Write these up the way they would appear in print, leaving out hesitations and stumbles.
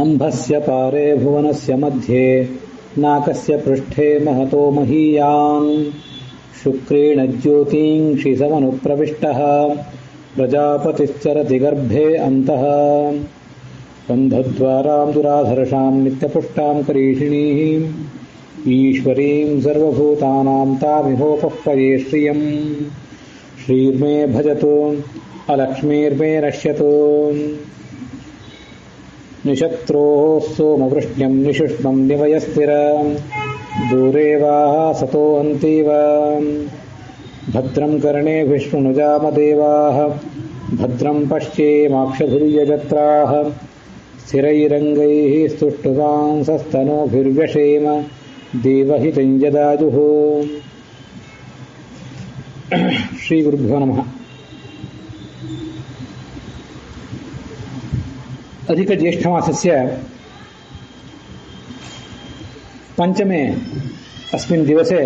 ಅಂಭಸ್ಯ ಪಾರೇ ಭುವನಸ್ಯ ಮಧ್ಯೆ ನಾಕಸ್ಯ ಪೃಷ್ಠೆ ಮಹತೋ ಮಹೀಯಾನ್ ಶುಕ್ರೇಣ ಜ್ಯೋತಿಂಷಿ ಸಮನುಪ್ರವಿಷ್ಟಃ ಪ್ರಜಾಪತಿಶ್ಚರತಿ ಗರ್ಭೆ ಅಂತಃ ಬಂಧದ್ವಾರಾಂ ದುರಾಧರ್ಷಾಂ ನಿತ್ಯಪುಷ್ಟಾಂ ಕರೀಷಿಣೀಂ ಈಶ್ವರೀಂ ಸರ್ವಭೂತಾನಾಂ ತಾಮಿಹೋಪಃ ಪರೇ ಶ್ರಿಯಂ ಶ್ರೀರ್ಮೇ ಭಜತು ಅಲಕ್ಷ್ಮೀರ್ಮೇ ನಶ್ಯತು ನಿಶತ್ರೋಃ ಸೋಮವೃಷ್ಣ್ಯಂ ನಿಶುಷ್ಮಂ ನಿವಯಸ್ಥಿರ ದೂರೇ ವಾ ಸತೋ ಅಂತೀವ ಭದ್ರಂ ಕರ್ಣೇಭಿಃ ಶೃಣುಜಾಮದೇವಾಃ ಭದ್ರಂ ಪಶ್ಯೇಮಾಕ್ಷಭಿರ್ಯಜತ್ರಾಃ ಸ್ಥಿರೈರಂಗೈಃ ಸ್ತುಷ್ಟುವಾಂಸಸ್ತನೂಭಿರ್ವ್ಯಶೇಮ ದೇವಹಿತಂ ಯದಾಜುಃ. ಶ್ರೀ ಗುರುಭ್ಯೋ ನಮಃ. ಅಧಿಕ ಜ್ಯೇಷ್ಠಮಾಸಸ್ಯ ಪಂಚಮೇ अस्मिन् दिवसे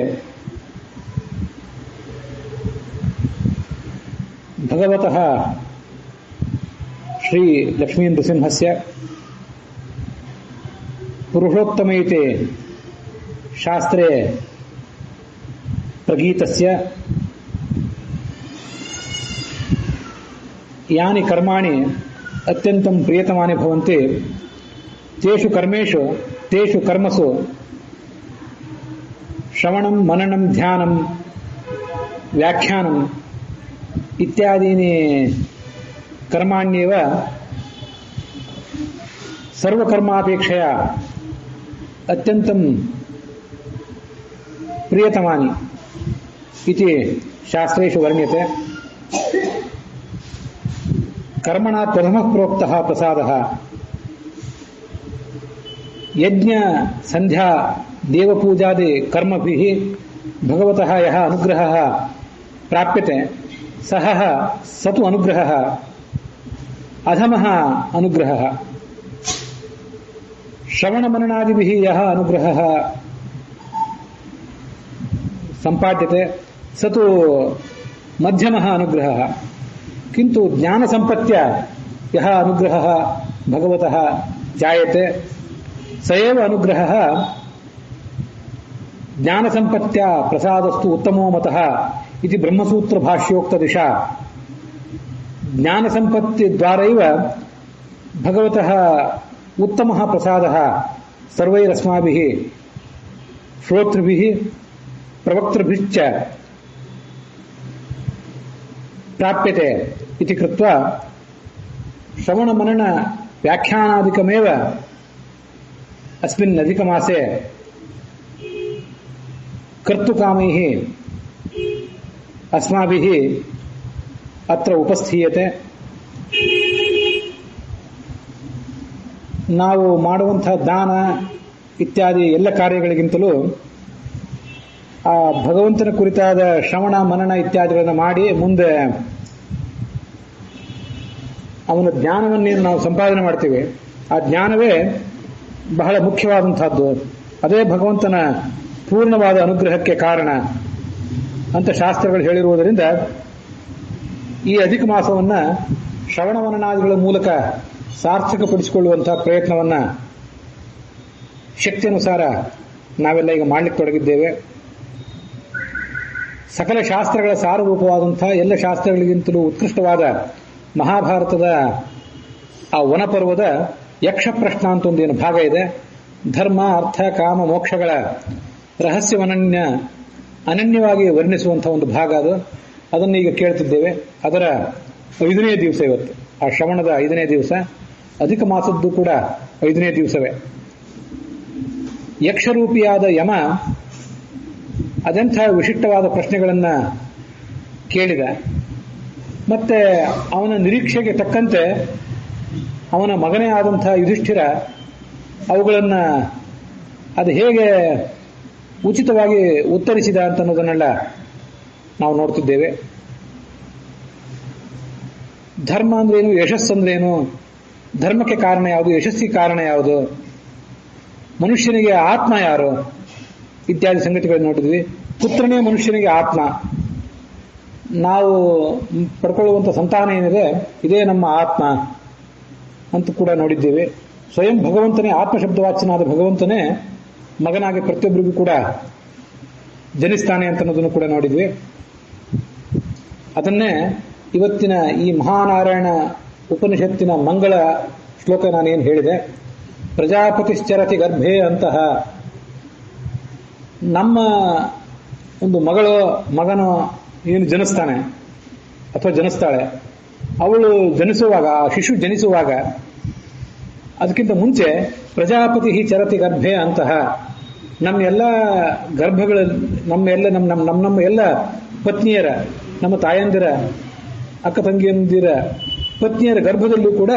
भगवतः श्री लक्ष्मीनृसिंहस्य पुरुषोत्तमैते शास्त्रे प्रगीतस्य यानि कर्माणि अत्यन्तं प्रियतमानि भवन्ति तेषु कर्मेषु तेषु कर्मसु श्रवणं मननं ध्यानं व्याख्यानम् इत्यादीनि कर्माण्येव सर्वकर्मापेक्षया अत्यन्तं प्रियतमानि इति शास्त्रेषु वर्ण्यते. कर्मणा प्रथमः प्रोक्तः प्रसादः. यज्ञ संध्या देवपूजादि कर्मभिः भगवतः यः अनुग्रहः प्राप्यते सः स तु अनुग्रहः अधमः अनुग्रहः. श्रवणमननादिभिः यः अनुग्रहः सम्पाद्यते स तु मध्यमः अनुग्रहः. किन्तु ज्ञानसम्पत्त्या यः अनुग्रहः भगवतः जायते स एव अनुग्रहः ज्ञानसम्पत्त्या प्रसादस्तु उत्तमो मतः इति ब्रह्मसूत्रभाष्योक्तदिशा ज्ञानसम्पत्तिद्वारैव भगवतः उत्तमः प्रसादः सर्वैरस्माभिः श्रोतृभिः प्रवक्तृभिश्च प्राप्यते इति कृत्वा श्रवणमनन व्याख्यानादिकमेव अस्मिन् अधिकमासे कर्तुकामैः अस्माभिः अत्र उपस्थीयते. ನಾವು ಮಾಡುವಂತಹ ದಾನ ಇತ್ಯಾದಿ ಎಲ್ಲ ಕಾರ್ಯಗಳಿಗಿಂತಲೂ ಆ ಭಗವಂತನ ಕುರಿತಾದ ಶ್ರವಣ ಮನನ ಇತ್ಯಾದಿಗಳನ್ನು ಮಾಡಿ ಮುಂದೆ ಅವನ ಜ್ಞಾನವನ್ನೇನು ನಾವು ಸಂಪಾದನೆ ಮಾಡ್ತೀವಿ ಆ ಜ್ಞಾನವೇ ಬಹಳ ಮುಖ್ಯವಾದಂತಹದ್ದು. ಅದೇ ಭಗವಂತನ ಪೂರ್ಣವಾದ ಅನುಗ್ರಹಕ್ಕೆ ಕಾರಣ ಅಂತ ಶಾಸ್ತ್ರಗಳು ಹೇಳಿರುವುದರಿಂದ ಈ ಅಧಿಕ ಮಾಸವನ್ನು ಶ್ರವಣ ಮನನಾದಿಗಳ ಮೂಲಕ ಸಾರ್ಥಕಪಡಿಸಿಕೊಳ್ಳುವಂತಹ ಪ್ರಯತ್ನವನ್ನು ಶಕ್ತಿಯನುಸಾರ ನಾವೆಲ್ಲ ಈಗ ಮಾಡಲಿಕ್ಕೆ ತೊಡಗಿದ್ದೇವೆ. ಸಕಲ ಶಾಸ್ತ್ರಗಳ ಸಾರರೂಪವಾದಂತಹ ಎಲ್ಲ ಶಾಸ್ತ್ರಗಳಿಗಿಂತಲೂ ಉತ್ಕೃಷ್ಟವಾದ ಮಹಾಭಾರತದ ಆ ವನಪರ್ವದ ಯಕ್ಷ ಪ್ರಶ್ನ ಅಂತ ಒಂದೇನು ಭಾಗ ಇದೆ. ಧರ್ಮ ಅರ್ಥ ಕಾಮ ಮೋಕ್ಷಗಳ ರಹಸ್ಯವನನ್ಯ ಅನನ್ಯವಾಗಿ ವರ್ಣಿಸುವಂತಹ ಒಂದು ಭಾಗ ಅದು. ಅದನ್ನು ಈಗ ಕೇಳ್ತಿದ್ದೇವೆ. ಅದರ 5ನೇ ದಿವಸ ಇವತ್ತು. ಆ ಶ್ರವಣದ 5ನೇ ದಿವಸ, ಅಧಿಕ ಮಾಸದ್ದು ಕೂಡ 5ನೇ ದಿವಸವೇ. ಯಕ್ಷರೂಪಿಯಾದ ಯಮ ಅದೆಂಥ ವಿಶಿಷ್ಟವಾದ ಪ್ರಶ್ನೆಗಳನ್ನು ಕೇಳಿದ. ಮತ್ತೆ ಅವನ ನಿರೀಕ್ಷೆಗೆ ತಕ್ಕಂತೆ ಅವನ ಮಗನೇ ಆದಂತಹ ಯುಧಿಷ್ಠಿರ ಅವುಗಳನ್ನು ಅದು ಹೇಗೆ ಉಚಿತವಾಗಿ ಉತ್ತರಿಸಿದ ಅಂತ ಅನ್ನೋದನ್ನೆಲ್ಲ ನಾವು ನೋಡ್ತಿದ್ದೇವೆ. ಧರ್ಮ ಅಂದ್ರೇನು, ಯಶಸ್ಸಂದ್ರೇನು, ಧರ್ಮಕ್ಕೆ ಕಾರಣ ಯಾವುದು, ಯಶಸ್ಸಿಗೆ ಕಾರಣ ಯಾವುದು, ಮನುಷ್ಯನಿಗೆ ಆತ್ಮ ಯಾರು ಇತ್ಯಾದಿ ಸಂಗತಿಗಳನ್ನು ನೋಡಿದ್ವಿ. ಪುತ್ರನೇ ಮನುಷ್ಯನಿಗೆ ಆತ್ಮ. ನಾವು ಪಡ್ಕೊಳ್ಳುವಂಥ ಸಂತಾನ ಏನಿದೆ ಇದೇ ನಮ್ಮ ಆತ್ಮ ಅಂತ ಕೂಡ ನೋಡಿದ್ದೇವೆ. ಸ್ವಯಂ ಭಗವಂತನೇ ಆತ್ಮಶಬ್ದವಾಚ್ಯನಾದ ಭಗವಂತನೇ ಮಗನಾಗಿ ಪ್ರತಿಯೊಬ್ಬರಿಗೂ ಕೂಡ ಜನಿಸ್ತಾನೆ ಅಂತ ಅನ್ನೋದನ್ನು ಕೂಡ ನೋಡಿದ್ವಿ. ಅದನ್ನೇ ಇವತ್ತಿನ ಈ ಮಹಾನಾರಾಯಣ ಉಪನಿಷತ್ತಿನ ಮಂಗಳ ಶ್ಲೋಕ ನಾನೇನು ಹೇಳಿದೆ, ಪ್ರಜಾಪತಿಶ್ಚರತಿ ಗರ್ಭೆ ಅಂತಹ ನಮ್ಮ ಒಂದು ಮಗನೋ ಏನು ಜನಿಸ್ತಾನೆ ಅಥವಾ ಜನಿಸ್ತಾಳೆ, ಅವಳು ಜನಿಸುವಾಗ, ಆ ಶಿಶು ಜನಿಸುವಾಗ ಅದಕ್ಕಿಂತ ಮುಂಚೆ ಪ್ರಜಾಪತಿ ಚರತಿ ಗರ್ಭೆ ಅಂತಹ ನಮ್ಮ ಎಲ್ಲ ಗರ್ಭಗಳ ನಮ್ಮ ಎಲ್ಲ ಪತ್ನಿಯರ, ನಮ್ಮ ತಾಯಂದಿರ, ಅಕ್ಕ ತಂಗಿಯಂದಿರ ಪತ್ನಿಯರ ಗರ್ಭದಲ್ಲೂ ಕೂಡ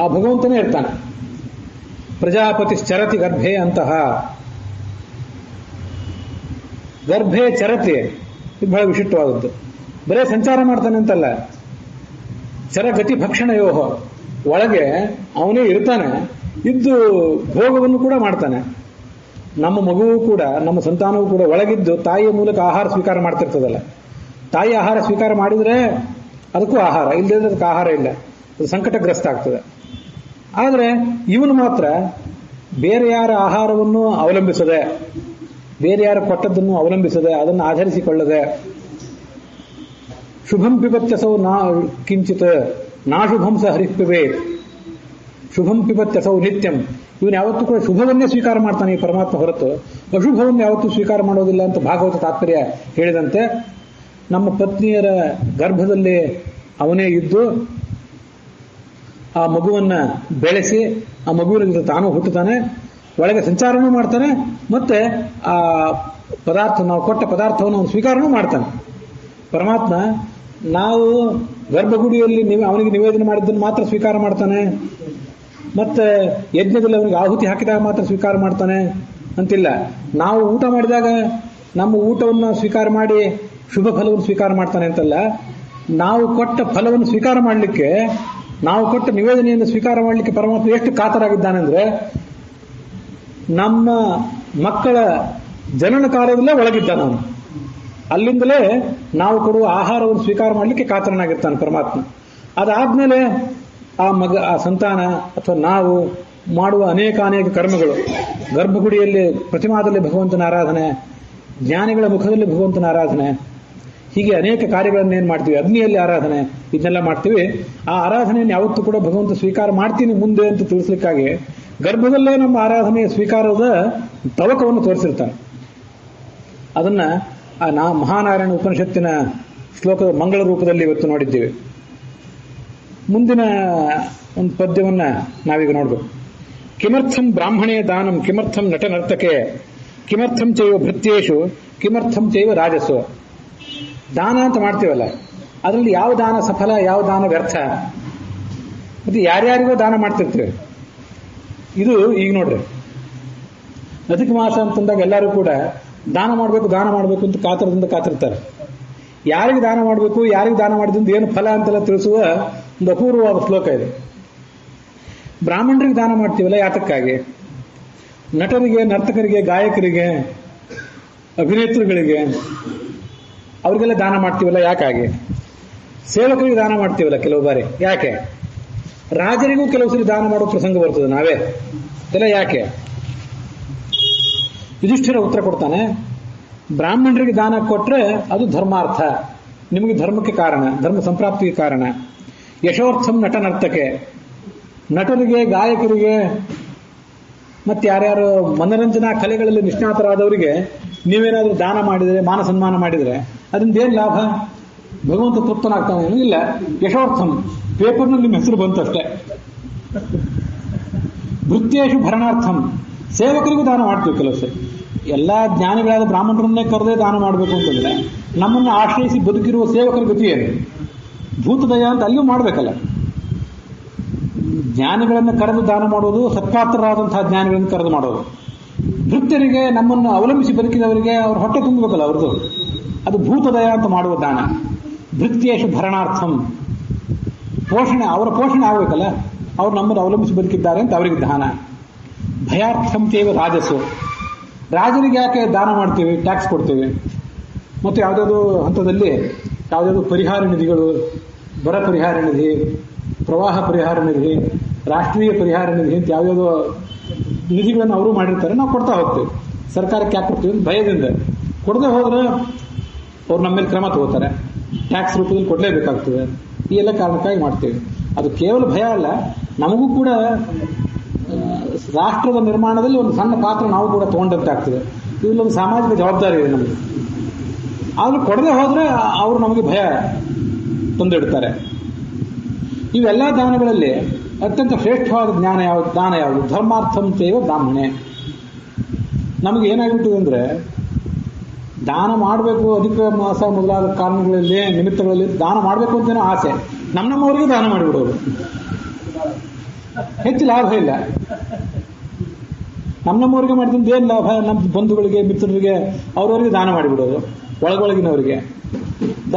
ಆ ಭಗವಂತನೇ ಇರ್ತಾನೆ. ಪ್ರಜಾಪತಿ ಚರತಿ ಗರ್ಭೆ ಅಂತಹ ಗರ್ಭೆ ಚರತಿ ಇದು ಬಹಳ ವಿಶಿಷ್ಟವಾದದ್ದು. ಬರೇ ಸಂಚಾರ ಮಾಡ್ತಾನೆ ಅಂತಲ್ಲ, ಚರಗತಿ ಭಕ್ಷಣಯೋಹ, ಒಳಗೆ ಅವನೇ ಇರ್ತಾನೆ, ಇದ್ದು ಭೋಗವನ್ನು ಕೂಡ ಮಾಡ್ತಾನೆ. ನಮ್ಮ ಮಗುವು ಕೂಡ, ನಮ್ಮ ಸಂತಾನವೂ ಕೂಡ ಒಳಗಿದ್ದು ತಾಯಿಯ ಮೂಲಕ ಆಹಾರ ಸ್ವೀಕಾರ ಮಾಡ್ತಿರ್ತದಲ್ಲ. ತಾಯಿ ಆಹಾರ ಸ್ವೀಕಾರ ಮಾಡಿದ್ರೆ ಅದಕ್ಕೂ ಆಹಾರ, ಇಲ್ಲದಿದ್ರೆ ಅದಕ್ಕೆ ಆಹಾರ ಇಲ್ಲ, ಅದು ಸಂಕಟಗ್ರಸ್ತ ಆಗ್ತದೆ. ಆದರೆ ಇವನು ಮಾತ್ರ ಬೇರೆ ಯಾರ ಆಹಾರವನ್ನು ಅವಲಂಬಿಸದೆ, ಬೇರೆ ಯಾರ ಕೊಟ್ಟದ್ದನ್ನು ಅವಲಂಬಿಸದೆ, ಅದನ್ನು ಆಧರಿಸಿಕೊಳ್ಳದೆ, ಶುಭಂ ಪಿಬತ್ಯಸೌ ಕಿಂಚಿತ್ ನಾಶುಭಂ ಸ ಹರಿಪಿಬೇ, ಶುಭಂ ಪಿಬತ್ಯಸೌ ನಿತ್ಯಂ. ಇವನು ಯಾವತ್ತೂ ಕೂಡ ಶುಭವನ್ನೇ ಸ್ವೀಕಾರ ಮಾಡ್ತಾನೆ ಈ ಪರಮಾತ್ಮ, ಹೊರತು ಅಶುಭವನ್ನು ಯಾವತ್ತೂ ಸ್ವೀಕಾರ ಮಾಡೋದಿಲ್ಲ ಅಂತ ಭಾಗವತ ತಾತ್ಪರ್ಯ ಹೇಳಿದಂತೆ, ನಮ್ಮ ಪತ್ನಿಯರ ಗರ್ಭದಲ್ಲಿ ಅವನೇ ಇದ್ದು ಆ ಮಗುವನ್ನ ಬೆಳೆಸಿ, ಆ ಮಗುವಿನ ತಾನು ಹುಟ್ಟುತ್ತಾನೆ, ಒಳಗೆ ಸಂಚಾರನೂ ಮಾಡ್ತಾನೆ, ಮತ್ತೆ ಆ ಪದಾರ್ಥ, ನಾವು ಕೊಟ್ಟ ಪದಾರ್ಥವನ್ನು ಅವನು ಸ್ವೀಕಾರನೂ ಮಾಡ್ತಾನೆ. ಪರಮಾತ್ಮ ನಾವು ಗರ್ಭಗುಡಿಯಲ್ಲಿ ಅವನಿಗೆ ನಿವೇದನೆ ಮಾಡಿದ್ದನ್ನು ಮಾತ್ರ ಸ್ವೀಕಾರ ಮಾಡ್ತಾನೆ, ಮತ್ತೆ ಯಜ್ಞದಲ್ಲಿ ಅವನಿಗೆ ಆಹುತಿ ಹಾಕಿದಾಗ ಮಾತ್ರ ಸ್ವೀಕಾರ ಮಾಡ್ತಾನೆ ಅಂತಿಲ್ಲ. ನಾವು ಊಟ ಮಾಡಿದಾಗ ನಮ್ಮ ಊಟವನ್ನು ಸ್ವೀಕಾರ ಮಾಡಿ ಶುಭ ಫಲವನ್ನು ಸ್ವೀಕಾರ ಮಾಡ್ತಾನೆ ಅಂತಲ್ಲ, ನಾವು ಕೊಟ್ಟ ಫಲವನ್ನು ಸ್ವೀಕಾರ ಮಾಡಲಿಕ್ಕೆ, ನಾವು ಕೊಟ್ಟ ನಿವೇದನೆಯನ್ನು ಸ್ವೀಕಾರ ಮಾಡಲಿಕ್ಕೆ ಪರಮಾತ್ಮ ಎಷ್ಟು ಕಾತರಾಗಿದ್ದಾನೆ ಅಂದ್ರೆ, ನಮ್ಮ ಮಕ್ಕಳ ಜನನ ಕಾರ್ಯದಲ್ಲೇ ಒಳಗಿದ್ದಾನೆ ಅವನು. ಅಲ್ಲಿಂದಲೇ ನಾವು ಕೊಡುವ ಆಹಾರವನ್ನು ಸ್ವೀಕಾರ ಮಾಡಲಿಕ್ಕೆ ಕಾತರನಾಗಿರ್ತಾನೆ ಪರಮಾತ್ಮ. ಅದಾದ್ಮೇಲೆ ಆ ಸಂತಾನ ಅಥವಾ ನಾವು ಮಾಡುವ ಅನೇಕ ಕರ್ಮಗಳು, ಗರ್ಭಗುಡಿಯಲ್ಲಿ ಪ್ರತಿಮಾದಲ್ಲಿ ಭಗವಂತನ ಆರಾಧನೆ, ಜ್ಞಾನಿಗಳ ಮುಖದಲ್ಲಿ ಭಗವಂತನ ಆರಾಧನೆ, ಹೀಗೆ ಅನೇಕ ಕಾರ್ಯಗಳನ್ನೇನು ಮಾಡ್ತೀವಿ, ಅಗ್ನಿಯಲ್ಲಿ ಆರಾಧನೆ, ಇದನ್ನೆಲ್ಲ ಮಾಡ್ತೀವಿ. ಆ ಆರಾಧನೆಯನ್ನು ಯಾವತ್ತೂ ಕೂಡ ಭಗವಂತ ಸ್ವೀಕಾರ ಮಾಡ್ತೀನಿ ಮುಂದೆ ಅಂತ ತಿಳಿಸ್ಲಿಕ್ಕಾಗಿ ಗರ್ಭದಲ್ಲೇ ನಮ್ಮ ಆರಾಧನೆಯ ಸ್ವೀಕಾರದ ತವಕವನ್ನು ತೋರಿಸಿರ್ತಾನೆ. ಅದನ್ನ ಮಹಾನಾರಾಯಣ ಉಪನಿಷತ್ತಿನ ಶ್ಲೋಕದ ಮಂಗಳ ರೂಪದಲ್ಲಿ ಇವತ್ತು ನೋಡಿದ್ದೇವೆ. ಮುಂದಿನ ಒಂದು ಪದ್ಯವನ್ನ ನಾವೀಗ ನೋಡ್ಬೇಕು. ಕಿಮರ್ಥಂ ಬ್ರಾಹ್ಮಣೇ ದಾನಂ ಕಿಮರ್ಥಂ ನಟ ನರ್ತಕೆ ಕಿಮರ್ಥಂ ಚೈವ ಭೃತ್ಯೇಶು ಕಿಮರ್ಥಂ ಚೈವ ರಾಜಸು. ದಾನ ಅಂತ ಮಾಡ್ತೀವಲ್ಲ, ಅದರಲ್ಲಿ ಯಾವ ದಾನ ಸಫಲ, ಯಾವ ದಾನ ವ್ಯರ್ಥ, ಮತ್ತೆ ಯಾರ್ಯಾರಿಗೋ ದಾನ ಮಾಡ್ತಿರ್ತೀವಿ. ಇದು ಈಗ ನೋಡ್ರಿ, ಅಧಿಕ ಮಾಸ ಅಂತಂದಾಗ ಎಲ್ಲರೂ ಕೂಡ ದಾನ ಮಾಡಬೇಕು ಅಂತ ಕಾತಿರ್ತಾರೆ. ಯಾರಿಗೆ ದಾನ ಮಾಡಬೇಕು, ಯಾರಿಗೆ ದಾನ ಮಾಡಿದಿಂದ ಏನು ಫಲ ಅಂತೆಲ್ಲ ತಿಳಿಸುವ ಒಂದು ಅಪೂರ್ವವಾದ ಶ್ಲೋಕ ಇದೆ. ಬ್ರಾಹ್ಮಣರಿಗೆ ದಾನ ಮಾಡ್ತೀವಲ್ಲ ಯಾತಕ್ಕಾಗಿ? ನಟರಿಗೆ, ನರ್ತಕರಿಗೆ, ಗಾಯಕರಿಗೆ, ಅಭಿನೇತೃಗಳಿಗೆ ಅವ್ರಿಗೆಲ್ಲ ದಾನ ಮಾಡ್ತೀವಲ್ಲ ಯಾಕಾಗಿ? ಸೇವಕರಿಗೆ ದಾನ ಮಾಡ್ತೀವಲ್ಲ ಕೆಲವು ಬಾರಿ ಯಾಕೆ? ರಾಜರಿಗೂ ಕೆಲವು ಸರಿ ದಾನ ಮಾಡೋ ಪ್ರಸಂಗ ಬರ್ತದೆ ನಾವೇ, ಎಲ್ಲ ಯಾಕೆ? ಯುಧಿಷ್ಠಿರ ಉತ್ತರ ಕೊಡ್ತಾನೆ, ಬ್ರಾಹ್ಮಣರಿಗೆ ದಾನ ಕೊಟ್ರೆ ಅದು ಧರ್ಮಾರ್ಥ, ನಿಮಗೆ ಧರ್ಮಕ್ಕೆ ಕಾರಣ, ಧರ್ಮ ಸಂಪ್ರಾಪ್ತಿಗೆ ಕಾರಣ. ಯಶೋರ್ಥಂ ನಟ ನರ್ತಕೆ, ನಟರಿಗೆ, ಗಾಯಕರಿಗೆ, ಮತ್ತೆ ಯಾರ್ಯಾರು ಮನರಂಜನಾ ಕಲೆಗಳಲ್ಲಿ ನಿಷ್ಣಾತರಾದವರಿಗೆ ನೀವೇನಾದ್ರೂ ದಾನ ಮಾಡಿದರೆ, ಮಾನ ಸನ್ಮಾನ ಮಾಡಿದರೆ ಅದರಿಂದ ಏನ್ ಲಾಭ? ಭಗವಂತ ತೃಪ್ತನಾಗ್ತಾನೆ? ಇಲ್ಲ. ಯಶೋರ್ಥಂ, ಪೇಪರ್ನಲ್ಲಿ ನಿಮ್ಮ ಹೆಸರು ಬಂತಷ್ಟೇ. ಭೃತ್ಯೇಶು ಭರಣಾರ್ಥಂ, ಸೇವಕರಿಗೂ ದಾನ ಮಾಡ್ತೀವಿ ಕೆಲವು ಸರಿ. ಎಲ್ಲಾ ಜ್ಞಾನಿಗಳಾದ ಬ್ರಾಹ್ಮಣರನ್ನೇ ಕರೆದೇ ದಾನ ಮಾಡಬೇಕು ಅಂತಂದ್ರೆ ನಮ್ಮನ್ನು ಆಶ್ರಯಿಸಿ ಬದುಕಿರುವ ಸೇವಕರ ಗತಿ ಏನು? ಭೂತದಯ ಅಂತ ಅಲ್ಲಿಯೂ ಮಾಡಬೇಕಲ್ಲ. ಜ್ಞಾನಿಗಳನ್ನು ಕರೆದು ದಾನ ಮಾಡೋದು, ಸತ್ಪಾತ್ರರಾದಂತಹ ಜ್ಞಾನಿಗಳನ್ನು ಕರೆದು ಮಾಡೋದು. ಭೃತ್ಯರಿಗೆ, ನಮ್ಮನ್ನು ಅವಲಂಬಿಸಿ ಬದುಕಿದವರಿಗೆ ಅವ್ರ ಹೊಟ್ಟೆ ತುಂಬಬೇಕಲ್ಲ ಅವ್ರದ್ದು, ಅದು ಭೂತದಯ ಅಂತ ಮಾಡುವ ದಾನ. ಭೃತ್ಯೇಶು ಭರಣಾರ್ಥಂ, ಪೋಷಣೆ, ಅವರ ಪೋಷಣೆ ಆಗಬೇಕಲ್ಲ, ಅವ್ರು ನಮ್ಮನ್ನು ಅವಲಂಬಿಸಿ ಬದುಕಿದ್ದಾರೆ ಅಂತ ಅವರಿಗೆ ದಾನ. ಭಯಾರ್ಥಂ ಚೈವ ರಾಜಸು, ರಾಜರಿಗೆ ಯಾಕೆ ದಾನ ಮಾಡ್ತೀವಿ? ಟ್ಯಾಕ್ಸ್ ಕೊಡ್ತೀವಿ. ಮತ್ತು ಯಾವುದಾದ್ರು ಹಂತದಲ್ಲಿ ಯಾವುದಾದ್ರು ಪರಿಹಾರ ನಿಧಿಗಳು, ಬರ ಪರಿಹಾರ ನಿಧಿ, ಪ್ರವಾಹ ಪರಿಹಾರ ನಿಧಿ, ರಾಷ್ಟ್ರೀಯ ಪರಿಹಾರ ನಿಧಿ ಅಂತ ಯಾವ್ಯಾವುದೋ ನಿಧಿಗಳನ್ನು ಅವರು ಮಾಡಿರ್ತಾರೆ, ನಾವು ಕೊಡ್ತಾ ಹೋಗ್ತೇವೆ. ಸರ್ಕಾರಕ್ಕೆ ಯಾಕೆ ಕೊಡ್ತೀವಿ ಅಂತ ಭಯದಿಂದ. ಕೊಡದೆ ಹೋದ್ರೆ ಅವ್ರು ನಮ್ಮ ಮೇಲೆ ಕ್ರಮ ತಗೋತಾರೆ, ಟ್ಯಾಕ್ಸ್ ರೂಪದಲ್ಲಿ ಕೊಡಲೇಬೇಕಾಗ್ತದೆ. ಈ ಎಲ್ಲ ಕಾರಣಕ್ಕಾಗಿ ಮಾಡ್ತೇವೆ. ಅದು ಕೇವಲ ಭಯ ಅಲ್ಲ, ನಮಗೂ ಕೂಡ ರಾಷ್ಟ್ರದ ನಿರ್ಮಾಣದಲ್ಲಿ ಒಂದು ಸಣ್ಣ ಪಾತ್ರ ನಾವು ಕೂಡ ತಗೊಂಡಂತಾಗ್ತದೆ. ಇದೊಂದು ಸಾಮಾಜಿಕ ಜವಾಬ್ದಾರಿ ಇದೆ ನಮಗೆ. ಆದ್ರೂ ಕೊಡದೆ ಹೋದ್ರೆ ಅವರು ನಮಗೆ ಭಯ ತಂದಿಡ್ತಾರೆ. ಇವೆಲ್ಲ ದಾನಗಳಲ್ಲಿ ಅತ್ಯಂತ ಶ್ರೇಷ್ಠವಾದ ದಾನ ಯಾವುದು? ಧರ್ಮಾರ್ಥಂ ಚೈವ ಬ್ರಾಹ್ಮಣೆ. ನಮಗೆ ಏನಾಗಿಬಿಟ್ಟಿದೆ ಅಂದ್ರೆ, ದಾನ ಮಾಡಬೇಕು, ಅಧಿಕ ಮಾಸ ಮೊದಲಾದ ಕಾರಣಗಳಲ್ಲಿ ನಿಮಿತ್ತಗಳಲ್ಲಿ ದಾನ ಮಾಡಬೇಕು ಅಂತೇನೋ ಆಸೆ, ನಮ್ಮವರಿಗೆ ದಾನ ಮಾಡಿಬಿಡೋದು. ಹೆಚ್ಚು ಲಾಭ ಇಲ್ಲ. ನಮ್ಮವರಿಗೆ ಮಾಡಿದಿಂದ ಏನು ಲಾಭ? ನಮ್ಮ ಬಂಧುಗಳಿಗೆ, ಮಿತ್ರರಿಗೆ, ಅವರವರಿಗೆ ದಾನ ಮಾಡಿಬಿಡೋದು, ಒಳಗೊಳಗಿನವರಿಗೆ.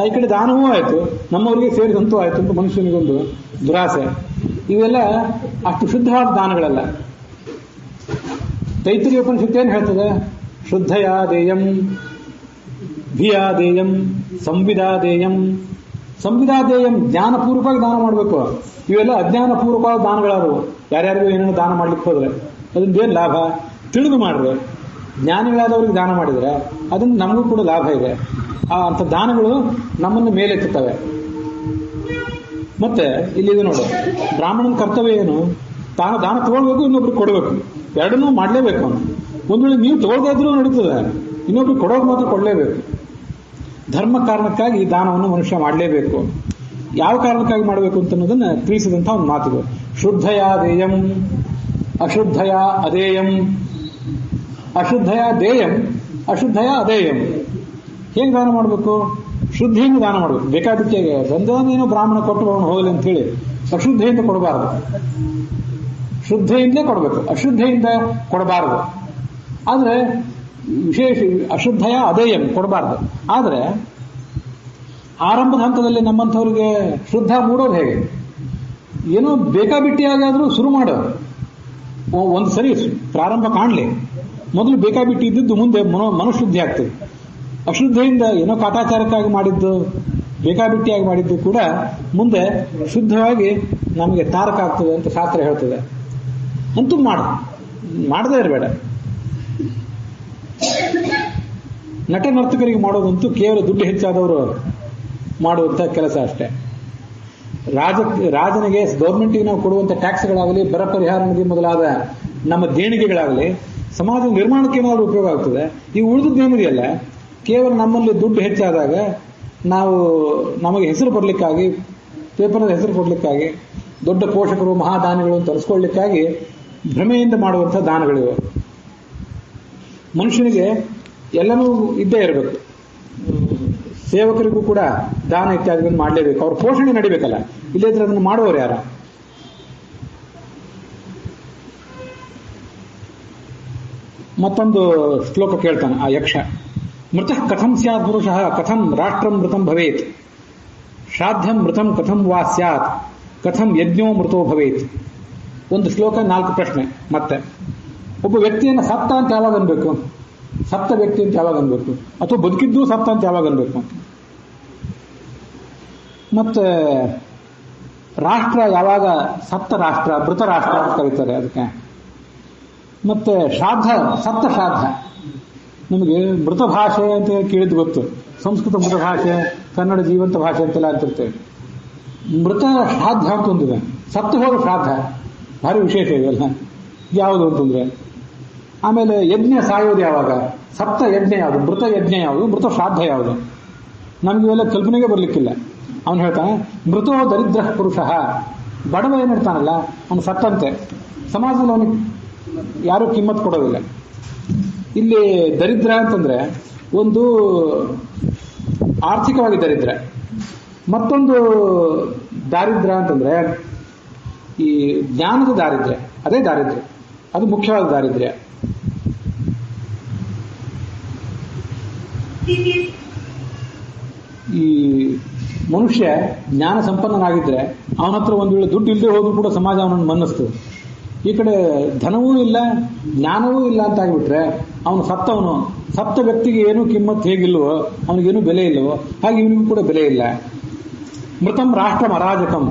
ಈ ಕಡೆ ದಾನವೂ ಆಯಿತು, ನಮ್ಮವರಿಗೆ ಸೇರಿದಂತೂ ಆಯಿತು ಅಂತ ಮನುಷ್ಯನಿಗೊಂದು ದುರಾಸೆ. ಇವೆಲ್ಲ ಅಷ್ಟು ಶುದ್ಧವಾದ ದಾನಗಳಲ್ಲ. ತೈತ್ರಿಯ ಉಪನಿಷತ್ತು ಏನು ಹೇಳ್ತದೆ? ಶುದ್ಧಯಾದೇಯಂ, ಭಿಯಾದೇಯಂ, ಸಂವಿದಾದೇಯಂ. ಸಂವಿದಾದೇಯಂ ಜ್ಞಾನಪೂರ್ವಕವಾಗಿ ದಾನ ಮಾಡಬೇಕು. ಇವೆಲ್ಲ ಅಜ್ಞಾನಪೂರ್ವಕವಾದ ದಾನಗಳಾದವು. ಯಾರ್ಯಾರಿಗೂ ಏನೇನು ದಾನ ಮಾಡ್ಲಿಕ್ಕೆ ಹೋದ್ರೆ ಅದರಿಂದ ಏನು ಲಾಭ? ತಿಳಿದು ಮಾಡ್ರೆ. ಜ್ಞಾನಿಗಳಾದವ್ರಿಗೆ ದಾನ ಮಾಡಿದ್ರೆ ಅದರಿಂದ ನಮಗೂ ಕೂಡ ಲಾಭ ಇದೆ. ಅಂಥ ದಾನಗಳು ನಮ್ಮನ್ನು ಮೇಲೆತ್ತುತ್ತವೆ. ಮತ್ತೆ ಇಲ್ಲಿ ನೋಡು, ಬ್ರಾಹ್ಮಣನ ಕರ್ತವ್ಯ ಏನು? ತಾನು ದಾನ ತಗೊಳ್ಬೇಕು, ಇನ್ನೊಬ್ರಿಗೆ ಕೊಡಬೇಕು. ಎರಡನ್ನೂ ಮಾಡಲೇಬೇಕು ಅವನು. ಒಂದು ವೇಳೆ ನೀವು ತಗೊಳ್ತಾ ಇದ್ರೂ ನಡೀತದೆ, ಇನ್ನೊಬ್ರಿಗೆ ಕೊಡೋದು ಮಾತ್ರ ಕೊಡಲೇಬೇಕು. ಧರ್ಮ ಕಾರಣಕ್ಕಾಗಿ ಈ ದಾನವನ್ನು ಮನುಷ್ಯ ಮಾಡಲೇಬೇಕು. ಯಾವ ಕಾರಣಕ್ಕಾಗಿ ಮಾಡಬೇಕು ಅಂತ ಅನ್ನೋದನ್ನ ತಿಳಿಸಿದಂಥ ಒಂದು ಮಾತುಗಳು. ಶುದ್ಧಯಾದೇಯಂ, ಅಶುದ್ಧಯ ಅದೇಯಂ. ಅಶುದ್ಧಯ ದೇಯಂ, ಅಶುದ್ಧಯ ಅದೇಯಂ. ಹೇಗೆ ದಾನ ಮಾಡಬೇಕು? ಶುದ್ಧಿಯಿಂದ ದಾನ ಮಾಡಬೇಕು. ಬೇಕಾದಕ್ಕೆ ಬಂದವನೇನೋ ಬ್ರಾಹ್ಮಣ ಕೊಟ್ಟು ಅವನು ಹೋಗಲಿ ಅಂತ ಹೇಳಿ ಅಶುದ್ಧೆಯಿಂದ ಕೊಡಬಾರದು. ಶುದ್ಧೆಯಿಂದಲೇ ಕೊಡಬೇಕು, ಅಶುದ್ಧೆಯಿಂದ ಕೊಡಬಾರದು. ಆದರೆ ವಿಶೇಷ ಅಶುದ್ಧಯ ಅದೇಯಂ ಕೊಡಬಾರದು. ಆದರೆ ಆರಂಭದ ಹಂತದಲ್ಲಿ ನಮ್ಮಂಥವ್ರಿಗೆ ಶುದ್ಧ ಮೂಡೋದು ಹೇಗೆ? ಏನೋ ಬೇಕಾಬಿಟ್ಟಿಯಾಗಾದ್ರೂ ಶುರು ಮಾಡೋದು. ಒಂದು ಸರಿ ಪ್ರಾರಂಭ ಕಾಣಲಿ, ಮೊದಲು ಬೇಕಾಬಿಟ್ಟಿ ಇದ್ದಿದ್ದು ಮುಂದೆ ಮನುಶುದ್ಧಿ ಆಗ್ತದೆ. ಅಶುದ್ಧೆಯಿಂದ ಏನೋ ಕಾಟಾಚಾರಕ್ಕಾಗಿ ಮಾಡಿದ್ದು, ಬೇಕಾಬಿಟ್ಟಿಯಾಗಿ ಮಾಡಿದ್ದು ಕೂಡ ಮುಂದೆ ಶುದ್ಧವಾಗಿ ನಮಗೆ ತಾರಕ ಆಗ್ತದೆ ಅಂತ ಶಾಸ್ತ್ರ ಹೇಳ್ತದೆ. ಅಂತೂ ಮಾಡದೇ ಇರಬೇಡ. ನಟ ನರ್ತಕರಿಗೆ ಮಾಡೋದಂತೂ ಕೇವಲ ದುಡ್ಡು ಹೆಚ್ಚಾದವರು ಮಾಡುವಂಥ ಕೆಲಸ ಅಷ್ಟೇ. ರಾಜನಿಗೆ, ಗೌರ್ಮೆಂಟಿಗೆ ನಾವು ಕೊಡುವಂಥ ಟ್ಯಾಕ್ಸ್ಗಳಾಗಲಿ, ಬರ ಪರಿಹಾರ ನಿಧಿ ಮೊದಲಾದ ನಮ್ಮ ದೇಣಿಗೆಗಳಾಗಲಿ ಸಮಾಜದ ನಿರ್ಮಾಣಕ್ಕೆ ಏನಾದರೂ ಉಪಯೋಗ ಆಗ್ತದೆ. ಈ ಉಳಿದದ್ದೇನಿದೆಯಲ್ಲ, ಕೇವಲ ನಮ್ಮಲ್ಲಿ ದುಡ್ಡು ಹೆಚ್ಚಾದಾಗ ನಮಗೆ ಹೆಸರು ಬರಲಿಕ್ಕಾಗಿ, ಪೇಪರ್ನ ಹೆಸರು ಕೊಡಲಿಕ್ಕಾಗಿ, ದೊಡ್ಡ ಪೋಷಕರು ಮಹಾದಾನಿಗಳು ಅಂತ ಅನಿಸ್ಕೊಳ್ಳಿಕ್ಕಾಗಿ ಭ್ರಮೆಯಿಂದ ಮಾಡುವಂಥ ದಾನಗಳಿವೆ. ಮನುಷ್ಯನಿಗೆ ಎಲ್ಲನೂ ಇದ್ದೇ ಇರಬೇಕು. ಸೇವಕರಿಗೂ ಕೂಡ ದಾನ ಇತ್ಯಾದಿಗಳನ್ನು ಮಾಡಲೇಬೇಕು. ಅವ್ರ ಪೋಷಣೆ ನಡಿಬೇಕಲ್ಲ, ಇಲ್ಲದ್ರೆ ಅದನ್ನು ಮಾಡುವವರು ಯಾರ? ಮತ್ತೊಂದು ಶ್ಲೋಕ ಕೇಳ್ತಾನೆ ಆ ಯಕ್ಷ. ಮೃತಃ ಕಥಂ ಸ್ಯಾತ್ ಪುರುಷಃ ಕಥಂ ರಾಷ್ಟ್ರಂ ಮೃತಂ ಭವೇತ್, ಶ್ರಾದ್ದಂ ಮೃತಂ ಕಥಂ ವಾ ಸ್ಯಾತ್, ಕಥಂ ಯಜ್ಞೋ ಮೃತೋ ಭವೇತ್. ಒಂದು ಶ್ಲೋಕ, 4 ಪ್ರಶ್ನೆ. ಮತ್ತೆ ಒಬ್ಬ ವ್ಯಕ್ತಿಯನ್ನು ಸತ್ತ ಅಂತ ಯಾವಾಗ ಅನ್ಬೇಕು? ಸತ್ತ ವ್ಯಕ್ತಿ ಅಂತ ಯಾವಾಗ ಅನ್ಬೇಕು? ಅಥವಾ ಬದುಕಿದ್ದು ಸತ್ತ ಅಂತ ಯಾವಾಗ ಅನ್ಬೇಕು? ಮತ್ತೆ ರಾಷ್ಟ್ರ ಯಾವಾಗ ಸತ್ತ ರಾಷ್ಟ್ರ, ಮೃತ ರಾಷ್ಟ್ರ ಅಂತ ಕರೀತಾರೆ ಅದಕ್ಕೆ. ಮತ್ತೆ ಶ್ರಾದ್ದ, ಸತ್ತ ಶ್ರಾದ್ದ. ನಮಗೆ ಮೃತ ಭಾಷೆ ಅಂತ ಕೇಳಿದ್ದು ಗೊತ್ತು, ಸಂಸ್ಕೃತ ಮೃತ ಭಾಷೆ, ಕನ್ನಡ ಜೀವಂತ ಭಾಷೆ ಅಂತೆಲ್ಲ ಅಂತಿರ್ತೇವೆ. ಮೃತ ಶ್ರಾದ್ದ ಅಂತ ಒಂದಿದೆ, ಸತ್ತು ಹೋದ ಶ್ರಾದ್ದ. ಭಾರಿ ವಿಶೇಷ ಇದೆಲ್ಲ. ಯಾವುದು ಅಂತಂದ್ರೆ, ಆಮೇಲೆ ಯಜ್ಞ ಸಾಯೋದು ಯಾವಾಗ? ಸಪ್ತ ಯಜ್ಞ ಯಾವುದು? ಮೃತ ಯಜ್ಞ ಯಾವುದು? ಮೃತ ಶ್ರಾದ್ದ ಯಾವುದು? ನಮ್ಗೆ ಇವೆಲ್ಲ ಕಲ್ಪನೆಗೆ ಬರ್ಲಿಕ್ಕಿಲ್ಲ. ಅವನು ಹೇಳ್ತಾನೆ, ಮೃತೋ ದರಿದ್ರ ಪುರುಷ. ಬಡವ ಏನಿರ್ತಾನಲ್ಲ ಅವನು ಸತ್ತಂತೆ, ಸಮಾಜದಲ್ಲಿ ಅವನಿಗೆ ಯಾರೂ ಕಿಮ್ಮತ್ ಕೊಡೋದಿಲ್ಲ. ಇಲ್ಲಿ ದರಿದ್ರ ಅಂತಂದ್ರೆ ಒಂದು ಆರ್ಥಿಕವಾಗಿ ದರಿದ್ರ, ಮತ್ತೊಂದು ದಾರಿದ್ರ ಅಂತಂದ್ರೆ ಈ ಜ್ಞಾನದ ದಾರಿದ್ರ್ಯ. ಅದೇ ದಾರಿದ್ರ್ಯ, ಅದು ಮುಖ್ಯವಾದ ದಾರಿದ್ರ್ಯ. ಈ ಮನುಷ್ಯ ಜ್ಞಾನ ಸಂಪನ್ನನಾಗಿದ್ರೆ ಅವನ ಹತ್ರ ಒಂದು ವೇಳೆ ದುಡ್ಡು ಇಲ್ಲದೆ ಹೋದ್ರೂ ಕೂಡ ಸಮಾಜ ಅವನನ್ನು ಮನ್ನಿಸ್ತದೆ. ಈ ಕಡೆ ಧನವೂ ಇಲ್ಲ, ಜ್ಞಾನವೂ ಇಲ್ಲ ಅಂತ ಆಗಿಬಿಟ್ರೆ ಅವನು ಸತ್ತವನು. ಸತ್ತ ವ್ಯಕ್ತಿಗೆ ಏನೂ ಕಿಮ್ಮತ್ ಹೇಗಿಲ್ವೋ, ಅವನಿಗೇನು ಬೆಲೆ ಇಲ್ಲವೋ, ಹಾಗೆ ಇವನಿಗೂ ಕೂಡ ಬೆಲೆ ಇಲ್ಲ. ಮೃತಂ ರಾಷ್ಟ್ರಂ ಅರಾಜಕಂ.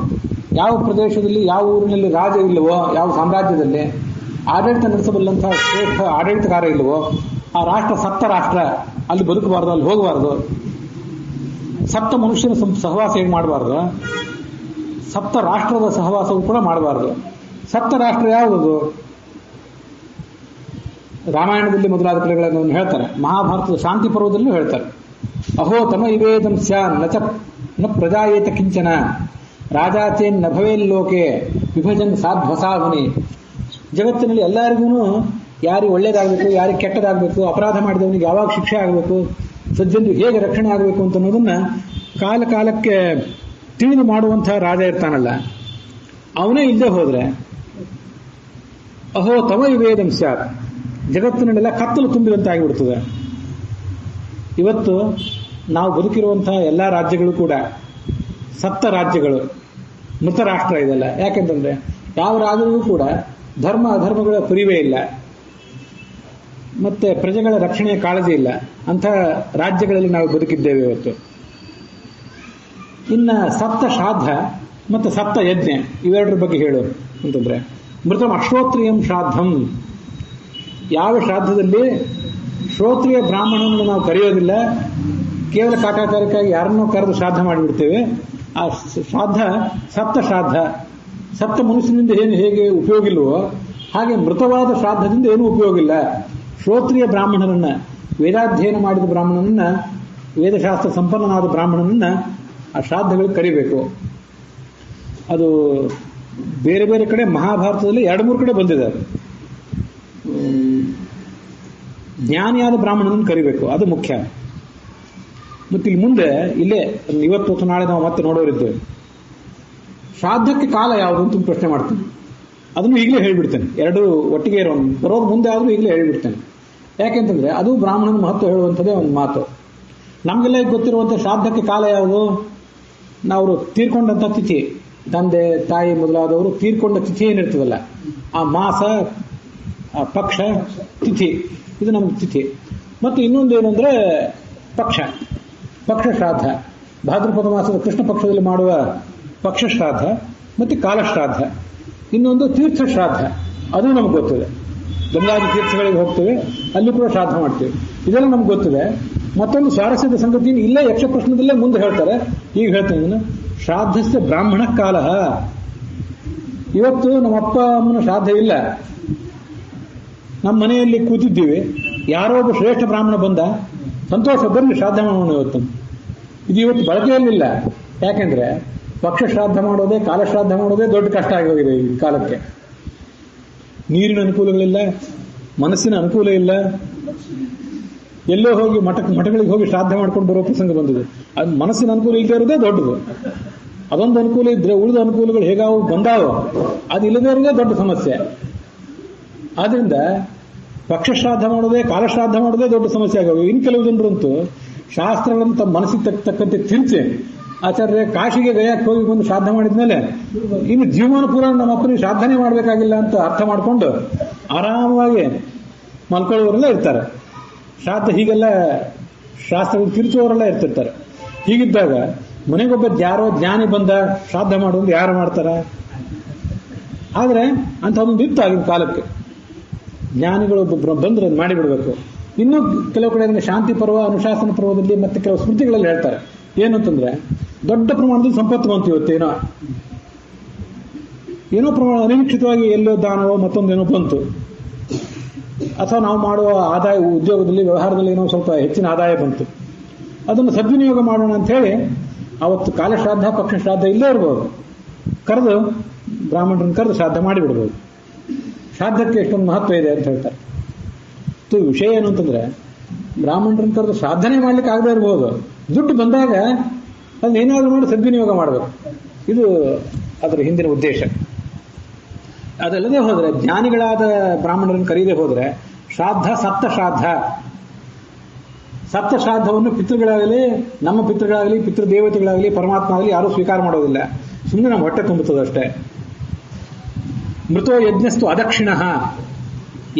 ಯಾವ ಪ್ರದೇಶದಲ್ಲಿ ಯಾವ ಊರಿನಲ್ಲಿ ರಾಜ ಇಲ್ಲವೋ, ಯಾವ ಸಾಮ್ರಾಜ್ಯದಲ್ಲಿ ಆಡಳಿತ ನಡೆಸಬಲ್ಲಂತಹ ಶ್ರೇಷ್ಠ ಆಡಳಿತಕಾರ ಇಲ್ಲವೋ ಆ ರಾಷ್ಟ್ರ ಸಪ್ತ ರಾಷ್ಟ್ರ, ಅಲ್ಲಿ ಬದುಕಬಾರ್ದು, ಅಲ್ಲಿ ಹೋಗಬಾರ್ದು. ಸಪ್ತ ಮನುಷ್ಯನ ಸಹವಾಸ ಹೇಗೆ ಮಾಡಬಾರ್ದು, ಸಪ್ತ ರಾಷ್ಟ್ರದ ಸಹವಾಸವು ಕೂಡ ಮಾಡಬಾರ್ದು. ಸಪ್ತ ರಾಷ್ಟ್ರ ಯಾವುದದು? ರಾಮಾಯಣದಲ್ಲಿ ಮೊದಲಾದ ಕಡೆಗಳನ್ನು ಹೇಳ್ತಾರೆ, ಮಹಾಭಾರತದ ಶಾಂತಿ ಪರ್ವದಲ್ಲೂ ಹೇಳ್ತಾರೆ. ಅಹೋ ತಮ ಇವೇದಂ ಸ್ಯಾನ್ ನ ಪ್ರಜಾಯೇತ ಕಿಂಚನ ರಾಜಾಚೇನ್ ನ ಭವೇಲ್ಲೋಕೆ ವಿಭಜನ್ ಸಾಧ್ವಸಾವನಿ. ಜಗತ್ತಿನಲ್ಲಿ ಎಲ್ಲರಿಗೂ ಯಾರಿಗೆ ಒಳ್ಳೇದಾಗಬೇಕು, ಯಾರಿಗೆ ಕೆಟ್ಟದಾಗಬೇಕು, ಅಪರಾಧ ಮಾಡಿದವನಿಗೆ ಯಾವಾಗ ಶಿಕ್ಷೆ ಆಗಬೇಕು, ಸಜ್ಜನರಿಗೆ ಹೇಗೆ ರಕ್ಷಣೆ ಆಗಬೇಕು ಅಂತ ಅನ್ನೋದನ್ನ ಕಾಲ ಕಾಲಕ್ಕೆ ತಿಳಿದು ಮಾಡುವಂತಹ ರಾಜ ಇರ್ತಾನಲ್ಲ, ಅವನೇ ಇಲ್ಲದೆ ಹೋದ್ರೆ ಅಹೋ ತಮ ಇವೇದಂ ಸ್ಯಾತ್, ಜಗತ್ತಿನಲ್ಲೆಲ್ಲ ಕತ್ತಲು ತುಂಬಿದಂತೆ ಆಗಿಬಿಡ್ತದೆ. ಇವತ್ತು ನಾವು ಬದುಕಿರುವಂತಹ ಎಲ್ಲ ರಾಜ್ಯಗಳು ಕೂಡ ಸಪ್ತ ರಾಜ್ಯಗಳು, ಮೃತ ರಾಷ್ಟ್ರ ಇದೆಲ್ಲ. ಯಾಕೆಂತಂದ್ರೆ ಯಾವ ರಾಜ್ಯವೂ ಕೂಡ ಧರ್ಮ ಅಧರ್ಮಗಳ ಪರಿವೇ ಇಲ್ಲ, ಮತ್ತೆ ಪ್ರಜೆಗಳ ರಕ್ಷಣೆಯ ಕಾಳಜಿ ಇಲ್ಲ. ಅಂಥ ರಾಜ್ಯಗಳಲ್ಲಿ ನಾವು ಬದುಕಿದ್ದೇವೆ ಇವತ್ತು. ಇನ್ನ ಸಪ್ತ ಶ್ರಾದ್ದ ಮತ್ತು ಸಪ್ತ ಯಜ್ಞ ಇವೆರಡರ ಬಗ್ಗೆ ಹೇಳು ಅಂತಂದ್ರೆ, ಮೃತಂ ಅಶ್ರೋತ್ರಿಯಂ ಶ್ರಾದ್ದಂ, ಯಾವ ಶ್ರಾದ್ದದಲ್ಲಿ ಶ್ರೋತ್ರಿಯ ಬ್ರಾಹ್ಮಣನನ್ನು ನಾವು ಕರೆಯೋದಿಲ್ಲ, ಕೇವಲ ಕಾಟಾಚಾರಕ್ಕಾಗಿ ಯಾರನ್ನೋ ಕರೆದು ಶ್ರಾದ್ದ ಮಾಡಿಬಿಡ್ತೇವೆ. ಆ ಶ್ರಾದ್ದ ಸಪ್ತ ಶ್ರಾದ್ದ. ಸಪ್ತ ಮನುಷ್ಯನಿಂದ ಏನು ಹೇಗೆ ಉಪಯೋಗ ಇಲ್ವೋ ಹಾಗೆ ಮೃತವಾದ ಶ್ರಾದ್ದದಿಂದ ಏನೂ ಉಪಯೋಗ ಇಲ್ಲ. ಶ್ರೋತ್ರಿಯ ಬ್ರಾಹ್ಮಣನನ್ನ, ವೇದಾಧ್ಯಯನ ಮಾಡಿದ ಬ್ರಾಹ್ಮಣನನ್ನ, ವೇದಶಾಸ್ತ್ರ ಸಂಪನ್ನನಾದ ಬ್ರಾಹ್ಮಣನನ್ನ ಆ ಶ್ರಾದ್ದಗಳಿಗೆ ಕರಿಬೇಕು. ಅದು ಬೇರೆ ಬೇರೆ ಕಡೆ ಮಹಾಭಾರತದಲ್ಲಿ 2-3 ಕಡೆ ಬಂದಿದೆ. ಅದು ಜ್ಞಾನಿಯಾದ ಬ್ರಾಹ್ಮಣನನ್ನು ಕರಿಬೇಕು, ಅದು ಮುಖ್ಯ. ಮತ್ತು ಇಲ್ಲಿ ಮುಂದೆ ಇಲ್ಲೇ ಇವತ್ತು ನಾಳೆ ನಾವು ಮತ್ತೆ ನೋಡೋರಿದ್ದೇವೆ. ಶ್ರಾದ್ದಕ್ಕೆ ಕಾಲ ಯಾವುದು ಅಂತ ಪ್ರಶ್ನೆ ಮಾಡ್ತೀನಿ. ಅದನ್ನು ಈಗಲೇ ಹೇಳಿಬಿಡ್ತೇನೆ. ಎರಡು ಒಟ್ಟಿಗೆ ಬರೋದು ಮುಂದೆ ಆದರೂ ಈಗಲೇ ಹೇಳಿಬಿಡ್ತೇನೆ. ಯಾಕೆಂತಂದ್ರೆ ಅದು ಬ್ರಾಹ್ಮಣನ ಮಹತ್ವ ಹೇಳುವಂಥದ್ದೇ ಒಂದು ಮಾತು. ನಮಗೆಲ್ಲ ಈಗ ಗೊತ್ತಿರುವಂಥ ಶ್ರಾದ್ದಕ್ಕೆ ಕಾಲ ಯಾವುದು? ನಾವು ತೀರ್ಕೊಂಡಂಥ ತಿಥಿ, ತಂದೆ ತಾಯಿ ಮೊದಲಾದವರು ತೀರ್ಕೊಂಡ ತಿಥಿ ಏನಿರ್ತದಲ್ಲ, ಆ ಮಾಸ, ಆ ಪಕ್ಷ, ತಿಥಿ, ಇದು ನಮ್ಗೆ ತಿಥಿ. ಮತ್ತು ಇನ್ನೊಂದು ಏನಂದ್ರೆ ಪಕ್ಷ ಶ್ರಾದ್ದ, ಭಾದ್ರಪದ ಮಾಸದ ಕೃಷ್ಣ ಪಕ್ಷದಲ್ಲಿ ಮಾಡುವ ಪಕ್ಷ ಶ್ರಾದ್ದ ಮತ್ತು ಕಾಲಶ್ರಾದ್ದ. ಇನ್ನೊಂದು ತೀರ್ಥ ಶ್ರಾದ್ದ, ಅದು ನಮ್ಗೆ ಗೊತ್ತಿದೆ. ಗಂಗಾದಿ ತೀರ್ಥಗಳಿಗೆ ಹೋಗ್ತೇವೆ, ಅಲ್ಲಿ ಕೂಡ ಶ್ರಾದ್ದ ಮಾಡ್ತೇವೆ, ಇದೆಲ್ಲ ನಮ್ಗೆ ಗೊತ್ತಿದೆ. ಮತ್ತೊಂದು ಸ್ವಾರಸ್ಯದ ಸಂಗತಿ ಇಲ್ಲೇ ಯಕ್ಷ ಪ್ರಶ್ನದಲ್ಲೇ ಮುಂದೆ ಹೇಳ್ತಾರೆ. ಈಗ ಹೇಳ್ತೇನೆ, ಶ್ರಾದ್ದಸ್ಯ ಬ್ರಾಹ್ಮಣ ಕಾಲ. ಇವತ್ತು ನಮ್ಮ ಅಪ್ಪ ಅಮ್ಮನ ಶ್ರಾದ್ದ ಇಲ್ಲ, ನಮ್ಮ ಮನೆಯಲ್ಲಿ ಕೂತಿದ್ದೀವಿ, ಯಾರೋ ಒಬ್ಬ ಶ್ರೇಷ್ಠ ಬ್ರಾಹ್ಮಣ ಬಂದ, ಸಂತೋಷ, ಬರಲಿ ಶ್ರಾದ್ದ ಮಾಡೋಣ ಇವತ್ತು. ಇದು ಇವತ್ತು ಬಳಕೆಯಲ್ಲಿಲ್ಲ. ಯಾಕೆಂದ್ರೆ ಪಕ್ಷ ಶ್ರಾದ್ದ ಮಾಡೋದೇ, ಕಾಲಶ್ರಾದ್ದ ಮಾಡೋದೇ ದೊಡ್ಡ ಕಷ್ಟ ಆಗೋಗಿದೆ ಈ ಕಾಲಕ್ಕೆ. ನೀರಿನ ಅನುಕೂಲಗಳಿಲ್ಲ, ಮನಸ್ಸಿನ ಅನುಕೂಲ ಇಲ್ಲ. ಎಲ್ಲೋ ಹೋಗಿ ಮಠಗಳಿಗೆ ಹೋಗಿ ಶ್ರಾದ್ದ ಮಾಡ್ಕೊಂಡು ಬರೋ ಪ್ರಸಂಗ ಬಂದಿದೆ. ಅದು ಮನಸ್ಸಿನ ಅನುಕೂಲ ಇಲ್ಲದೆ ಇರೋದೇ ದೊಡ್ಡದು. ಅದೊಂದು ಅನುಕೂಲ ಇದ್ರೆ ಉಳಿದ ಅನುಕೂಲಗಳು ಹೇಗಾವು ಬಂದಾವೋ, ಅದು ಇಲ್ಲದೇ ಇರೋದೇ ದೊಡ್ಡ ಸಮಸ್ಯೆ. ಆದ್ರಿಂದ ಪಕ್ಷ ಶ್ರಾದ್ದ ಮಾಡೋದೇ, ಕಾಲಶ್ರಾದ್ದ ಮಾಡೋದೇ ದೊಡ್ಡ ಸಮಸ್ಯೆ ಆಗೋದು. ಇನ್ನು ಕೆಲವು ಜನರಂತೂ ಶಾಸ್ತ್ರಗಳನ್ನು ತಮ್ಮ ಮನಸ್ಸಿಗೆ ತಕ್ಕಂತೆ ತಿರುಚಿ, ಆಚಾರ್ಯ ಕಾಶಿಗೆ ಗಯಾಕ್ಕೆ ಹೋಗಿ ಬಂದು ಶ್ರಾದ್ದ ಮಾಡಿದ್ಮೇಲೆ ಇನ್ನು ಜೀವನ ಪೂರ ನಮ್ಮ ಅಪ್ಪನಿಗೆ ಶ್ರಾದ್ದನೆ ಮಾಡಬೇಕಾಗಿಲ್ಲ ಅಂತ ಅರ್ಥ ಮಾಡಿಕೊಂಡು ಆರಾಮವಾಗಿ ಮಲ್ಕೊಳ್ಳೋರೆಲ್ಲ ಇರ್ತಾರೆ. ಶ್ರಾದ್ದ ಹೀಗೆಲ್ಲ ಶಾಸ್ತ್ರಗಳು ತಿರುಚುವವರೆಲ್ಲ ಇರ್ತಿರ್ತಾರೆ. ಹೀಗಿದ್ದಾಗ ಮನೆಗೊಬ್ಬ ಯಾರೋ ಜ್ಞಾನಿ ಬಂದ ಶ್ರಾದ್ದ ಮಾಡೋದು ಯಾರು ಮಾಡ್ತಾರ? ಆದರೆ ಅಂಥದ್ದೊಂದು ಇತ್ತು ಆಗಿನ ಕಾಲಕ್ಕೆ. ಜ್ಞಾನಿಗಳು ಬಂದ್ರೆ ಮಾಡಿಬಿಡ್ಬೇಕು. ಇನ್ನೂ ಕೆಲವು ಕಡೆ ಶಾಂತಿ ಪರ್ವ, ಅನುಶಾಸನ ಪರ್ವದಲ್ಲಿ ಮತ್ತೆ ಕೆಲವು ಸ್ಮೃತಿಗಳಲ್ಲಿ ಹೇಳ್ತಾರೆ. ಏನು ಅಂತಂದ್ರೆ, ದೊಡ್ಡ ಪ್ರಮಾಣದಲ್ಲಿ ಸಂಪತ್ತು ಬಂತು ಇವತ್ತೇನೋ, ಏನೋ ಪ್ರಮಾಣ ಅನಿರೀಕ್ಷಿತವಾಗಿ ಎಲ್ಲೋ ದಾನವೋ ಮತ್ತೊಂದೇನೋ ಬಂತು, ಅಥವಾ ನಾವು ಮಾಡುವ ಆದಾಯ, ಉದ್ಯೋಗದಲ್ಲಿ ವ್ಯವಹಾರದಲ್ಲಿ ಏನೋ ಸ್ವಲ್ಪ ಹೆಚ್ಚಿನ ಆದಾಯ ಬಂತು, ಅದನ್ನು ಸದ್ವಿನಿಯೋಗ ಮಾಡೋಣ ಅಂತ ಹೇಳಿ ಅವತ್ತು ಕಾಲಶ್ರಾದ್ದ, ಪಕ್ಷ ಶ್ರಾದ್ದ ಇಲ್ಲೇ ಇರ್ಬೋದು, ಕರೆದು ಬ್ರಾಹ್ಮಣರನ್ನು ಕರೆದು ಶ್ರಾದ್ದ ಮಾಡಿಬಿಡ್ಬೋದು. ಶ್ರಾದ್ದಕ್ಕೆ ಎಷ್ಟೊಂದು ಮಹತ್ವ ಇದೆ ಅಂತ ಹೇಳ್ತಾರೆ. ವಿಷಯ ಏನು ಅಂತಂದ್ರೆ, ಬ್ರಾಹ್ಮಣರನ್ನು ಕರೆದು ಶ್ರಾದ್ದನೆ ಮಾಡ್ಲಿಕ್ಕೆ ಆಗದೆ ಇರ್ಬೋದು, ದುಡ್ಡು ಬಂದಾಗ ಅದನ್ನ ಏನಾದರೂ ಮಾಡಿ ಸದ್ವಿನಿಯೋಗ ಮಾಡಬೇಕು. ಇದು ಅದರ ಹಿಂದಿನ ಉದ್ದೇಶ. ಅದಲ್ಲದೆ ಹೋದ್ರೆ, ಜ್ಞಾನಿಗಳಾದ ಬ್ರಾಹ್ಮಣರನ್ನು ಕರೀದೇ ಹೋದ್ರೆ ಶ್ರಾದ್ದ ಸಪ್ತ ಶ್ರಾದ್ದವನ್ನು ಪಿತೃಗಳಾಗಲಿ, ನಮ್ಮ ಪಿತೃಗಳಾಗಲಿ, ಪಿತೃದೇವತೆಗಳಾಗಲಿ, ಪರಮಾತ್ಮ ಆಗಲಿ ಯಾರೂ ಸ್ವೀಕಾರ ಮಾಡೋದಿಲ್ಲ. ಸುಮ್ಮನೆ ನಮ್ಮ ಹೊಟ್ಟೆ ತುಂಬುತ್ತದಷ್ಟೇ. ಮೃತೋ ಯಜ್ಞಸ್ತು ಅದಕ್ಷಿಣ,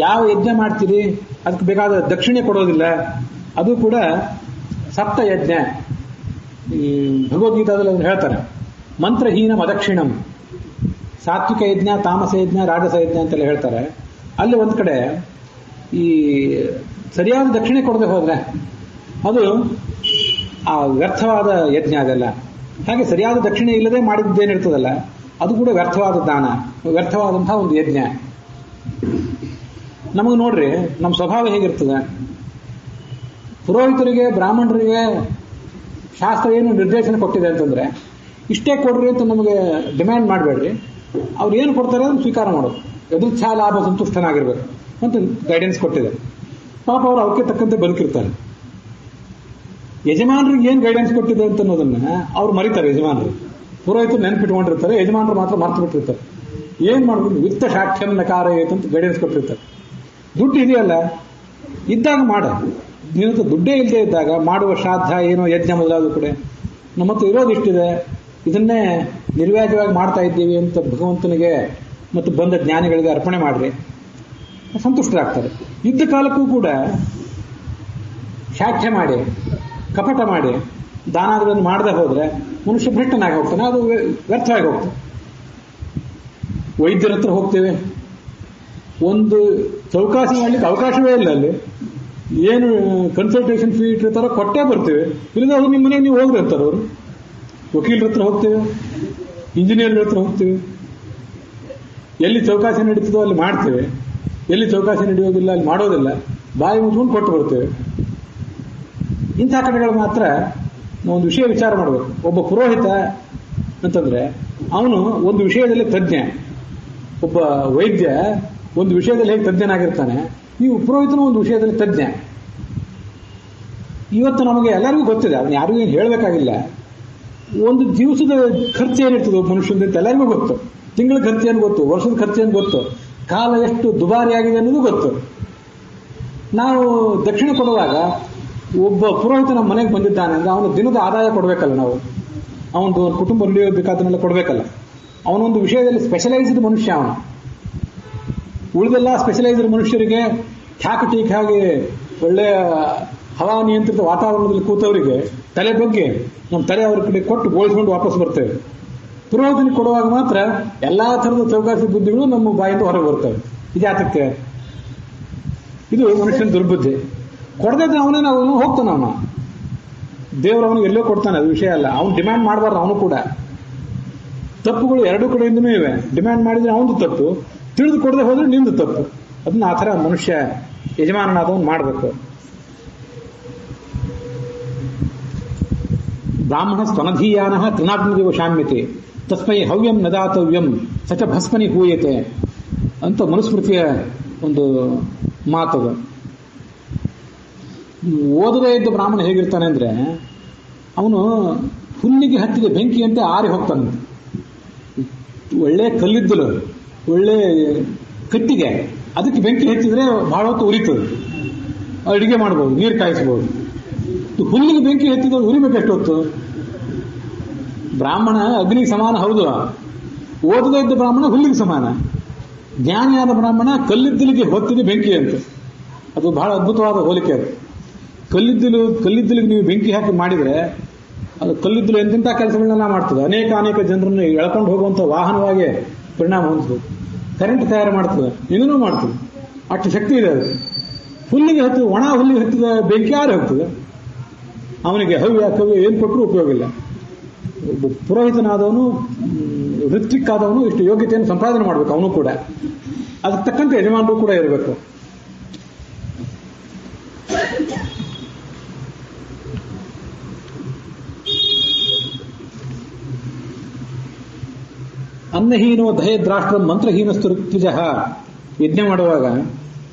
ಯಾವ ಯಜ್ಞ ಮಾಡ್ತೀರಿ ಅದಕ್ಕೆ ಬೇಕಾದ ದಕ್ಷಿಣೆ ಕೊಡೋದಿಲ್ಲ. ಅದು ಕೂಡ ಸಪ್ತ ಯಜ್ಞ. ಭಗವದ್ಗೀತಾದಲ್ಲಿ ಅದನ್ನು ಹೇಳ್ತಾರೆ, ಮಂತ್ರಹೀನಂ ಅದಕ್ಷಿಣಂ, ಸಾತ್ವಿಕ ಯಜ್ಞ, ತಾಮಸ ಯಜ್ಞ, ರಾಜಸ ಯಜ್ಞ ಅಂತೆಲ್ಲ ಹೇಳ್ತಾರೆ. ಅಲ್ಲಿ ಒಂದು ಕಡೆ ಈ ಸರಿಯಾದ ದಕ್ಷಿಣೆ ಕೊಡದೆ ಹೋದ್ರೆ ಅದು ಆ ವ್ಯರ್ಥವಾದ ಯಜ್ಞ ಅದೆಲ್ಲ. ಹಾಗೆ ಸರಿಯಾದ ದಕ್ಷಿಣೆ ಇಲ್ಲದೆ ಮಾಡಿದ್ದೇನಿರ್ತದಲ್ಲ ಅದು ಕೂಡ ವ್ಯರ್ಥವಾದ ದಾನ, ವ್ಯರ್ಥವಾದಂತಹ ಒಂದು ಯಜ್ಞ. ನಮಗೆ ನೋಡ್ರಿ, ನಮ್ಮ ಸ್ವಭಾವ ಹೇಗಿರ್ತದೆ, ಪುರೋಹಿತರಿಗೆ ಬ್ರಾಹ್ಮಣರಿಗೆ ಶಾಸ್ತ್ರ ಏನು ನಿರ್ದೇಶನ ಕೊಟ್ಟಿದೆ ಅಂತಂದ್ರೆ ಇಷ್ಟೇ ಕೊಡ್ರಿ ಅಂತ ನಮಗೆ ಡಿಮ್ಯಾಂಡ್ ಮಾಡಬೇಡ್ರಿ, ಅವ್ರು ಏನು ಕೊಡ್ತಾರೆ ಅದನ್ನು ಸ್ವೀಕಾರ ಮಾಡೋದು, ಎದುರ್ಛಾ ಲಾಭ ಸಂತುಷ್ಟನಾಗಿರ್ಬೇಕು ಅಂತ ಗೈಡೆನ್ಸ್ ಕೊಟ್ಟಿದೆ. ಪಾಪ ಅವರು ಅವಕ್ಕೆ ತಕ್ಕಂತೆ ಬದುಕಿರ್ತಾರೆ. ಯಜಮಾನರಿಗೆ ಏನು ಗೈಡೆನ್ಸ್ ಕೊಟ್ಟಿದೆ ಅಂತ ಅನ್ನೋದನ್ನ ಅವ್ರು ಮರಿತಾರೆ. ಯಜಮಾನರು ಪುರೋಹಿತರು ನೆನ್ಪಿಟ್ಕೊಂಡಿರ್ತಾರೆ, ಯಜಮಾನರು ಮಾತ್ರ ಮರ್ತು ಬಿಟ್ಟಿರ್ತಾರೆ. ಏನ್ ಮಾಡ್ಬೇಕು, ವಿತ್ತ ಶಾಖ್ಯಂ ನಕಾರ ಅಂತ ಗೈಡೆನ್ಸ್ ಕೊಟ್ಟಿರ್ತಾರೆ. ದುಡ್ಡು ಇದೆಯಲ್ಲ, ಇದ್ದಾಗ ಮಾಡ. ನಿನ್ನ ದುಡ್ಡೇ ಇಲ್ಲದೆ ಇದ್ದಾಗ ಮಾಡುವ ಶ್ರಾದ್ದ ಏನೋ ಯಜ್ಞ ಮೊದಲಾದ ಕೂಡ ನಮ್ಮ ಹತ್ರ ಇರೋದಿಷ್ಟಿದೆ, ಇದನ್ನೇ ನಿರ್ವ್ಯಾಜವಾಗಿ ಮಾಡ್ತಾ ಇದ್ದೀವಿ ಅಂತ ಭಗವಂತನಿಗೆ ಮತ್ತು ಬಂದ ಜ್ಞಾನಿಗಳಿಗೆ ಅರ್ಪಣೆ ಮಾಡ್ರಿ, ಸಂತುಷ್ಟರಾಗ್ತಾರೆ. ಇದ್ದ ಕಾಲಕ್ಕೂ ಕೂಡ ಶಾಖ್ಯ ಮಾಡಿ ಕಪಟ ಮಾಡಿ ದಾನಾದಿಗಳನ್ನು ಮಾಡದೆ ಹೋದ್ರೆ ಮನುಷ್ಯ ಭ್ರಷ್ಟನಾಗಿ ಹೋಗ್ತಾನೆ, ಅದು ವ್ಯರ್ಥವಾಗಿ ಹೋಗ್ತಾನೆ. ವೈದ್ಯರ ಹತ್ರ ಹೋಗ್ತೇವೆ, ಒಂದು ಚೌಕಾಸಿ ಮಾಡ್ಲಿಕ್ಕೆ ಅವಕಾಶವೇ ಇಲ್ಲ. ಅಲ್ಲಿ ಏನು ಕನ್ಸಲ್ಟೇಷನ್ ಫೀ ಇಟ್ಟಿರ್ತಾರೋ ಕೊಟ್ಟೇ ಬರ್ತೀವಿ, ಇಲ್ಲದೆ ಅವ್ರು ನಿಮ್ಮ ಮನೆಗೆ ನೀವು ಹೋಗ್ರಿ ಅಂತಾರೆ. ಅವರು ವಕೀಲರ ಹತ್ರ ಹೋಗ್ತೇವೆ, ಇಂಜಿನಿಯರ್ ಹತ್ರ ಹೋಗ್ತೇವೆ, ಎಲ್ಲಿ ಚೌಕಾಸಿ ನಡೀತದೋ ಅಲ್ಲಿ ಮಾಡ್ತೇವೆ, ಎಲ್ಲಿ ಚೌಕಾಸಿ ನಡೆಯೋದಿಲ್ಲ ಅಲ್ಲಿ ಮಾಡೋದಿಲ್ಲ, ಬಾಯಿ ಮುಚ್ಕೊಂಡು ಕೊಟ್ಟು ಬರ್ತೇವೆ. ಇಂಥ ಕಡೆಗಳು ಮಾತ್ರ ಒಂದು ವಿಷಯ ವಿಚಾರ ಮಾಡಬೇಕು. ಒಬ್ಬ ಪುರೋಹಿತ ಅಂತಂದ್ರೆ ಅವನು ಒಂದು ವಿಷಯದಲ್ಲಿ ತಜ್ಞ, ಒಬ್ಬ ವೈದ್ಯ ಒಂದು ವಿಷಯದಲ್ಲಿ ಹೇಗೆ ತಜ್ಞನಾಗಿರ್ತಾನೆ, ನೀವು ಪುರೋಹಿತನು ಒಂದು ವಿಷಯದಲ್ಲಿ ತಜ್ಞ. ಇವತ್ತು ನಮಗೆ ಎಲ್ಲರಿಗೂ ಗೊತ್ತಿದೆ, ಅವನು ಯಾರಿಗೂ ಏನು ಹೇಳಬೇಕಾಗಿಲ್ಲ. ಒಂದು ದಿವಸದ ಖರ್ಚು ಏನಿರ್ತದೆ ಒಬ್ಬ ಮನುಷ್ಯಂದ ಅಂತ ಎಲ್ಲರಿಗೂ ಗೊತ್ತು. ತಿಂಗಳ ಖರ್ಚು ಏನು ಗೊತ್ತು, ವರ್ಷದ ಖರ್ಚು ಏನು ಗೊತ್ತು, ಕಾಲ ಎಷ್ಟು ದುಬಾರಿಯಾಗಿದೆ ಅನ್ನೋದು ಗೊತ್ತು. ನಾವು ದಕ್ಷಿಣ ಕೊಡುವಾಗ ಒಬ್ಬ ಪುರೋಹಿತ ನಮ್ಮ ಮನೆಗೆ ಬಂದಿದ್ದಾನೆ ಅಂದ್ರೆ ಅವನ ದಿನದ ಆದಾಯ ಕೊಡಬೇಕಲ್ಲ, ನಾವು ಅವನದು ಕುಟುಂಬ ಬೇಕಾದನ್ನೆಲ್ಲ ಕೊಡಬೇಕಲ್ಲ. ಅವನೊಂದು ವಿಷಯದಲ್ಲಿ ಸ್ಪೆಷಲೈಸ್ಡ್ ಮನುಷ್ಯ ಅವನು. ಉಳಿದೆಲ್ಲ ಸ್ಪೆಷಲೈಸ್ಡ್ ಮನುಷ್ಯರಿಗೆ ಠ್ಯಾಕ್ ಟೀಕ್ ಆಗಿ ಒಳ್ಳೆಯ ಹವಾ ನಿಯಂತ್ರಿತ ವಾತಾವರಣದಲ್ಲಿ ಕೂತವರಿಗೆ ತಲೆ ಬಗ್ಗೆ ನಮ್ಮ ತಲೆ ಅವ್ರ ಕಡೆ ಕೊಟ್ಟು ಬೋಳಿಸ್ಕೊಂಡು ವಾಪಸ್ ಬರ್ತೇವೆ. ಪುರೋಹಿತನಿಗೆ ಕೊಡುವಾಗ ಮಾತ್ರ ಎಲ್ಲಾ ಥರದ ಚೌಕಾಸಿ ಬುದ್ಧಿಗಳು ನಮ್ಮ ಬಾಯಿಂದ ಹೊರಗೆ ಬರ್ತವೆ. ಇದ್ಯಾತಕ್ಕೆ? ಇದು ಮನುಷ್ಯನ ದುರ್ಬುದ್ಧಿ. ಕೊಡದಿದ್ರೆ ಅವನೇನು ಅವನು ಹೋಗ್ತಾನೆ, ಅವನು ದೇವರು ಅವನಿಗೆ ಎಲ್ಲೋ ಕೊಡ್ತಾನೆ, ಅದು ವಿಷಯ ಅಲ್ಲ. ಅವನು ಡಿಮ್ಯಾಂಡ್ ಮಾಡಬಾರ್ದು. ಅವನು ಕೂಡ ತಪ್ಪುಗಳು ಎರಡೂ ಕಡೆಯಿಂದನೂ ಇವೆ. ಡಿಮ್ಯಾಂಡ್ ಮಾಡಿದ್ರೆ ಅವನದು ತಪ್ಪು, ತಿಳಿದು ಕೊಡದೆ ಹೋದ್ರೆ ನಿಂದು ತಪ್ಪು. ಅದನ್ನ ಆ ಥರ ಮನುಷ್ಯ ಯಜಮಾನನಾದವನು ಮಾಡಬೇಕು. ಬ್ರಾಹ್ಮಣ ಸ್ತನಧೀಯಾನ ತೃಣಾಗ್ನಿದೇವ ಶಾಮ್ಯತೆ ತಸ್ಮೈ ಹವ್ಯಂ ನದಾತವ್ಯಂ ಸಚ ಭಸ್ಮನಿ ಹೂಯತೆ ಅಂತ ಮನುಸ್ಮೃತಿಯ ಒಂದು ಮಾತದು. ಓದದೇ ಇದ್ದ ಬ್ರಾಹ್ಮಣ ಹೇಗಿರ್ತಾನೆ ಅಂದ್ರೆ ಅವನು ಹುಲ್ಲಿಗೆ ಹತ್ತಿದ ಬೆಂಕಿಯಂತೆ ಆರಿ ಹೋಗ್ತಾನೆ. ಒಳ್ಳೆ ಕಲ್ಲಿದ್ದಲು, ಒಳ್ಳೆ ಕಟ್ಟಿಗೆ, ಅದಕ್ಕೆ ಬೆಂಕಿ ಹಚ್ಚಿದ್ರೆ ಬಹಳ ಹೊತ್ತು ಉರಿತದೆ, ಅಡಿಗೆ ಮಾಡ್ಬೋದು, ನೀರು ಕಾಯಿಸ್ಬೋದು. ಹುಲ್ಲಿಗೆ ಬೆಂಕಿ ಹತ್ತಿದ್ರೆ ಉರಿಬೇಕು ಎಷ್ಟು ಹೊತ್ತು? ಬ್ರಾಹ್ಮಣ ಅಗ್ನಿಗೆ ಸಮಾನ ಹೌದು, ಓದದೇ ಇದ್ದ ಬ್ರಾಹ್ಮಣ ಹುಲ್ಲಿಗೆ ಸಮಾನ. ಜ್ಞಾನಿಯಾದ ಬ್ರಾಹ್ಮಣ ಕಲ್ಲಿದ್ದಲಿಗೆ ಹೊತ್ತಿದೆ ಬೆಂಕಿ ಅಂತ. ಅದು ಬಹಳ ಅದ್ಭುತವಾದ ಹೋಲಿಕೆ. ಅದು ಕಲ್ಲಿದ್ದಲಿಗೆ ನೀವು ಬೆಂಕಿ ಹಾಕಿ ಮಾಡಿದ್ರೆ ಅದು ಕಲ್ಲಿದ್ದಲು ಎಂತೆಂಥ ಕೆಲಸಗಳನ್ನೆಲ್ಲ ಮಾಡ್ತದೆ. ಅನೇಕ ಜನರನ್ನು ಎಳ್ಕೊಂಡು ಹೋಗುವಂಥ ವಾಹನವಾಗಿ ಪರಿಣಾಮ ಹೊಂದದು. ಕರೆಂಟ್ ತಯಾರು ಮಾಡ್ತದೆ, ಇನ್ನೂ ಮಾಡ್ತದೆ. ಅಷ್ಟು ಶಕ್ತಿ ಇದೆ ಅದು. ಹುಲ್ಲಿಗೆ ಹತ್ತಿದ, ಒಣ ಹುಲ್ಲಿಗೆ ಹತ್ತಿದ ಬೆಂಕಿ ಯಾರು ಹೋಗ್ತದೆ? ಅವನಿಗೆ ಹವ್ಯ ಕವ್ಯ ಏನು ಕೊಟ್ಟರು ಉಪಯೋಗ ಇಲ್ಲ. ಒಬ್ಬ ಪುರೋಹಿತನಾದವನು, ಋತ್ವಿಕ್ ಆದವನು ಇಷ್ಟು ಯೋಗ್ಯತೆಯನ್ನು ಸಂಪಾದನೆ ಮಾಡಬೇಕು. ಅವನು ಕೂಡ ಅದಕ್ಕೆ ತಕ್ಕಂತೆ ಯಜಮಾನರು ಕೂಡ ಇರಬೇಕು. ಅನ್ನಹೀನೋ ದಹೇದ್ರಾಷ್ಟ್ರ ಮಂತ್ರಹೀನಸ್ತು ಋತ್ವಿಜ. ಯಜ್ಞ ಮಾಡುವಾಗ